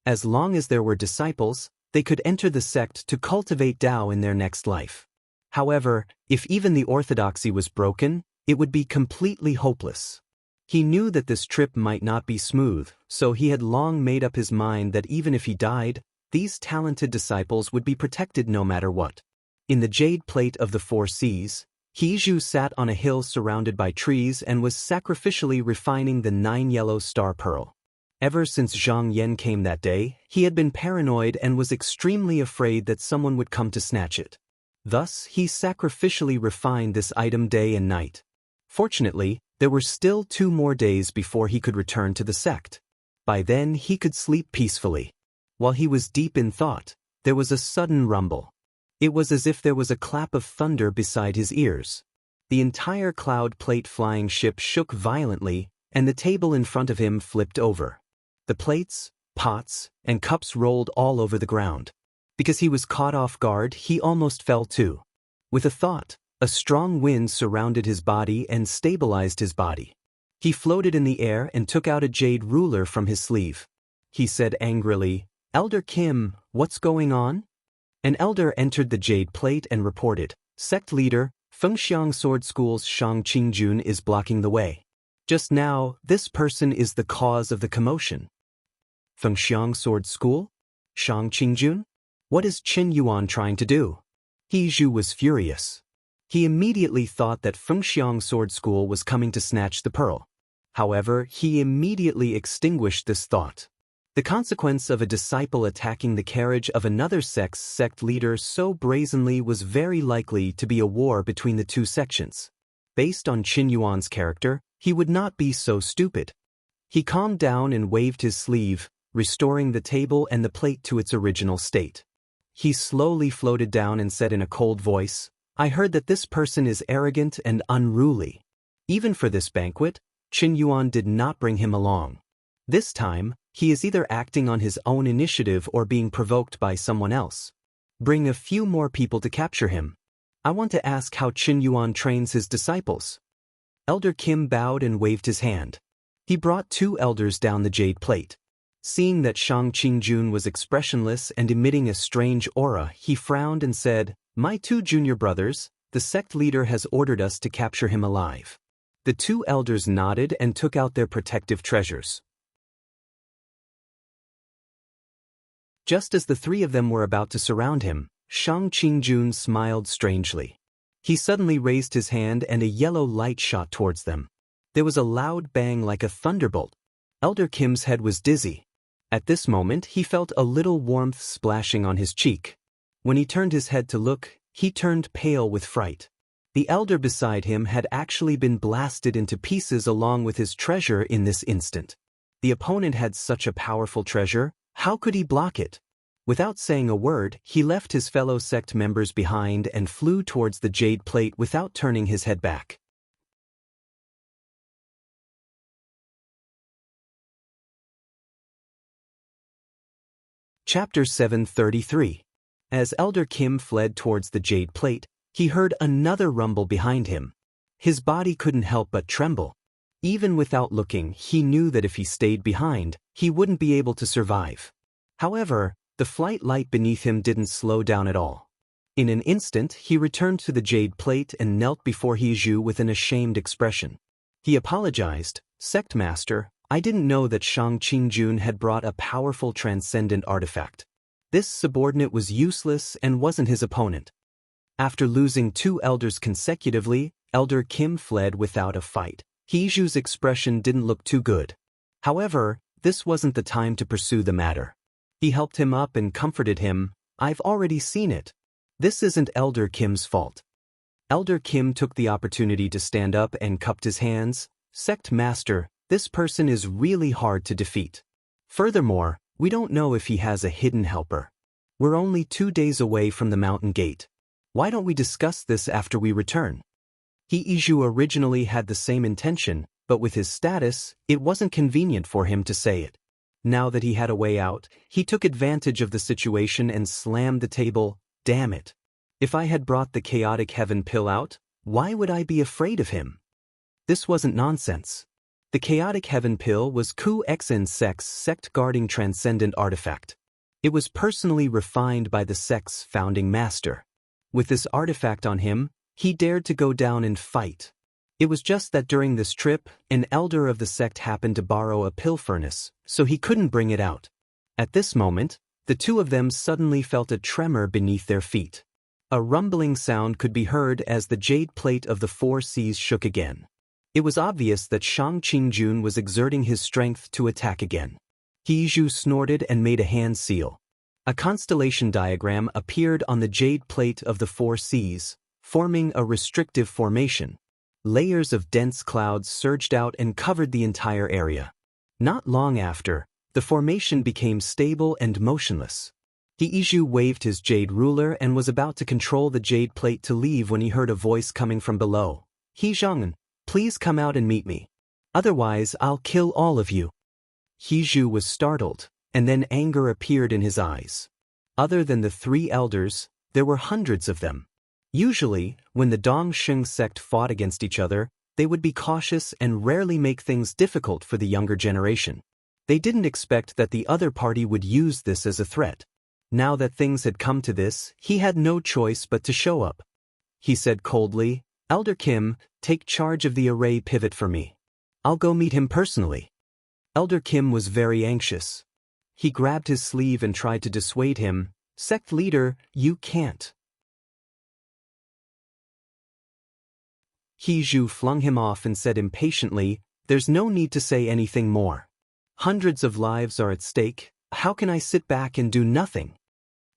As long as there were disciples, they could enter the sect to cultivate Tao in their next life. However, if even the orthodoxy was broken, it would be completely hopeless. He knew that this trip might not be smooth, so he had long made up his mind that even if he died, these talented disciples would be protected no matter what. In the jade plate of the 4 seas, He sat on a hill surrounded by trees and was sacrificially refining the 9 yellow star pearl. Ever since Zhang Yan came that day, he had been paranoid and was extremely afraid that someone would come to snatch it. Thus, he sacrificially refined this item day and night. Fortunately, there were still 2 more days before he could return to the sect. By then, he could sleep peacefully. While he was deep in thought, there was a sudden rumble. It was as if there was a clap of thunder beside his ears. The entire cloud plate flying ship shook violently, and the table in front of him flipped over. The plates, pots, and cups rolled all over the ground. Because he was caught off guard, he almost fell too. With a thought, a strong wind surrounded his body and stabilized his body. He floated in the air and took out a jade ruler from his sleeve. He said angrily, "Elder Kim, what's going on?" An elder entered the jade plate and reported, "Sect leader, Fengxiang Sword School's Shang Qingjun is blocking the way. Just now, this person is the cause of the commotion." Fengxiang Sword School? Shang Qingjun? What is Qin Yuan trying to do? He was furious. He immediately thought that Fengxiang Sword School was coming to snatch the pearl. However, he immediately extinguished this thought. The consequence of a disciple attacking the carriage of another sect's sect leader so brazenly was very likely to be a war between the 2 sections. Based on Qin Yuan's character, he would not be so stupid. He calmed down and waved his sleeve, restoring the table and the plate to its original state. He slowly floated down and said in a cold voice, "I heard that this person is arrogant and unruly. Even for this banquet, Qin Yuan did not bring him along. This time, he is either acting on his own initiative or being provoked by someone else. Bring a few more people to capture him. I want to ask how Qin Yuan trains his disciples." Elder Kim bowed and waved his hand. He brought 2 elders down the jade plate. Seeing that Shang Qingjun was expressionless and emitting a strange aura, he frowned and said, "My 2 junior brothers, the sect leader has ordered us to capture him alive." The 2 elders nodded and took out their protective treasures. Just as the 3 of them were about to surround him, Shang Qingjun smiled strangely. He suddenly raised his hand and a yellow light shot towards them. There was a loud bang like a thunderbolt. Elder Kim's head was dizzy. At this moment, he felt a little warmth splashing on his cheek. When he turned his head to look, he turned pale with fright. The elder beside him had actually been blasted into pieces along with his treasure in this instant. The opponent had such a powerful treasure, how could he block it? Without saying a word, he left his fellow sect members behind and flew towards the jade plate without turning his head back. Chapter 733. As Elder Kim fled towards the jade plate, he heard another rumble behind him. His body couldn't help but tremble. Even without looking, he knew that if he stayed behind, he wouldn't be able to survive. However, the flight light beneath him didn't slow down at all. In an instant, he returned to the jade plate and knelt before Heju with an ashamed expression. He apologized, "Sect Master, I didn't know that Shang Qingjun had brought a powerful transcendent artifact. This subordinate was useless and wasn't his opponent." After losing 2 elders consecutively, Elder Kim fled without a fight. Heju's expression didn't look too good. However, this wasn't the time to pursue the matter. He helped him up and comforted him, "I've already seen it. This isn't Elder Kim's fault." Elder Kim took the opportunity to stand up and cupped his hands. "Sect Master, this person is really hard to defeat. Furthermore, we don't know if he has a hidden helper. We're only 2 days away from the mountain gate. Why don't we discuss this after we return?" Heju originally had the same intention, but with his status, it wasn't convenient for him to say it. Now that he had a way out, he took advantage of the situation and slammed the table. Damn it. If I had brought the chaotic heaven pill out, why would I be afraid of him? This wasn't nonsense. The chaotic heaven pill was Ku Xn Sect's sect-guarding transcendent artifact. It was personally refined by the sect's founding master. With this artifact on him, he dared to go down and fight. It was just that during this trip, an elder of the sect happened to borrow a pill furnace, so he couldn't bring it out. At this moment, the two of them suddenly felt a tremor beneath their feet. A rumbling sound could be heard as the jade plate of the four seas shook again. It was obvious that Shang Qingjun was exerting his strength to attack again. Hiju snorted and made a hand seal. A constellation diagram appeared on the jade plate of the four seas, forming a restrictive formation. Layers of dense clouds surged out and covered the entire area. Not long after, the formation became stable and motionless. Hiju waved his jade ruler and was about to control the jade plate to leave when he heard a voice coming from below. Hizhang, please come out and meet me. Otherwise, I'll kill all of you. Hiju was startled, and then anger appeared in his eyes. Other than the three elders, there were hundreds of them. Usually, when the Dongsheng sect fought against each other, they would be cautious and rarely make things difficult for the younger generation. They didn't expect that the other party would use this as a threat. Now that things had come to this, he had no choice but to show up. He said coldly, Elder Kim, take charge of the array pivot for me. I'll go meet him personally. Elder Kim was very anxious. He grabbed his sleeve and tried to dissuade him. Sect leader, you can't. Hiju flung him off and said impatiently, there's no need to say anything more. Hundreds of lives are at stake, how can I sit back and do nothing?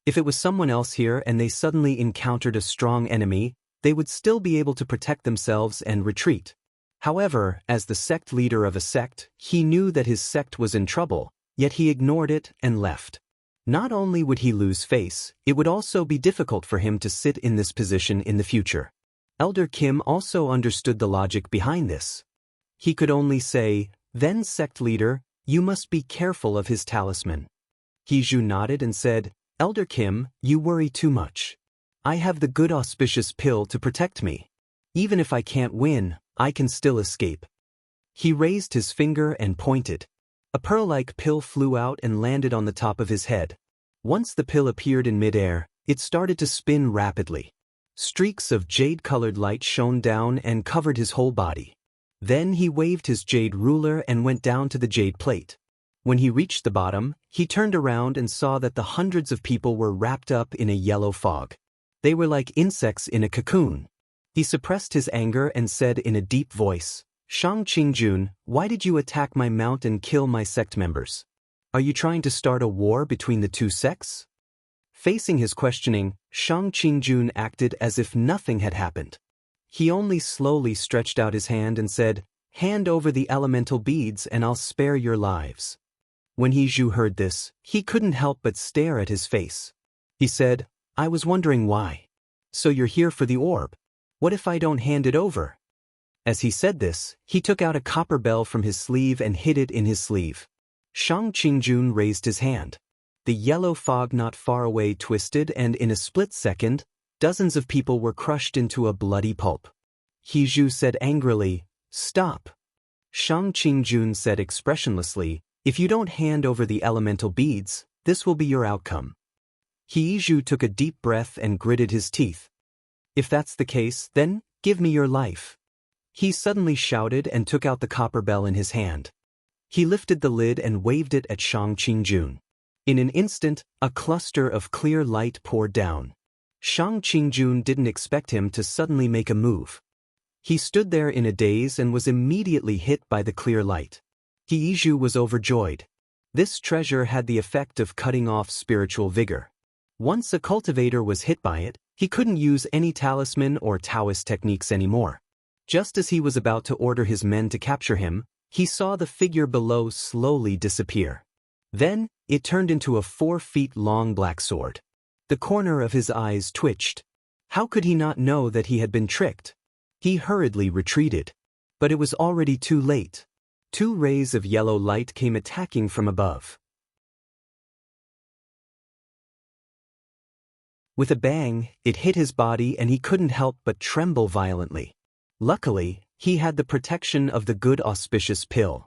If it was someone else here and they suddenly encountered a strong enemy, they would still be able to protect themselves and retreat. However, as the sect leader of a sect, he knew that his sect was in trouble, yet he ignored it and left. Not only would he lose face, it would also be difficult for him to sit in this position in the future. Elder Kim also understood the logic behind this. He could only say, then sect leader, you must be careful of his talisman. Hiju nodded and said, Elder Kim, you worry too much. I have the good auspicious pill to protect me. Even if I can't win, I can still escape. He raised his finger and pointed. A pearl-like pill flew out and landed on the top of his head. Once the pill appeared in midair, it started to spin rapidly. Streaks of jade-colored light shone down and covered his whole body. Then he waved his jade ruler and went down to the jade plate. When he reached the bottom, he turned around and saw that the hundreds of people were wrapped up in a yellow fog. They were like insects in a cocoon. He suppressed his anger and said in a deep voice, Shang Qingjun, why did you attack my mount and kill my sect members? Are you trying to start a war between the two sects? Facing his questioning, Shang Qingjun acted as if nothing had happened. He only slowly stretched out his hand and said, hand over the elemental beads and I'll spare your lives. When Hiju heard this, he couldn't help but stare at his face. He said, I was wondering why. So you're here for the orb. What if I don't hand it over? As he said this, he took out a copper bell from his sleeve and hid it in his sleeve. Shang Qingjun raised his hand. The yellow fog not far away twisted and in a split second, dozens of people were crushed into a bloody pulp. Hiju said angrily, stop. Shang Qingjun said expressionlessly, if you don't hand over the elemental beads, this will be your outcome. Hiju took a deep breath and gritted his teeth. If that's the case, then give me your life. He suddenly shouted and took out the copper bell in his hand. He lifted the lid and waved it at Shang Qingjun. In an instant, a cluster of clear light poured down. Shang Qingjun didn't expect him to suddenly make a move. He stood there in a daze and was immediately hit by the clear light. Hiju was overjoyed. This treasure had the effect of cutting off spiritual vigor. Once a cultivator was hit by it, he couldn't use any talisman or Taoist techniques anymore. Just as he was about to order his men to capture him, he saw the figure below slowly disappear. Then, it turned into a 4-feet-long black sword. The corner of his eyes twitched. How could he not know that he had been tricked? He hurriedly retreated. But it was already too late. 2 rays of yellow light came attacking from above. With a bang, it hit his body and he couldn't help but tremble violently. Luckily, he had the protection of the good auspicious pill.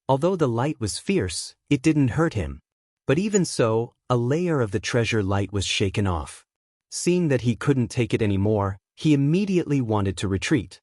Although the light was fierce, it didn't hurt him. But even so, a layer of the treasure light was shaken off. Seeing that he couldn't take it anymore, he immediately wanted to retreat.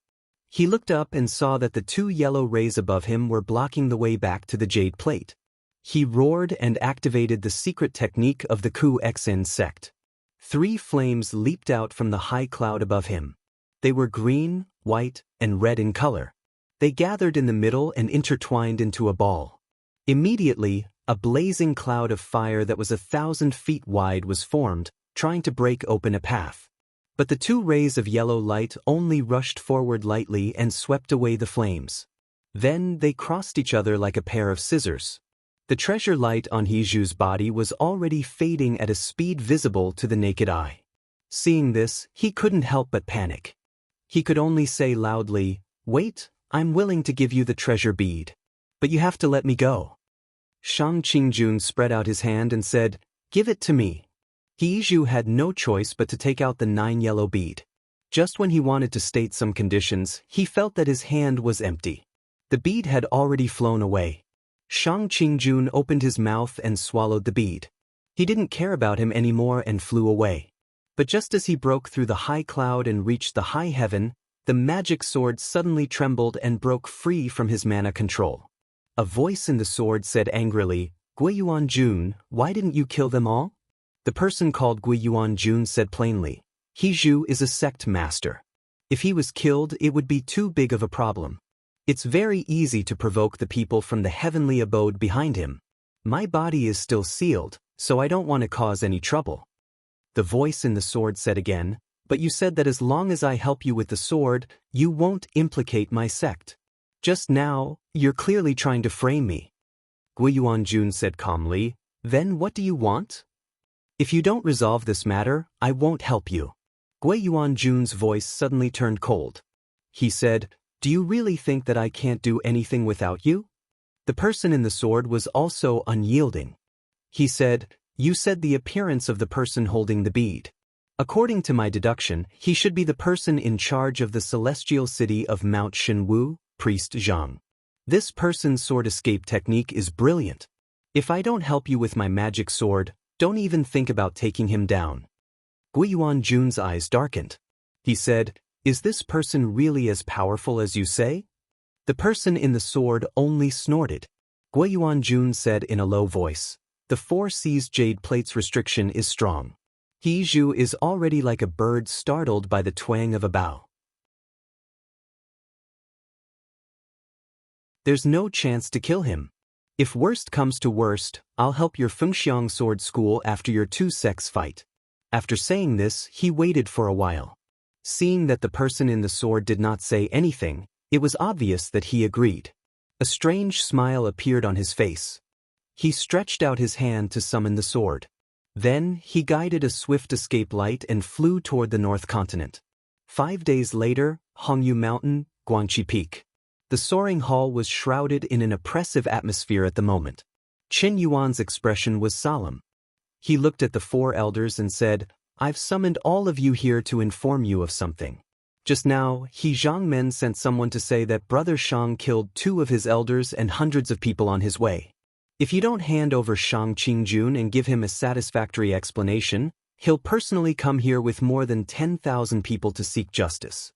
He looked up and saw that the 2 yellow rays above him were blocking the way back to the jade plate. He roared and activated the secret technique of the Ku Xn sect. 3 flames leaped out from the high cloud above him. They were green, white, and red in color. They gathered in the middle and intertwined into a ball. Immediately, a blazing cloud of fire that was 1,000 feet wide was formed, trying to break open a path. But the 2 rays of yellow light only rushed forward lightly and swept away the flames. Then they crossed each other like a pair of scissors. The treasure light on Hiju's body was already fading at a speed visible to the naked eye. Seeing this, he couldn't help but panic. He could only say loudly, "Wait, I'm willing to give you the treasure bead. But you have to let me go." Shang Qingjun spread out his hand and said, "Give it to me." Hiju had no choice but to take out the 9 yellow bead. Just when he wanted to state some conditions, he felt that his hand was empty. The bead had already flown away. Shang Qingjun opened his mouth and swallowed the bead. He didn't care about him anymore and flew away. But just as he broke through the high cloud and reached the high heaven, the magic sword suddenly trembled and broke free from his mana control. A voice in the sword said angrily, "Guiyuan Jun, why didn't you kill them all?" The person called Guiyuan Jun said plainly, "Hiju is a sect master. If he was killed, it would be too big of a problem. It's very easy to provoke the people from the heavenly abode behind him. My body is still sealed, so I don't want to cause any trouble." The voice in the sword said again, "But you said that as long as I help you with the sword, you won't implicate my sect. Just now, you're clearly trying to frame me." Guiyuan Jun said calmly, "Then what do you want?" "If you don't resolve this matter, I won't help you." Guiyuan Jun's voice suddenly turned cold. He said, "Do you really think that I can't do anything without you?" The person in the sword was also unyielding. He said, "You said the appearance of the person holding the bead. According to my deduction, he should be the person in charge of the celestial city of Mount Shenwu, Priest Zhang. This person's sword escape technique is brilliant. If I don't help you with my magic sword, don't even think about taking him down." Guiyuan Jun's eyes darkened. He said, "Is this person really as powerful as you say?" The person in the sword only snorted. Guiyuan Jun said in a low voice, "The 4 C's jade plates restriction is strong. Hiju is already like a bird startled by the twang of a bow. There's no chance to kill him. If worst comes to worst, I'll help your Fengxiang sword school after your 2 sects fight." After saying this, he waited for a while. Seeing that the person in the sword did not say anything, it was obvious that he agreed. A strange smile appeared on his face. He stretched out his hand to summon the sword. Then, he guided a swift escape light and flew toward the North Continent. 5 days later, Hongyu Mountain, Guangqi Peak. The soaring hall was shrouded in an oppressive atmosphere at the moment. Qin Yuan's expression was solemn. He looked at the 4 elders and said, "I've summoned all of you here to inform you of something. Just now, He Zhangmen sent someone to say that Brother Shang killed 2 of his elders and hundreds of people on his way. If you don't hand over Shang Qingjun and give him a satisfactory explanation, he'll personally come here with more than 10,000 people to seek justice."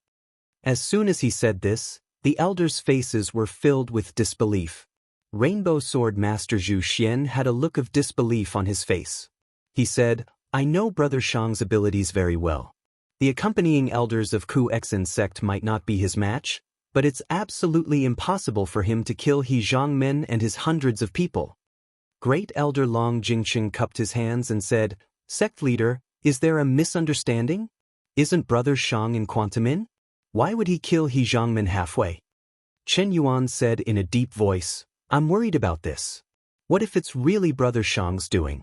As soon as he said this, the elders' faces were filled with disbelief. Rainbow Sword Master Zhu Xian had a look of disbelief on his face. He said, "I know Brother Shang's abilities very well. The accompanying elders of Ku Xen sect might not be his match, but it's absolutely impossible for him to kill He Zhangmen and his hundreds of people." Great Elder Long Jingqing cupped his hands and said, "Sect leader, is there a misunderstanding? Isn't Brother Shang in Quantumin? Why would he kill He Zhangmen halfway?" Chen Yuan said in a deep voice, "I'm worried about this. What if it's really Brother Shang's doing?"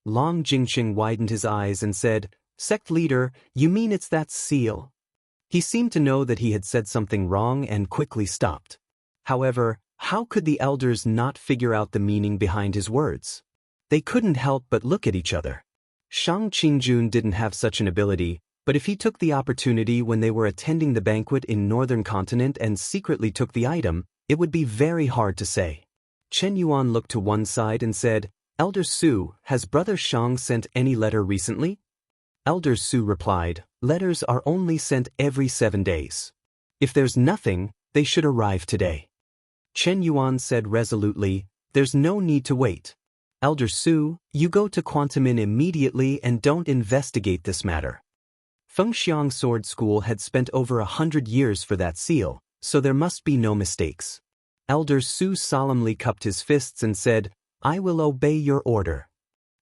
Long Jingqing widened his eyes and said, "Sect leader, you mean it's that seal?" He seemed to know that he had said something wrong and quickly stopped. However, how could the elders not figure out the meaning behind his words? They couldn't help but look at each other. Shang Qingjun didn't have such an ability, but if he took the opportunity when they were attending the banquet in Northern Continent and secretly took the item, it would be very hard to say. Chen Yuan looked to one side and said, "Elder Su, has Brother Shang sent any letter recently?" Elder Su replied, "Letters are only sent every 7 days. If there's nothing, they should arrive today." Chen Yuan said resolutely, "There's no need to wait. Elder Su, you go to Quantumin immediately and don't investigate this matter." Fengxiang Sword School had spent over 100 years for that seal, so there must be no mistakes. Elder Su solemnly cupped his fists and said, "I will obey your order."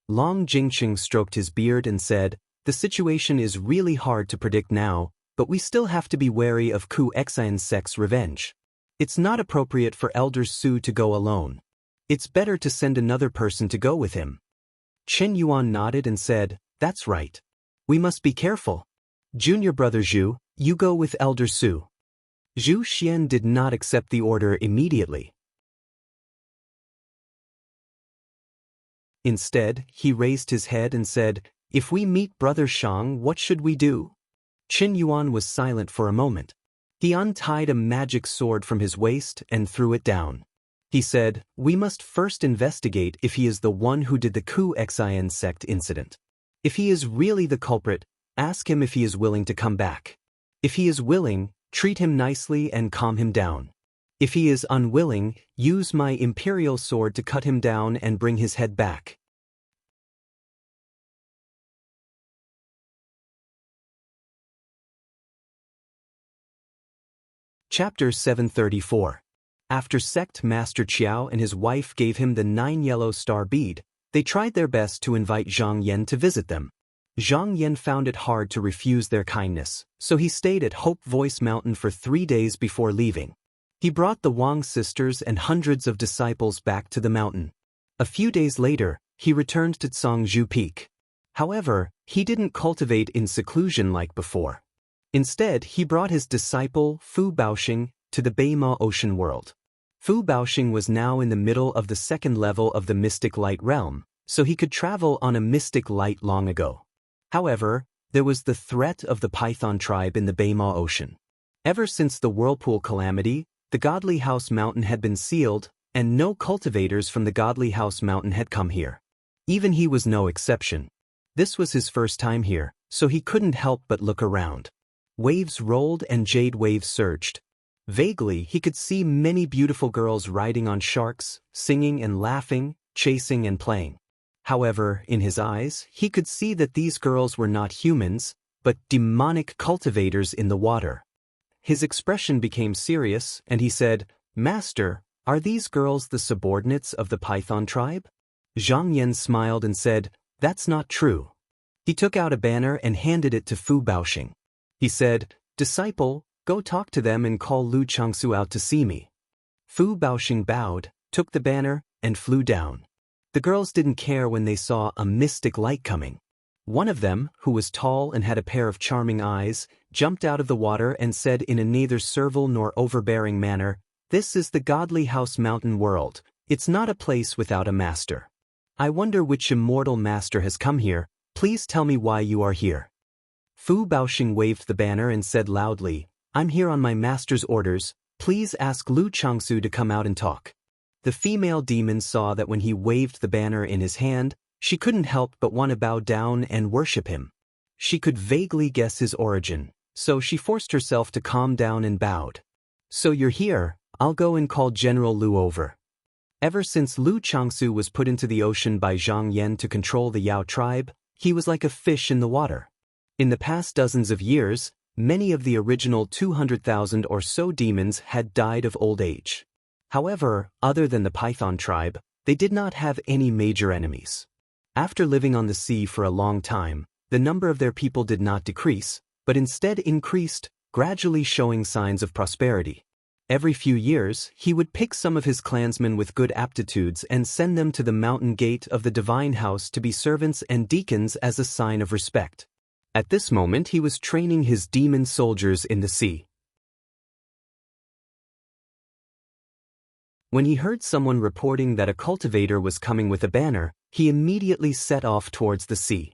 Long Jingqing stroked his beard and said, "The situation is really hard to predict now, but we still have to be wary of Ku Xiansek's revenge. It's not appropriate for Elder Su to go alone. It's better to send another person to go with him." Chen Yuan nodded and said, "That's right. We must be careful. Junior brother Zhu, you go with Elder Su." Zhu Xian did not accept the order immediately. Instead, he raised his head and said, "If we meet Brother Shang, what should we do?" Chen Yuan was silent for a moment. He untied a magic sword from his waist and threw it down. He said, "We must first investigate if he is the one who did the Ku Xiansect incident. If he is really the culprit, ask him if he is willing to come back. If he is willing, treat him nicely and calm him down. If he is unwilling, use my imperial sword to cut him down and bring his head back." Chapter 734. After Sect Master Qiao and his wife gave him the 9 yellow star bead, they tried their best to invite Zhang Yan to visit them. Zhang Yan found it hard to refuse their kindness, so he stayed at Hope Voice Mountain for 3 days before leaving. He brought the Wang sisters and hundreds of disciples back to the mountain. A few days later, he returned to Cangzhou Peak. However, he didn't cultivate in seclusion like before. Instead, he brought his disciple, Fu Baoxing, to the Beima Ocean world. Fu Baoxing was now in the middle of the 2nd level of the Mystic Light realm, so he could travel on a mystic light long ago. However, there was the threat of the Python tribe in the Beima Ocean. Ever since the Whirlpool calamity, the Godly House Mountain had been sealed, and no cultivators from the Godly House Mountain had come here. Even he was no exception. This was his first time here, so he couldn't help but look around. Waves rolled and jade waves surged. Vaguely, he could see many beautiful girls riding on sharks, singing and laughing, chasing and playing. However, in his eyes, he could see that these girls were not humans, but demonic cultivators in the water. His expression became serious, and he said, "Master, are these girls the subordinates of the Python tribe?" Zhang Yan smiled and said, "That's not true." He took out a banner and handed it to Fu Baoxing. He said, "Disciple, go talk to them and call Lu Changsu out to see me." Fu Baoxing bowed, took the banner, and flew down. The girls didn't care when they saw a mystic light coming. One of them, who was tall and had a pair of charming eyes, jumped out of the water and said in a neither servile nor overbearing manner, "This is the Godly House Mountain world. It's not a place without a master. I wonder which immortal master has come here. Please tell me why you are here." Fu Baoxing waved the banner and said loudly, "I'm here on my master's orders. Please ask Lu Changsu to come out and talk." The female demon saw that when he waved the banner in his hand, she couldn't help but want to bow down and worship him. She could vaguely guess his origin, so she forced herself to calm down and bowed. "So you're here, I'll go and call General Lu over." Ever since Lu Changsu was put into the ocean by Zhang Yan to control the Yao tribe, he was like a fish in the water. In the past dozens of years, many of the original 200,000 or so demons had died of old age. However, other than the Python tribe, they did not have any major enemies. After living on the sea for a long time, the number of their people did not decrease, but instead increased, gradually showing signs of prosperity. Every few years, he would pick some of his clansmen with good aptitudes and send them to the mountain gate of the divine house to be servants and deacons as a sign of respect. At this moment he was training his demon soldiers in the sea. When he heard someone reporting that a cultivator was coming with a banner, he immediately set off towards the sea.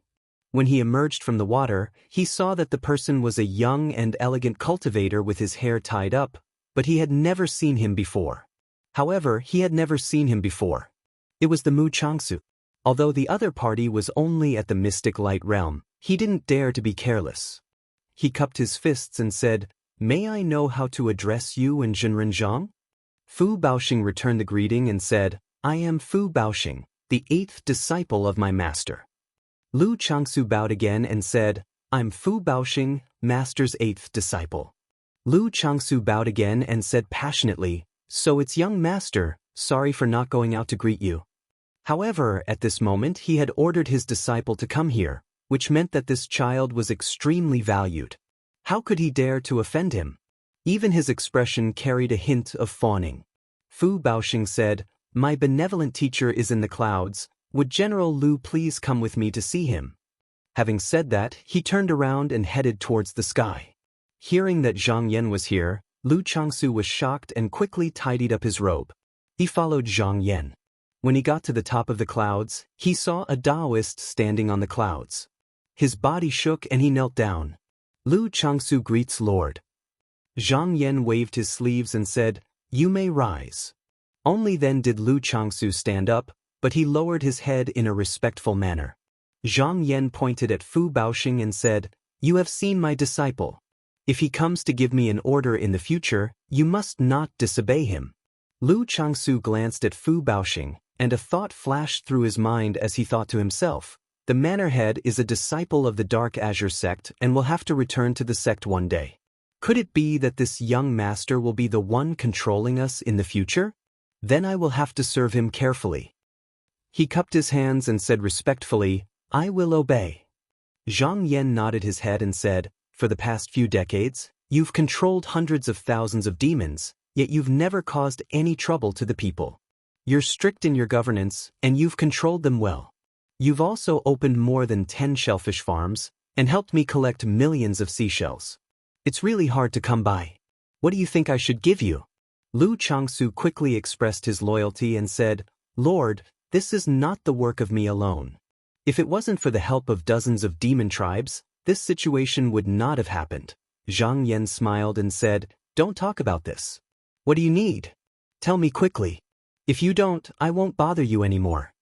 When he emerged from the water, he saw that the person was a young and elegant cultivator with his hair tied up, but he had never seen him before. However, he had never seen him before. It was the Mu Changsu. Although the other party was only at the mystic light realm, he didn't dare to be careless. He cupped his fists and said, "May I know how to address you in Zhenrenzhang?" Fu Baoxing returned the greeting and said, "I am Fu Baoxing, the 8th disciple of my master." Lu Changsu bowed again and said, "I'm Fu Baoxing, master's 8th disciple." Lu Changsu bowed again and said passionately, "So it's young master, sorry for not going out to greet you." However, at this moment he had ordered his disciple to come here, which meant that this child was extremely valued. How could he dare to offend him? Even his expression carried a hint of fawning. Fu Baoxing said, "My benevolent teacher is in the clouds, would General Lu please come with me to see him?" Having said that, he turned around and headed towards the sky. Hearing that Zhang Yan was here, Lu Changsu was shocked and quickly tidied up his robe. He followed Zhang Yan. When he got to the top of the clouds, he saw a Taoist standing on the clouds. His body shook and he knelt down. "Lu Changsu greets Lord." Zhang Yan waved his sleeves and said, "You may rise." Only then did Lu Changsu stand up, but he lowered his head in a respectful manner. Zhang Yan pointed at Fu Baoxing and said, "You have seen my disciple. If he comes to give me an order in the future, you must not disobey him." Lu Changsu glanced at Fu Baoxing, and a thought flashed through his mind as he thought to himself, "The manor head is a disciple of the Dark Azure sect and will have to return to the sect one day. Could it be that this young master will be the one controlling us in the future? Then I will have to serve him carefully." He cupped his hands and said respectfully, "I will obey." Zhang Yan nodded his head and said, "For the past few decades, you've controlled hundreds of thousands of demons, yet you've never caused any trouble to the people. You're strict in your governance, and you've controlled them well. You've also opened more than 10 shellfish farms, and helped me collect millions of seashells. It's really hard to come by. What do you think I should give you?" Lu Changsu quickly expressed his loyalty and said, "Lord, this is not the work of me alone. If it wasn't for the help of dozens of demon tribes, this situation would not have happened." Zhang Yan smiled and said, "Don't talk about this. What do you need? Tell me quickly. If you don't, I won't bother you anymore."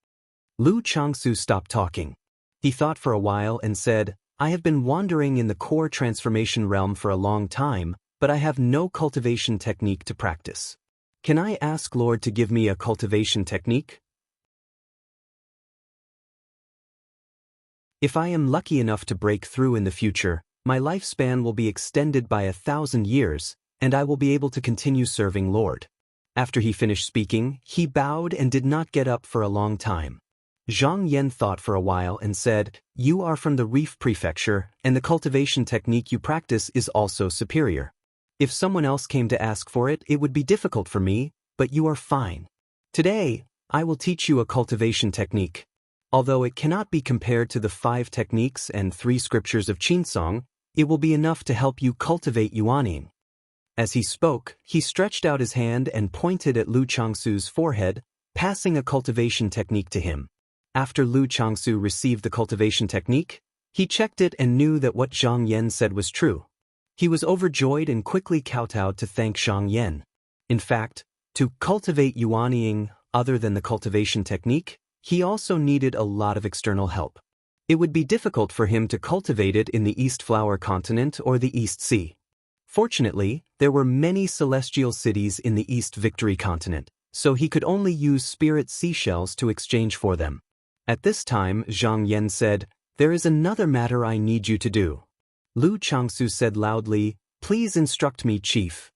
Lu Changsu stopped talking. He thought for a while and said, "I have been wandering in the core transformation realm for a long time, but I have no cultivation technique to practice. Can I ask Lord to give me a cultivation technique? If I am lucky enough to break through in the future, my lifespan will be extended by 1,000 years, and I will be able to continue serving Lord." After he finished speaking, he bowed and did not get up for a long time. Zhang Yan thought for a while and said, "You are from the Reef Prefecture, and the cultivation technique you practice is also superior. If someone else came to ask for it, it would be difficult for me, but you are fine. Today, I will teach you a cultivation technique. Although it cannot be compared to the 5 techniques and 3 scriptures of Qinsong, it will be enough to help you cultivate Yuanying." As he spoke, he stretched out his hand and pointed at Lu Changsu's forehead, passing a cultivation technique to him. After Lu Changsu received the cultivation technique, he checked it and knew that what Zhang Yan said was true. He was overjoyed and quickly kowtowed to thank Zhang Yan. In fact, to cultivate Yuanying, other than the cultivation technique, he also needed a lot of external help. It would be difficult for him to cultivate it in the East Flower Continent or the East Sea. Fortunately, there were many celestial cities in the East Victory Continent, so he could only use spirit seashells to exchange for them. At this time, Zhang Yan said, "There is another matter I need you to do." Lu Changsu said loudly, "Please instruct me, Chief."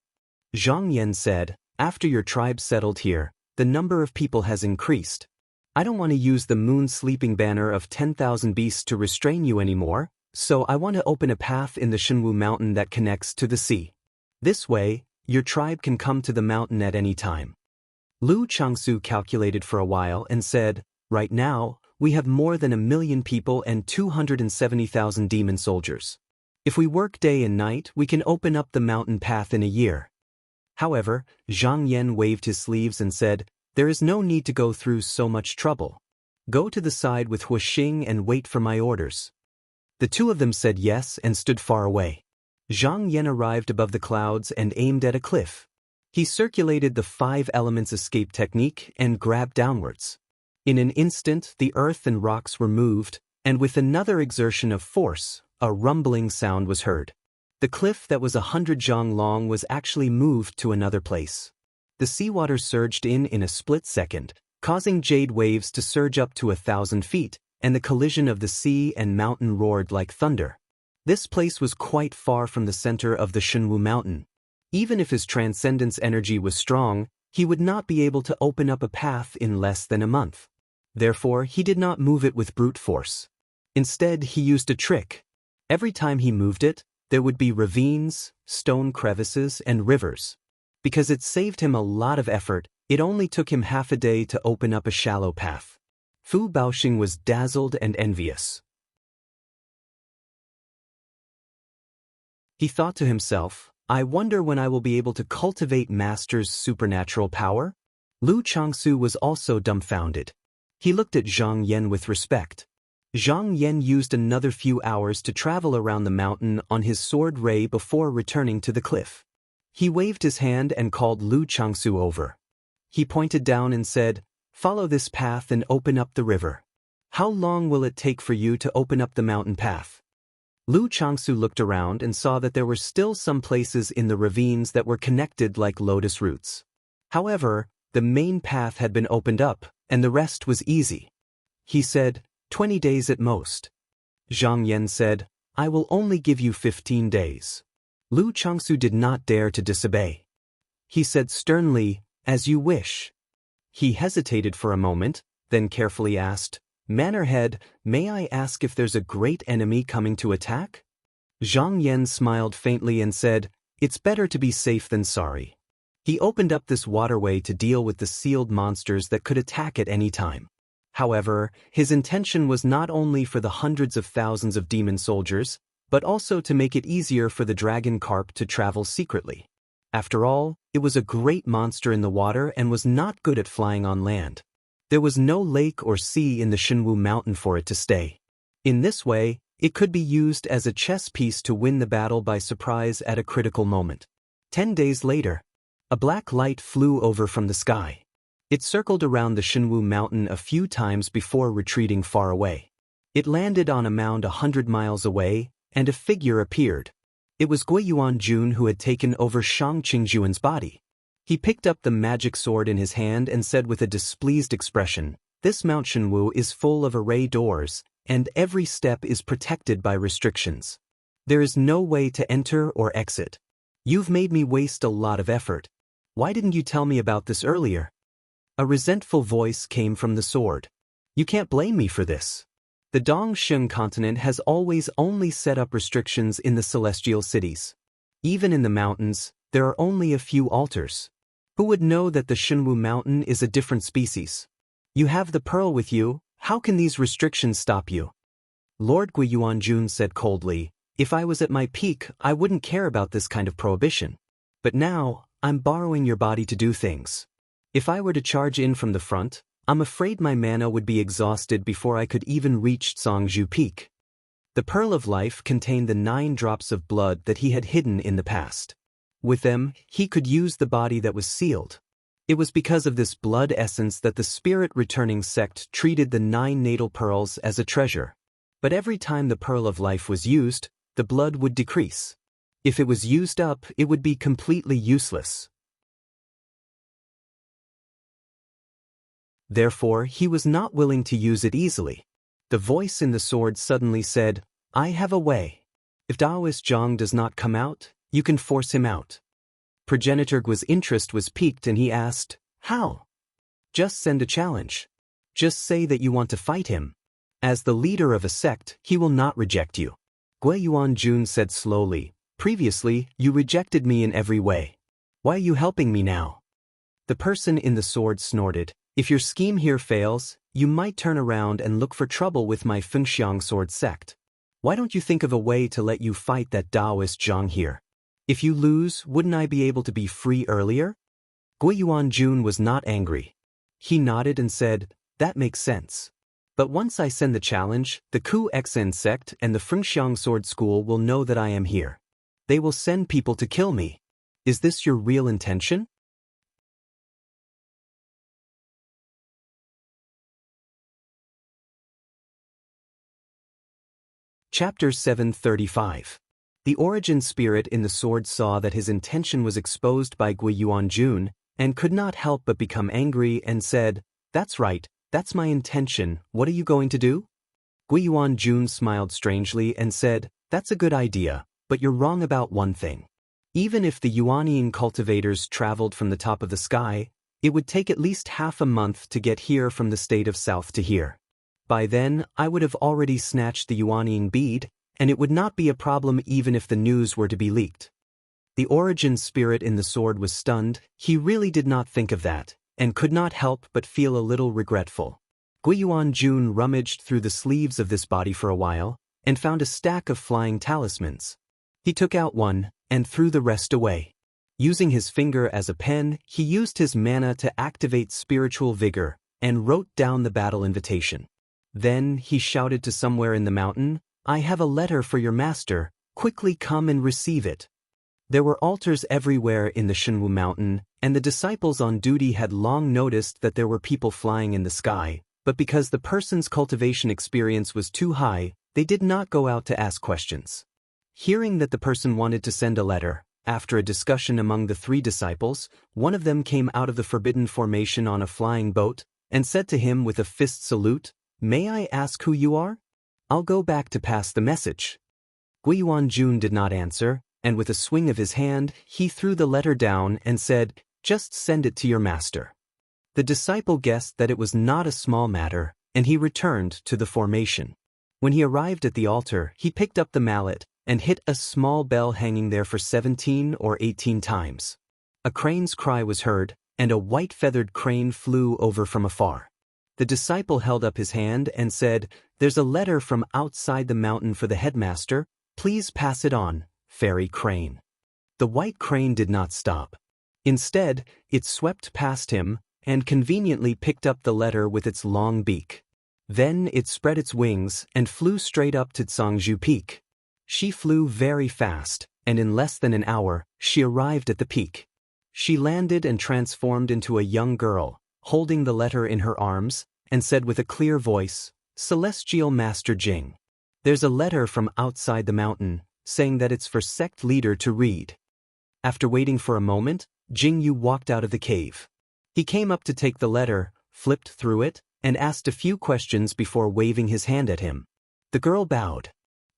Zhang Yan said, "After your tribe settled here, the number of people has increased. I don't want to use the moon sleeping banner of 10,000 beasts to restrain you anymore, so I want to open a path in the Shenwu mountain that connects to the sea. This way, your tribe can come to the mountain at any time." Lu Changsu calculated for a while and said, "Right now, we have more than 1,000,000 people and 270,000 demon soldiers. If we work day and night, we can open up the mountain path in a year." However, Zhang Yan waved his sleeves and said, "There is no need to go through so much trouble. Go to the side with Huixing and wait for my orders." The two of them said yes and stood far away. Zhang Yan arrived above the clouds and aimed at a cliff. He circulated the 5 elements escape technique and grabbed downwards. In an instant, the earth and rocks were moved, and with another exertion of force, a rumbling sound was heard. The cliff that was 100 zhang long was actually moved to another place. The seawater surged in a split second, causing jade waves to surge up to 1,000 feet, and the collision of the sea and mountain roared like thunder. This place was quite far from the center of the Shenwu mountain. Even if his transcendence energy was strong, he would not be able to open up a path in less than a month. Therefore, he did not move it with brute force. Instead, he used a trick. Every time he moved it, there would be ravines, stone crevices, and rivers. Because it saved him a lot of effort, it only took him half a day to open up a shallow path. Fu Baoxing was dazzled and envious. He thought to himself, "I wonder when I will be able to cultivate Master's supernatural power?" Lu Changsu was also dumbfounded. He looked at Zhang Yan with respect. Zhang Yan used another few hours to travel around the mountain on his sword ray before returning to the cliff. He waved his hand and called Lu Changsu over. He pointed down and said, "Follow this path and open up the river. How long will it take for you to open up the mountain path?" Lu Changsu looked around and saw that there were still some places in the ravines that were connected like lotus roots. However, the main path had been opened up, and the rest was easy. He said, 20 days at most. Zhang Yan said, "I will only give you 15 days. Lu Changsu did not dare to disobey. He said sternly, "As you wish." He hesitated for a moment, then carefully asked, "Mannerhead, may I ask if there's a great enemy coming to attack?" Zhang Yan smiled faintly and said, "It's better to be safe than sorry." He opened up this waterway to deal with the sealed monsters that could attack at any time. However, his intention was not only for the hundreds of thousands of demon soldiers, but also to make it easier for the dragon carp to travel secretly. After all, it was a great monster in the water and was not good at flying on land. There was no lake or sea in the Shenwu mountain for it to stay. In this way, it could be used as a chess piece to win the battle by surprise at a critical moment. 10 days later, a black light flew over from the sky. It circled around the Shenwu mountain a few times before retreating far away. It landed on a mound 100 miles away, and a figure appeared. It was Guiyuan Jun who had taken over Shang Qingjuan's body. He picked up the magic sword in his hand and said with a displeased expression, "This Mount Shenwu is full of array doors, and every step is protected by restrictions. There is no way to enter or exit. You've made me waste a lot of effort. Why didn't you tell me about this earlier?" A resentful voice came from the sword. "You can't blame me for this. The Dongsheng continent has always only set up restrictions in the celestial cities. Even in the mountains, there are only a few altars. Who would know that the Shenwu mountain is a different species? You have the pearl with you, how can these restrictions stop you?" Lord Guiyuan Jun said coldly, "If I was at my peak, I wouldn't care about this kind of prohibition. But now, I'm borrowing your body to do things. If I were to charge in from the front, I'm afraid my mana would be exhausted before I could even reach Zhangzhou Peak." The Pearl of Life contained the 9 drops of blood that he had hidden in the past. With them, he could use the body that was sealed. It was because of this blood essence that the spirit-returning sect treated the 9 natal pearls as a treasure. But every time the Pearl of Life was used, the blood would decrease. If it was used up, it would be completely useless. Therefore, he was not willing to use it easily. The voice in the sword suddenly said, "I have a way. If Taoist Zhang does not come out, you can force him out." Progenitor Gu's interest was piqued and he asked, "How?" "Just send a challenge. Just say that you want to fight him. As the leader of a sect, he will not reject you." Guiyuan Jun said slowly, "Previously, you rejected me in every way. Why are you helping me now?" The person in the sword snorted, If your scheme here fails, you might turn around and look for trouble with my Fengxiang sword sect. Why don't you think of a way to let you fight that Taoist Zhang here? If you lose, wouldn't I be able to be free earlier? Gui Yuanjun was not angry. He nodded and said, that makes sense. But once I send the challenge, the Ku Xen sect and the Fengxiang sword school will know that I am here. They will send people to kill me. Is this your real intention? Chapter 735. The origin spirit in the sword saw that his intention was exposed by Gui Yuanjun and could not help but become angry and said, that's right, that's my intention, what are you going to do? Gui Yuanjun smiled strangely and said, that's a good idea, but you're wrong about one thing. Even if the Yuanian cultivators traveled from the top of the sky, it would take at least half a month to get here from the state of South to here. By then, I would have already snatched the Yuanian bead, and it would not be a problem even if the news were to be leaked. The origin spirit in the sword was stunned. He really did not think of that, and could not help but feel a little regretful. Gui Yuanjun rummaged through the sleeves of this body for a while, and found a stack of flying talismans. He took out one, and threw the rest away. Using his finger as a pen, he used his mana to activate spiritual vigor, and wrote down the battle invitation. Then he shouted to somewhere in the mountain, I have a letter for your master, quickly come and receive it. There were altars everywhere in the Shenwu mountain, and the disciples on duty had long noticed that there were people flying in the sky, but because the person's cultivation experience was too high, they did not go out to ask questions. Hearing that the person wanted to send a letter, after a discussion among the 3 disciples, one of them came out of the forbidden formation on a flying boat, and said to him with a fist salute, May I ask who you are? I'll go back to pass the message. Gui Yuanjun did not answer, and with a swing of his hand, he threw the letter down and said, Just send it to your master. The disciple guessed that it was not a small matter, and he returned to the formation. When he arrived at the altar, he picked up the mallet and hit a small bell hanging there for 17 or 18 times. A crane's cry was heard, and a white-feathered crane flew over from afar. The disciple held up his hand and said, There's a letter from outside the mountain for the headmaster, please pass it on, fairy crane. The white crane did not stop. Instead, it swept past him and conveniently picked up the letter with its long beak. Then it spread its wings and flew straight up to Zhangzhou Peak. She flew very fast, and in less than an hour, she arrived at the peak. She landed and transformed into a young girl, holding the letter in her arms, and said with a clear voice, Celestial Master Jing. There's a letter from outside the mountain, saying that it's for sect leader to read. After waiting for a moment, Jing Yu walked out of the cave. He came up to take the letter, flipped through it, and asked a few questions before waving his hand at him. The girl bowed.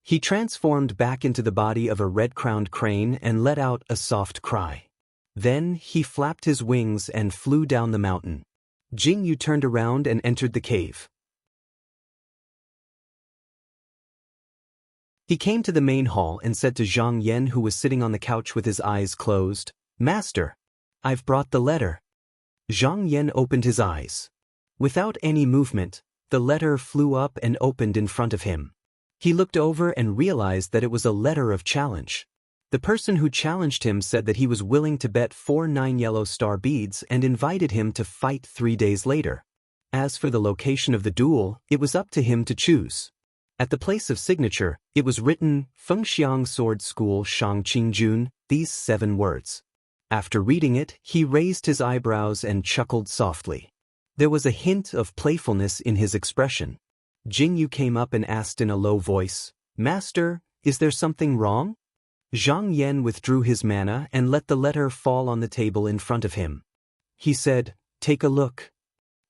He transformed back into the body of a red-crowned crane and let out a soft cry. Then he flapped his wings and flew down the mountain. Jing Yu turned around and entered the cave. He came to the main hall and said to Zhang Yan, who was sitting on the couch with his eyes closed, Master, I've brought the letter. Zhang Yan opened his eyes. Without any movement, the letter flew up and opened in front of him. He looked over and realized that it was a letter of challenge. The person who challenged him said that he was willing to bet 4 9 yellow star beads and invited him to fight 3 days later. As for the location of the duel, it was up to him to choose. At the place of signature, it was written, Fengxiang Sword School Shangqingjun, these 7 words. After reading it, he raised his eyebrows and chuckled softly. There was a hint of playfulness in his expression. Jing Yu came up and asked in a low voice, Master, is there something wrong? Zhang Yan withdrew his mana and let the letter fall on the table in front of him. He said, Take a look.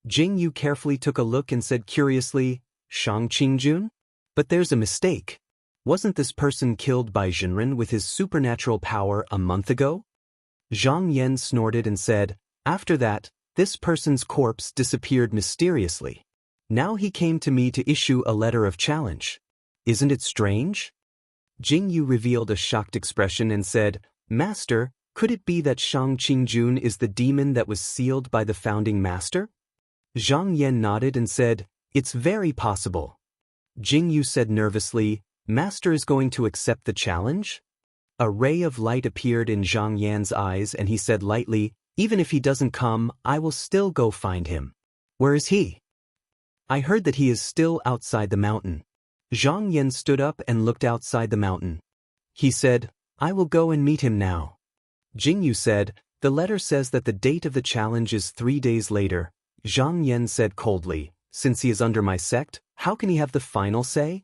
Jing Yu carefully took a look and said curiously, Shangqingjun? But there's a mistake. Wasn't this person killed by Jinren with his supernatural power a month ago? Zhang Yan snorted and said, After that, this person's corpse disappeared mysteriously. Now he came to me to issue a letter of challenge. Isn't it strange? Jing Yu revealed a shocked expression and said, Master, could it be that Shangqingjun is the demon that was sealed by the founding master? Zhang Yan nodded and said, "It's very possible." Jing Yu said nervously, "Master is going to accept the challenge?" A ray of light appeared in Zhang Yan's eyes and he said lightly, "Even if he doesn't come, I will still go find him." "Where is he?" "I heard that he is still outside the mountain." Zhang Yan stood up and looked outside the mountain. He said, "I will go and meet him now." Jing Yu said, "The letter says that the date of the challenge is 3 days later." Zhang Yan said coldly, "Since he is under my sect, how can he have the final say?"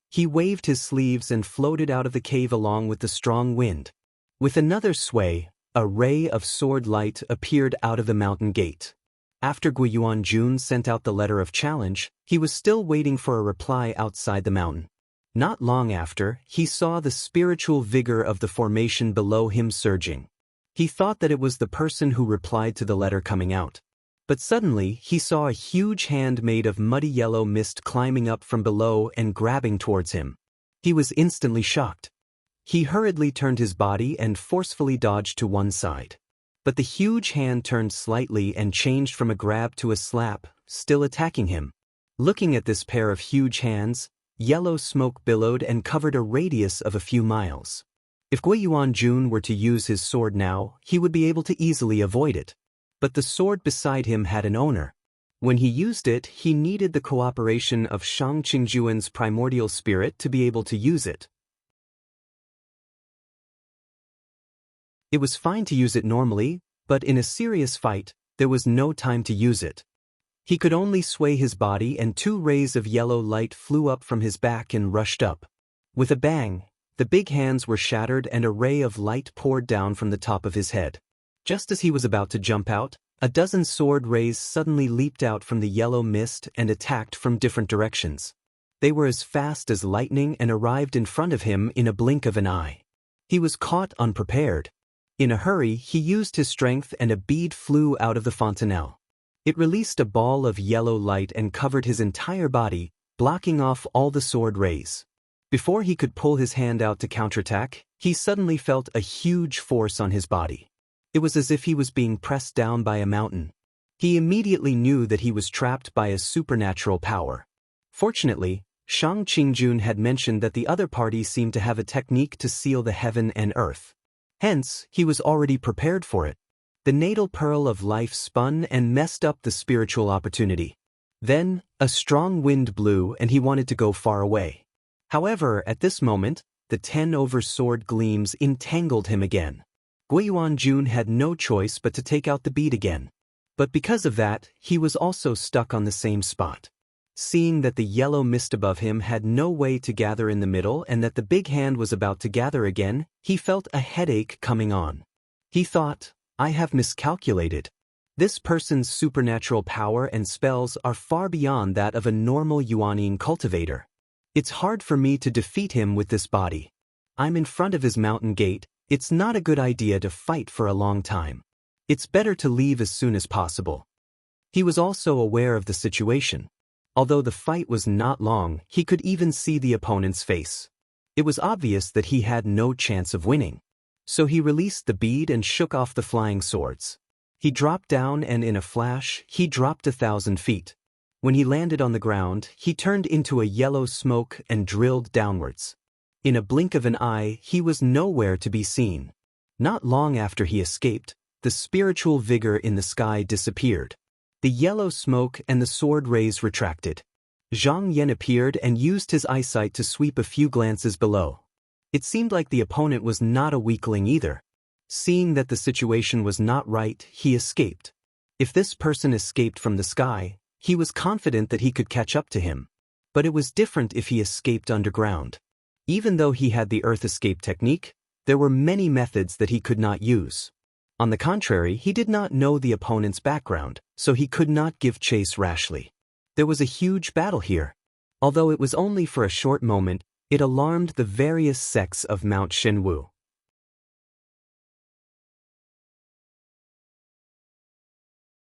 He waved his sleeves and floated out of the cave along with the strong wind. With another sway, a ray of sword light appeared out of the mountain gate. After Guiyuan Jun sent out the letter of challenge, he was still waiting for a reply outside the mountain. Not long after, he saw the spiritual vigor of the formation below him surging. He thought that it was the person who replied to the letter coming out. But suddenly, he saw a huge hand made of muddy yellow mist climbing up from below and grabbing towards him. He was instantly shocked. He hurriedly turned his body and forcefully dodged to one side. But the huge hand turned slightly and changed from a grab to a slap, still attacking him. Looking at this pair of huge hands, yellow smoke billowed and covered a radius of a few miles. If Guiyuan Jun were to use his sword now, he would be able to easily avoid it. But the sword beside him had an owner. When he used it, he needed the cooperation of Shang Qingjuan's primordial spirit to be able to use it. It was fine to use it normally, but in a serious fight, there was no time to use it. He could only sway his body and 2 rays of yellow light flew up from his back and rushed up. With a bang, the big hands were shattered and a ray of light poured down from the top of his head. Just as he was about to jump out, a dozen sword rays suddenly leaped out from the yellow mist and attacked from different directions. They were as fast as lightning and arrived in front of him in a blink of an eye. He was caught unprepared. In a hurry, he used his strength and a bead flew out of the fontanelle. It released a ball of yellow light and covered his entire body, blocking off all the sword rays. Before he could pull his hand out to counterattack, he suddenly felt a huge force on his body. It was as if he was being pressed down by a mountain. He immediately knew that he was trapped by a supernatural power. Fortunately, Shang Qingjun had mentioned that the other party seemed to have a technique to seal the heaven and earth. Hence, he was already prepared for it. The natal pearl of life spun and messed up the spiritual opportunity. Then, a strong wind blew and he wanted to go far away. However, at this moment, the 10-over sword gleams entangled him again. Guiyuan Jun had no choice but to take out the bead again. But because of that, he was also stuck on the same spot. Seeing that the yellow mist above him had no way to gather in the middle and that the big hand was about to gather again, he felt a headache coming on. He thought, "I have miscalculated. This person's supernatural power and spells are far beyond that of a normal Yuanine cultivator. It's hard for me to defeat him with this body. I'm in front of his mountain gate. It's not a good idea to fight for a long time. It's better to leave as soon as possible." He was also aware of the situation. Although the fight was not long, he could even see the opponent's face. It was obvious that he had no chance of winning. So he released the bead and shook off the flying swords. He dropped down and in a flash, he dropped 1,000 feet. When he landed on the ground, he turned into a yellow smoke and drilled downwards. In a blink of an eye, he was nowhere to be seen. Not long after he escaped, the spiritual vigor in the sky disappeared. The yellow smoke and the sword rays retracted. Zhang Yan appeared and used his eyesight to sweep a few glances below. It seemed like the opponent was not a weakling either. Seeing that the situation was not right, he escaped. If this person escaped from the sky, he was confident that he could catch up to him. But it was different if he escaped underground. Even though he had the earth escape technique, there were many methods that he could not use. On the contrary, he did not know the opponent's background, so he could not give chase rashly. There was a huge battle here. Although it was only for a short moment, it alarmed the various sects of Mount Shenwu.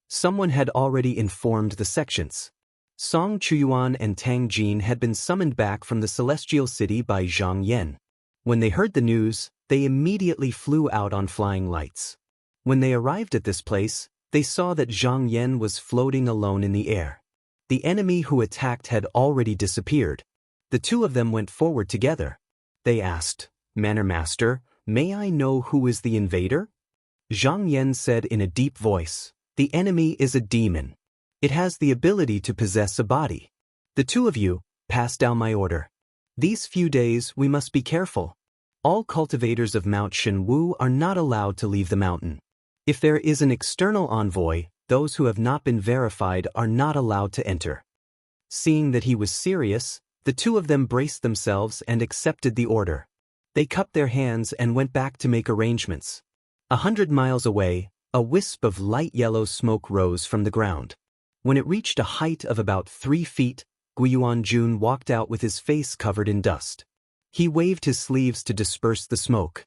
Someone had already informed the sections. Song Chuyuan and Tang Jin had been summoned back from the celestial city by Zhang Yan. When they heard the news, they immediately flew out on flying lights. When they arrived at this place, They saw that Zhang Yan was floating alone in the air. The enemy who attacked had already disappeared. The two of them went forward together. They asked, "Manor Master, may I know who is the invader?" Zhang Yan said in a deep voice, "The enemy is a demon. It has the ability to possess a body. The two of you, pass down my order. These few days we must be careful. All cultivators of Mount Shenwu are not allowed to leave the mountain. If there is an external envoy, those who have not been verified are not allowed to enter." Seeing that he was serious, the two of them braced themselves and accepted the order. They cupped their hands and went back to make arrangements. 100 miles away, a wisp of light yellow smoke rose from the ground. When it reached a height of about 3 feet, Guiyuanjun walked out with his face covered in dust. He waved his sleeves to disperse the smoke.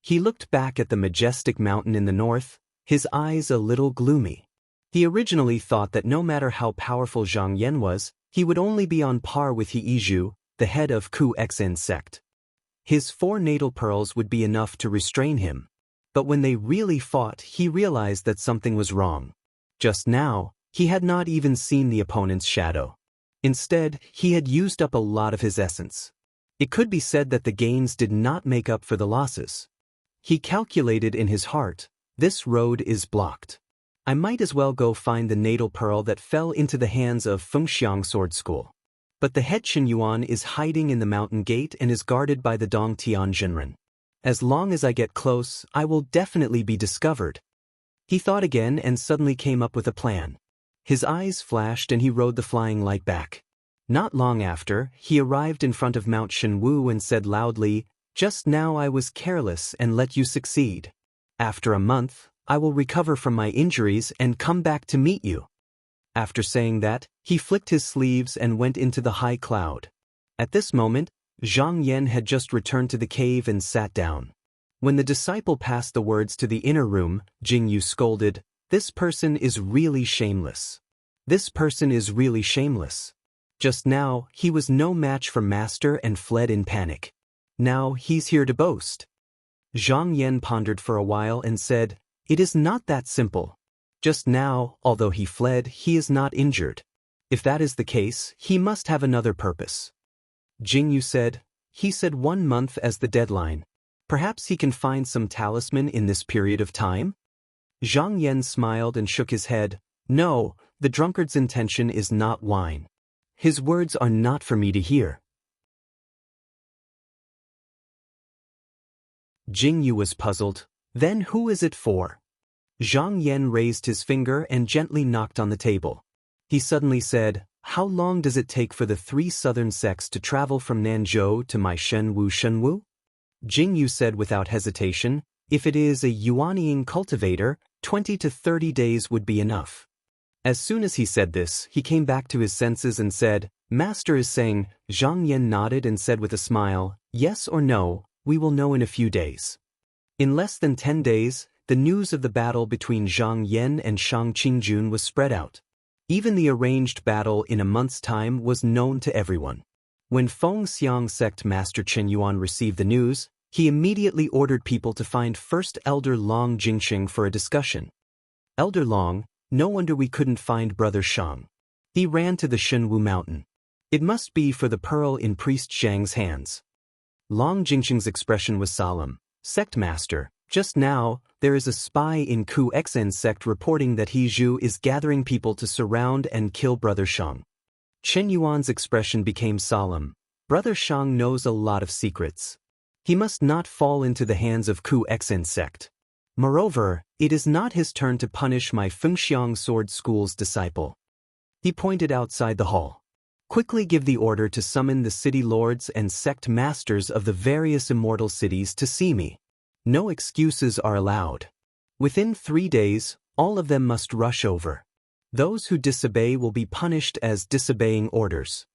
He looked back at the majestic mountain in the north, his eyes a little gloomy. He originally thought that no matter how powerful Zhang Yan was, he would only be on par with He Yizhu, the head of Ku Xen sect. His 4 natal pearls would be enough to restrain him. But when they really fought, he realized that something was wrong. Just now, he had not even seen the opponent's shadow. Instead, he had used up a lot of his essence. It could be said that the gains did not make up for the losses. He calculated in his heart, "This road is blocked. I might as well go find the natal pearl that fell into the hands of Fengxiang Sword School. But the head Qin Yuan is hiding in the mountain gate and is guarded by the Dong Tian Jinren. As long as I get close, I will definitely be discovered." He thought again and suddenly came up with a plan. His eyes flashed and he rode the flying light back. Not long after, he arrived in front of Mount Shenwu and said loudly, "Just now I was careless and let you succeed. After a month, I will recover from my injuries and come back to meet you." After saying that, he flicked his sleeves and went into the high cloud. At this moment, Zhang Yan had just returned to the cave and sat down. When the disciple passed the words to the inner room, Jing Yu scolded, "This person is really shameless. This person is really shameless." Just now, he was no match for Master and fled in panic. Now he's here to boast. Zhang Yan pondered for a while and said, "It is not that simple. Just now, although he fled, he is not injured. If that is the case, he must have another purpose." Jing Yu said, "He said 1 month as the deadline. Perhaps he can find some talisman in this period of time?" Zhang Yan smiled and shook his head. "No, the drunkard's intention is not wine. His words are not for me to hear." Jing Yu was puzzled. "Then who is it for?" Zhang Yan raised his finger and gently knocked on the table. He suddenly said, "How long does it take for the 3 southern sects to travel from Nanzhou to my Shenwu? Jing Yu said without hesitation, "If it is a Yuanying cultivator, 20 to 30 days would be enough." As soon as he said this, he came back to his senses and said, "Master is saying." Zhang Yan nodded and said with a smile, "Yes or no, we will know in a few days." In less than 10 days, the news of the battle between Zhang Yan and Shang Qingjun was spread out. Even the arranged battle in a month's time was known to everyone. When Fengxiang sect Master Qin Yuan received the news, he immediately ordered people to find First Elder Long Jingxing for a discussion. "Elder Long, no wonder we couldn't find Brother Shang. He ran to the Shenwu mountain. It must be for the pearl in Priest Shang's hands." Long Jingxing's expression was solemn. "Sect Master, just now, there is a spy in Ku Xen sect reporting that He Zhu is gathering people to surround and kill Brother Shang." Chen Yuan's expression became solemn. "Brother Shang knows a lot of secrets. He must not fall into the hands of Ku Xen sect. Moreover, it is not his turn to punish my Fengxiang Sword School's disciple." He pointed outside the hall. "Quickly give the order to summon the city lords and sect masters of the various immortal cities to see me. No excuses are allowed. Within 3 days, all of them must rush over. Those who disobey will be punished as disobeying orders."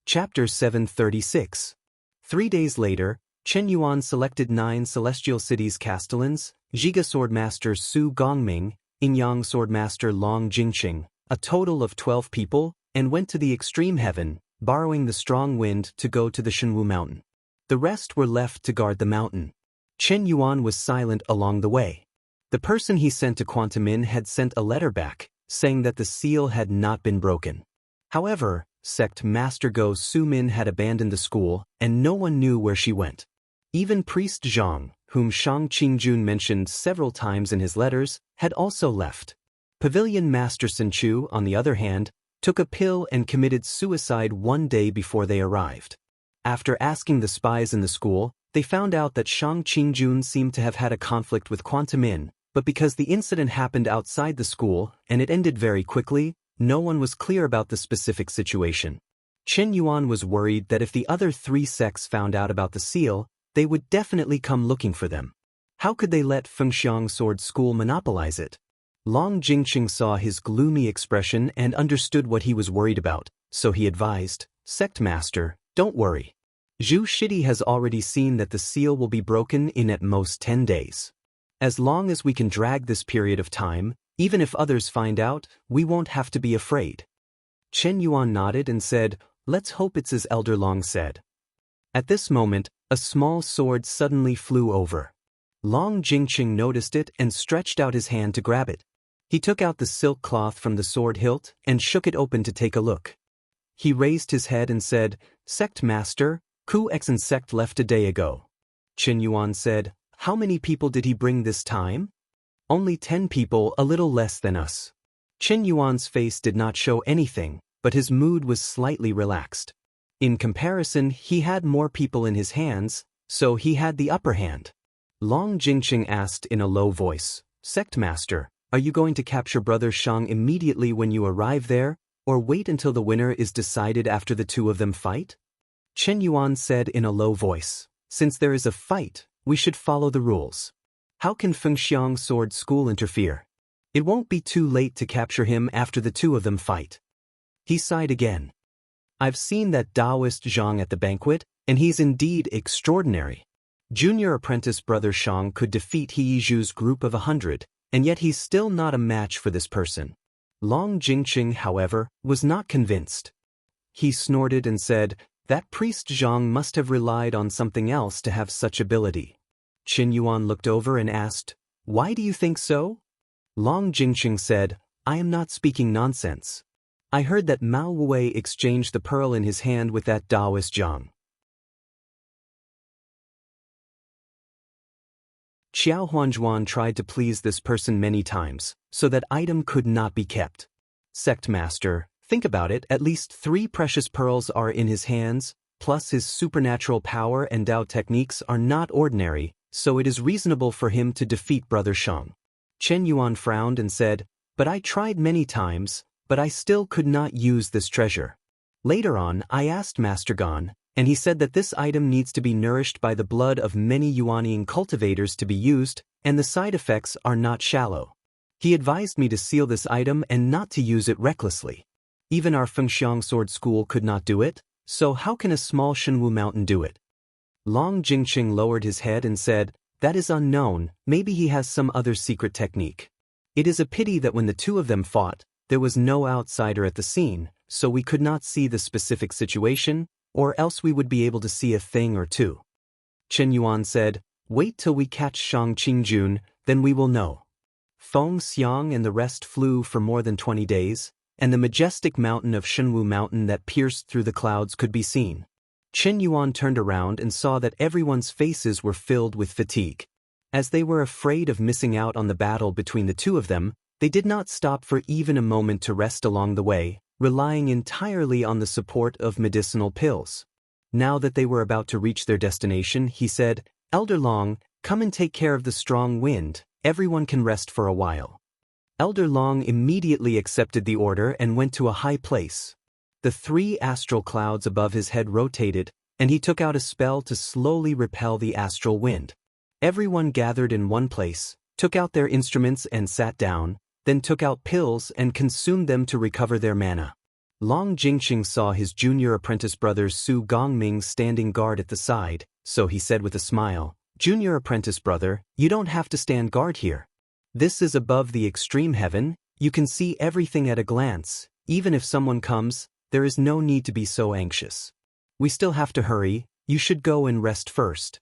Chapter 736. 3 days later, Chen Yuan selected 9 celestial cities castellans, Zhiga Swordmaster Su Gongming, Inyang Swordmaster Long Jingqing, a total of 12 people, and went to the extreme heaven, borrowing the strong wind to go to the Shenwu mountain. The rest were left to guard the mountain. Chen Yuan was silent along the way. The person he sent to Quantamin had sent a letter back, saying that the seal had not been broken. However, Sect Master Go Su-min had abandoned the school, and no one knew where she went. Even Priest Zhang, whom Shang Qingjun mentioned several times in his letters, had also left. Pavilion Master Sun Chu, on the other hand, took a pill and committed suicide one day before they arrived. After asking the spies in the school, they found out that Shang Qingjun seemed to have had a conflict with Quantamin, but because the incident happened outside the school and it ended very quickly, no one was clear about the specific situation. Chen Yuan was worried that if the other 3 sects found out about the seal, they would definitely come looking for them. How could they let Fengxiang Sword School monopolize it? Long Jingqing saw his gloomy expression and understood what he was worried about, so he advised, "Sect Master, don't worry. Zhu Shidi has already seen that the seal will be broken in at most 10 days. As long as we can drag this period of time, even if others find out, we won't have to be afraid." Chen Yuan nodded and said, "Let's hope it's as Elder Long said." At this moment, a small sword suddenly flew over. Long Jingqing noticed it and stretched out his hand to grab it. He took out the silk cloth from the sword hilt and shook it open to take a look. He raised his head and said, "Sect Master, Ku Exen sect left a day ago." Chen Yuan said, "How many people did he bring this time?" "Only 10 people, a little less than us." Chen Yuan's face did not show anything, but his mood was slightly relaxed. In comparison, he had more people in his hands, so he had the upper hand. Long Jingqing asked in a low voice, "Sect Master, are you going to capture Brother Shang immediately when you arrive there, or wait until the winner is decided after the 2 of them fight?" Chen Yuan said in a low voice, "Since there is a fight, we should follow the rules. How can Fengxiang Sword School interfere? It won't be too late to capture him after the 2 of them fight." He sighed again. "I've seen that Taoist Zhang at the banquet, and he's indeed extraordinary. Junior apprentice Brother Shang could defeat He Yizhu's group of 100, and yet he's still not a match for this person." Long Jingqing, however, was not convinced. He snorted and said, "That priest Zhang must have relied on something else to have such ability." Chen Yuan looked over and asked, "Why do you think so?" Long Jingqing said, "I am not speaking nonsense. I heard that Mao Wei exchanged the pearl in his hand with that Taoist Zhang." Xiao Huanzhuan tried to please this person many times, so that item could not be kept. "Sect Master, think about it, at least 3 precious pearls are in his hands, plus his supernatural power and Dao techniques are not ordinary, so it is reasonable for him to defeat Brother Shang." Chen Yuan frowned and said, "But I tried many times, but I still could not use this treasure. Later on, I asked Master Gan, and he said that this item needs to be nourished by the blood of many Yuanian cultivators to be used, and the side effects are not shallow. He advised me to seal this item and not to use it recklessly. Even our Fengxiang Sword School could not do it, so how can a small Shenwu mountain do it?" Long Jingqing lowered his head and said, "That is unknown, maybe he has some other secret technique. It is a pity that when the 2 of them fought, there was no outsider at the scene, so we could not see the specific situation, or else we would be able to see a thing or two." Chen Yuan said, "Wait till we catch Shang Qingjun, then we will know." Feng Xiang and the rest flew for more than 20 days, and the majestic mountain of Shenwu Mountain that pierced through the clouds could be seen. Chen Yuan turned around and saw that everyone's faces were filled with fatigue. As they were afraid of missing out on the battle between the 2 of them, they did not stop for even a moment to rest along the way, relying entirely on the support of medicinal pills. Now that they were about to reach their destination, he said, "Elder Long, come and take care of the strong wind, everyone can rest for a while." Elder Long immediately accepted the order and went to a high place. The 3 astral clouds above his head rotated, and he took out a spell to slowly repel the astral wind. Everyone gathered in one place, took out their instruments and sat down, then took out pills and consumed them to recover their mana. Long Jingqing saw his junior apprentice brother Su Gongming standing guard at the side, so he said with a smile, "Junior apprentice brother, you don't have to stand guard here. This is above the extreme heaven, you can see everything at a glance, even if someone comes, there is no need to be so anxious. We still have to hurry, you should go and rest first.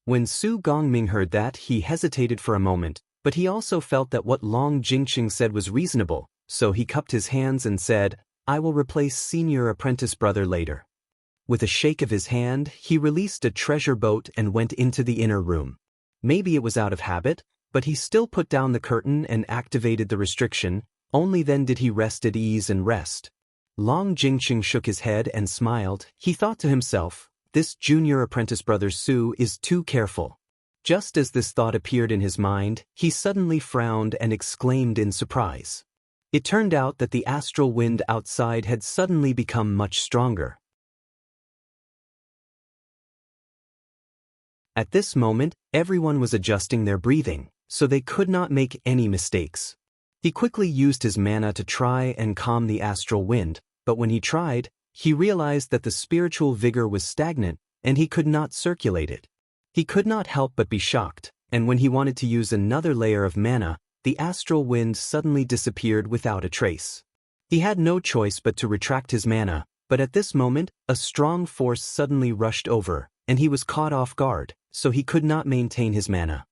When Su Gongming heard that, he hesitated for a moment, but he also felt that what Long Jingqing said was reasonable, so he cupped his hands and said, I will replace senior apprentice brother later. With a shake of his hand, he released a treasure boat and went into the inner room. Maybe it was out of habit, but he still put down the curtain and activated the restriction. Only then did he rest at ease and rest. Long Jingqing shook his head and smiled. He thought to himself, this junior apprentice brother Su is too careful. Just as this thought appeared in his mind, he suddenly frowned and exclaimed in surprise. It turned out that the astral wind outside had suddenly become much stronger. At this moment, everyone was adjusting their breathing, so they could not make any mistakes. He quickly used his mana to try and calm the astral wind, but when he tried, he realized that the spiritual vigor was stagnant and he could not circulate it. He could not help but be shocked, and when he wanted to use another layer of mana, the astral wind suddenly disappeared without a trace. He had no choice but to retract his mana, but at this moment, a strong force suddenly rushed over, and he was caught off guard, so he could not maintain his mana.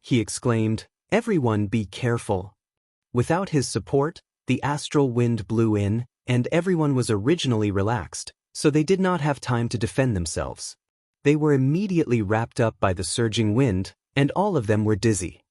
He exclaimed, "Everyone be careful." Without his support, the astral wind blew in, and everyone was originally relaxed, so they did not have time to defend themselves. They were immediately wrapped up by the surging wind, and all of them were dizzy.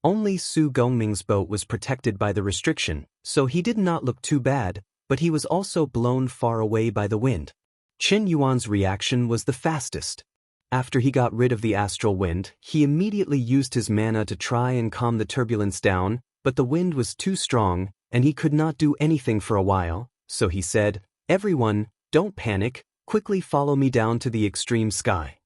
Only Su Gongming's boat was protected by the restriction, so he did not look too bad, but he was also blown far away by the wind. Qin Yuan's reaction was the fastest. After he got rid of the astral wind, he immediately used his mana to try and calm the turbulence down, but the wind was too strong, and he could not do anything for a while, so he said, "Everyone, don't panic, quickly follow me down to the extreme sky."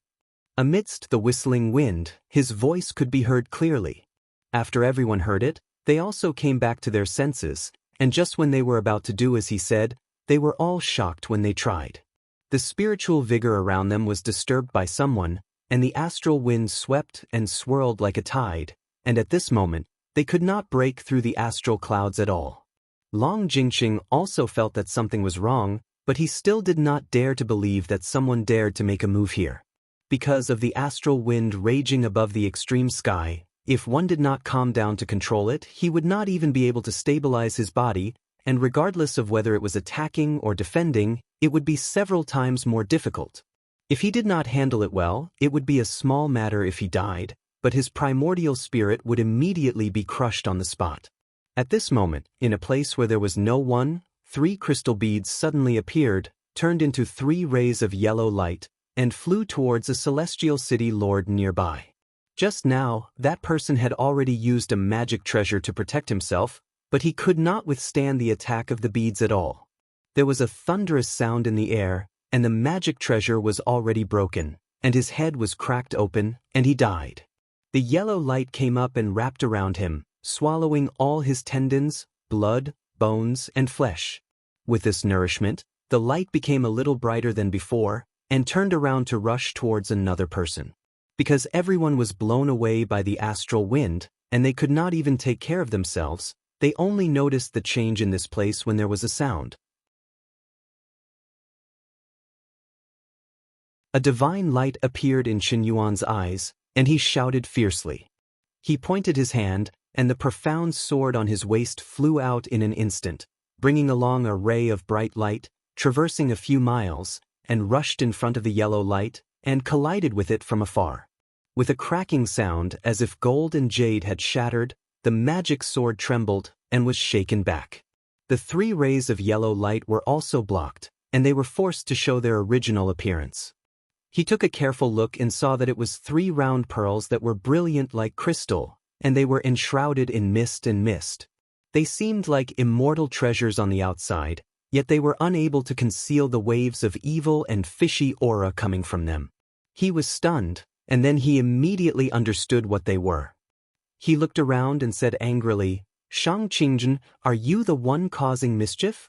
Amidst the whistling wind, his voice could be heard clearly. After everyone heard it, they also came back to their senses, and just when they were about to do as he said, they were all shocked when they tried. The spiritual vigor around them was disturbed by someone, and the astral wind swept and swirled like a tide, and at this moment, they could not break through the astral clouds at all. Long Jingqing also felt that something was wrong, but he still did not dare to believe that someone dared to make a move here. Because of the astral wind raging above the extreme sky, if one did not calm down to control it, he would not even be able to stabilize his body, and regardless of whether it was attacking or defending, it would be several times more difficult. If he did not handle it well, it would be a small matter if he died, but his primordial spirit would immediately be crushed on the spot. At this moment, in a place where there was no one, 3 crystal beads suddenly appeared, turned into 3 rays of yellow light, and flew towards a celestial city lord nearby. Just now, that person had already used a magic treasure to protect himself, but he could not withstand the attack of the beads at all. There was a thunderous sound in the air, and the magic treasure was already broken, and his head was cracked open, and he died. The yellow light came up and wrapped around him, swallowing all his tendons, blood, bones, and flesh. With this nourishment, the light became a little brighter than before, and turned around to rush towards another person. Because everyone was blown away by the astral wind, and they could not even take care of themselves, they only noticed the change in this place when there was a sound. A divine light appeared in Qin Yuan's eyes, and he shouted fiercely. He pointed his hand, and the profound sword on his waist flew out in an instant, bringing along a ray of bright light, traversing a few miles, and rushed in front of the yellow light, and collided with it from afar. With a cracking sound as if gold and jade had shattered, the magic sword trembled and was shaken back. The 3 rays of yellow light were also blocked, and they were forced to show their original appearance. He took a careful look and saw that it was 3 round pearls that were brilliant like crystal, and they were enshrouded in mist and mist. They seemed like immortal treasures on the outside, yet they were unable to conceal the waves of evil and fishy aura coming from them. He was stunned, and then he immediately understood what they were. He looked around and said angrily, "Shang Qingjun, are you the one causing mischief?"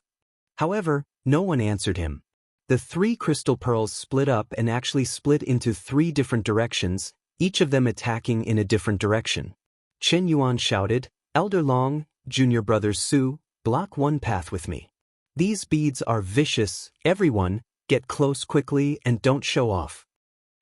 However, no one answered him. The 3 crystal pearls split up and actually split into 3 different directions, each of them attacking in a different direction. Qin Yuan shouted, "Elder Long, junior brother Su, block one path with me." These beads are vicious. Everyone, get close quickly and don't show off.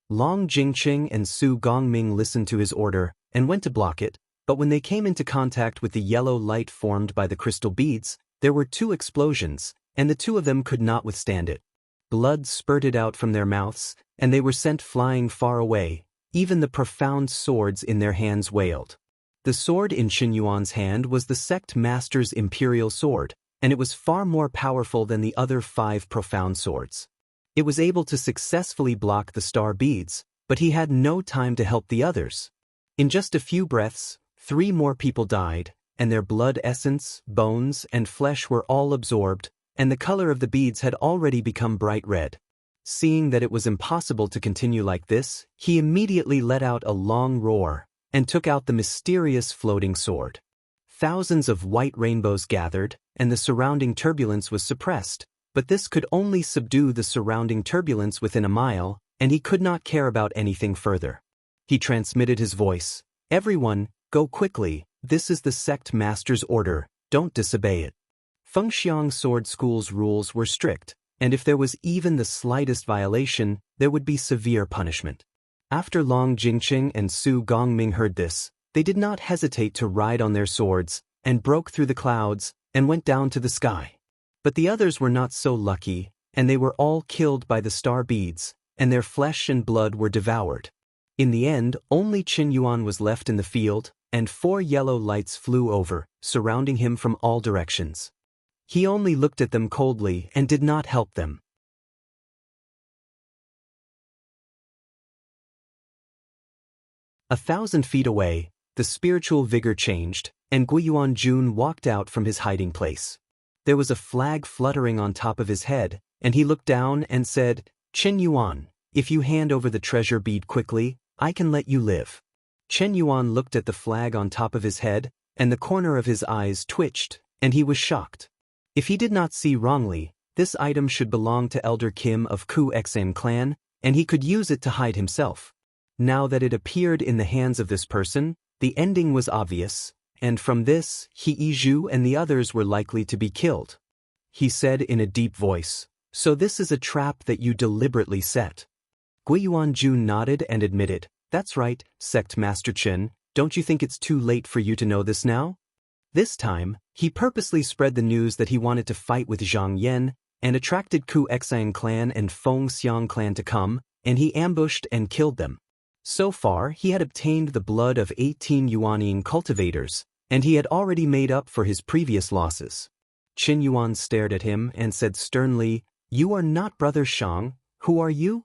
Long Jingqing and Su Gongming listened to his order and went to block it, but when they came into contact with the yellow light formed by the crystal beads, there were 2 explosions, and the 2 of them could not withstand it. Blood spurted out from their mouths, and they were sent flying far away. Even the profound swords in their hands wailed. The sword in Qin Yuan's hand was the sect master's imperial sword, and it was far more powerful than the other 5 profound swords. It was able to successfully block the star beads, but he had no time to help the others. In just a few breaths, 3 more people died, and their blood essence, bones, and flesh were all absorbed, and the color of the beads had already become bright red. Seeing that it was impossible to continue like this, he immediately let out a long roar and took out the mysterious floating sword. Thousands of white rainbows gathered, and the surrounding turbulence was suppressed, but this could only subdue the surrounding turbulence within a mile, and he could not care about anything further. He transmitted his voice. Everyone, go quickly, this is the sect master's order, don't disobey it. Fengxiang Sword School's rules were strict, and if there was even the slightest violation, there would be severe punishment. After Long Jingqing and Su Gongming heard this, they did not hesitate to ride on their swords, and broke through the clouds, and went down to the sky. But the others were not so lucky, and they were all killed by the star beads, and their flesh and blood were devoured. In the end, only Qin Yuan was left in the field, and 4 yellow lights flew over, surrounding him from all directions. He only looked at them coldly and did not help them. 1,000 feet away, the spiritual vigor changed, and Guiyuan Jun walked out from his hiding place. There was a flag fluttering on top of his head, and he looked down and said, Qin Yuan, if you hand over the treasure bead quickly, I can let you live. Qin Yuan looked at the flag on top of his head, and the corner of his eyes twitched, and he was shocked. If he did not see wrongly, this item should belong to Elder Kim of Ku Xan clan, and he could use it to hide himself. Now that it appeared in the hands of this person, the ending was obvious, and from this, He Yizhu and the others were likely to be killed. He said in a deep voice, so this is a trap that you deliberately set. Guiyuan Jun nodded and admitted, that's right, Sect Master Qin, don't you think it's too late for you to know this now? This time, he purposely spread the news that he wanted to fight with Zhang Yan, and attracted Ku Xan clan and Feng Xiang clan to come, and he ambushed and killed them. So far, he had obtained the blood of 18 Yuanian cultivators, and he had already made up for his previous losses. Qin Yuan stared at him and said sternly, you are not Brother Shang, who are you?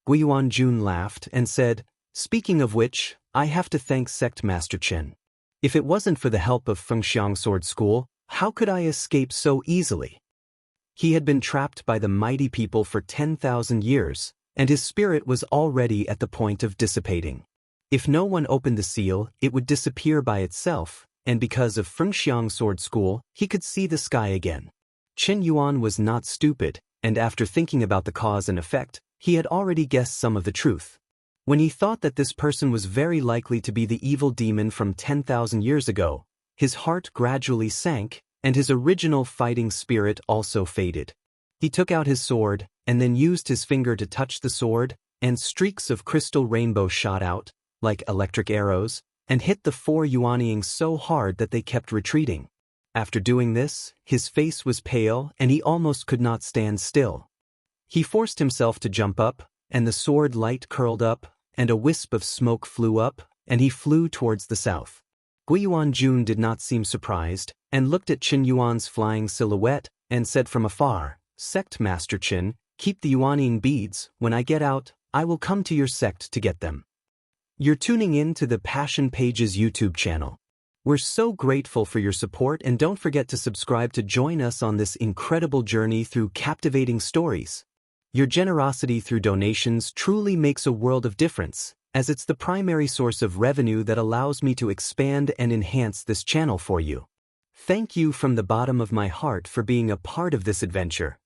Guiyuan Jun laughed and said, speaking of which, I have to thank Sect Master Qin. If it wasn't for the help of Fengxiang Sword School, how could I escape so easily? He had been trapped by the mighty people for 10,000 years, and his spirit was already at the point of dissipating. If no one opened the seal, it would disappear by itself, and because of Fengxiang Sword School, he could see the sky again. Qin Yuan was not stupid, and after thinking about the cause and effect, he had already guessed some of the truth. When he thought that this person was very likely to be the evil demon from 10,000 years ago, his heart gradually sank, and his original fighting spirit also faded. He took out his sword, and then used his finger to touch the sword, and streaks of crystal rainbow shot out, like electric arrows, and hit the 4 Yuanians so hard that they kept retreating. After doing this, his face was pale and he almost could not stand still. He forced himself to jump up, and the sword light curled up, and a wisp of smoke flew up, and he flew towards the south. Guiyuan Jun did not seem surprised, and looked at Qin Yuan's flying silhouette, and said from afar, Sect Master Qin, keep the Yuanian beads, when I get out, I will come to your sect to get them. You're tuning in to the Passion Pages YouTube channel. We're so grateful for your support, and don't forget to subscribe to join us on this incredible journey through captivating stories. Your generosity through donations truly makes a world of difference, as it's the primary source of revenue that allows me to expand and enhance this channel for you. Thank you from the bottom of my heart for being a part of this adventure.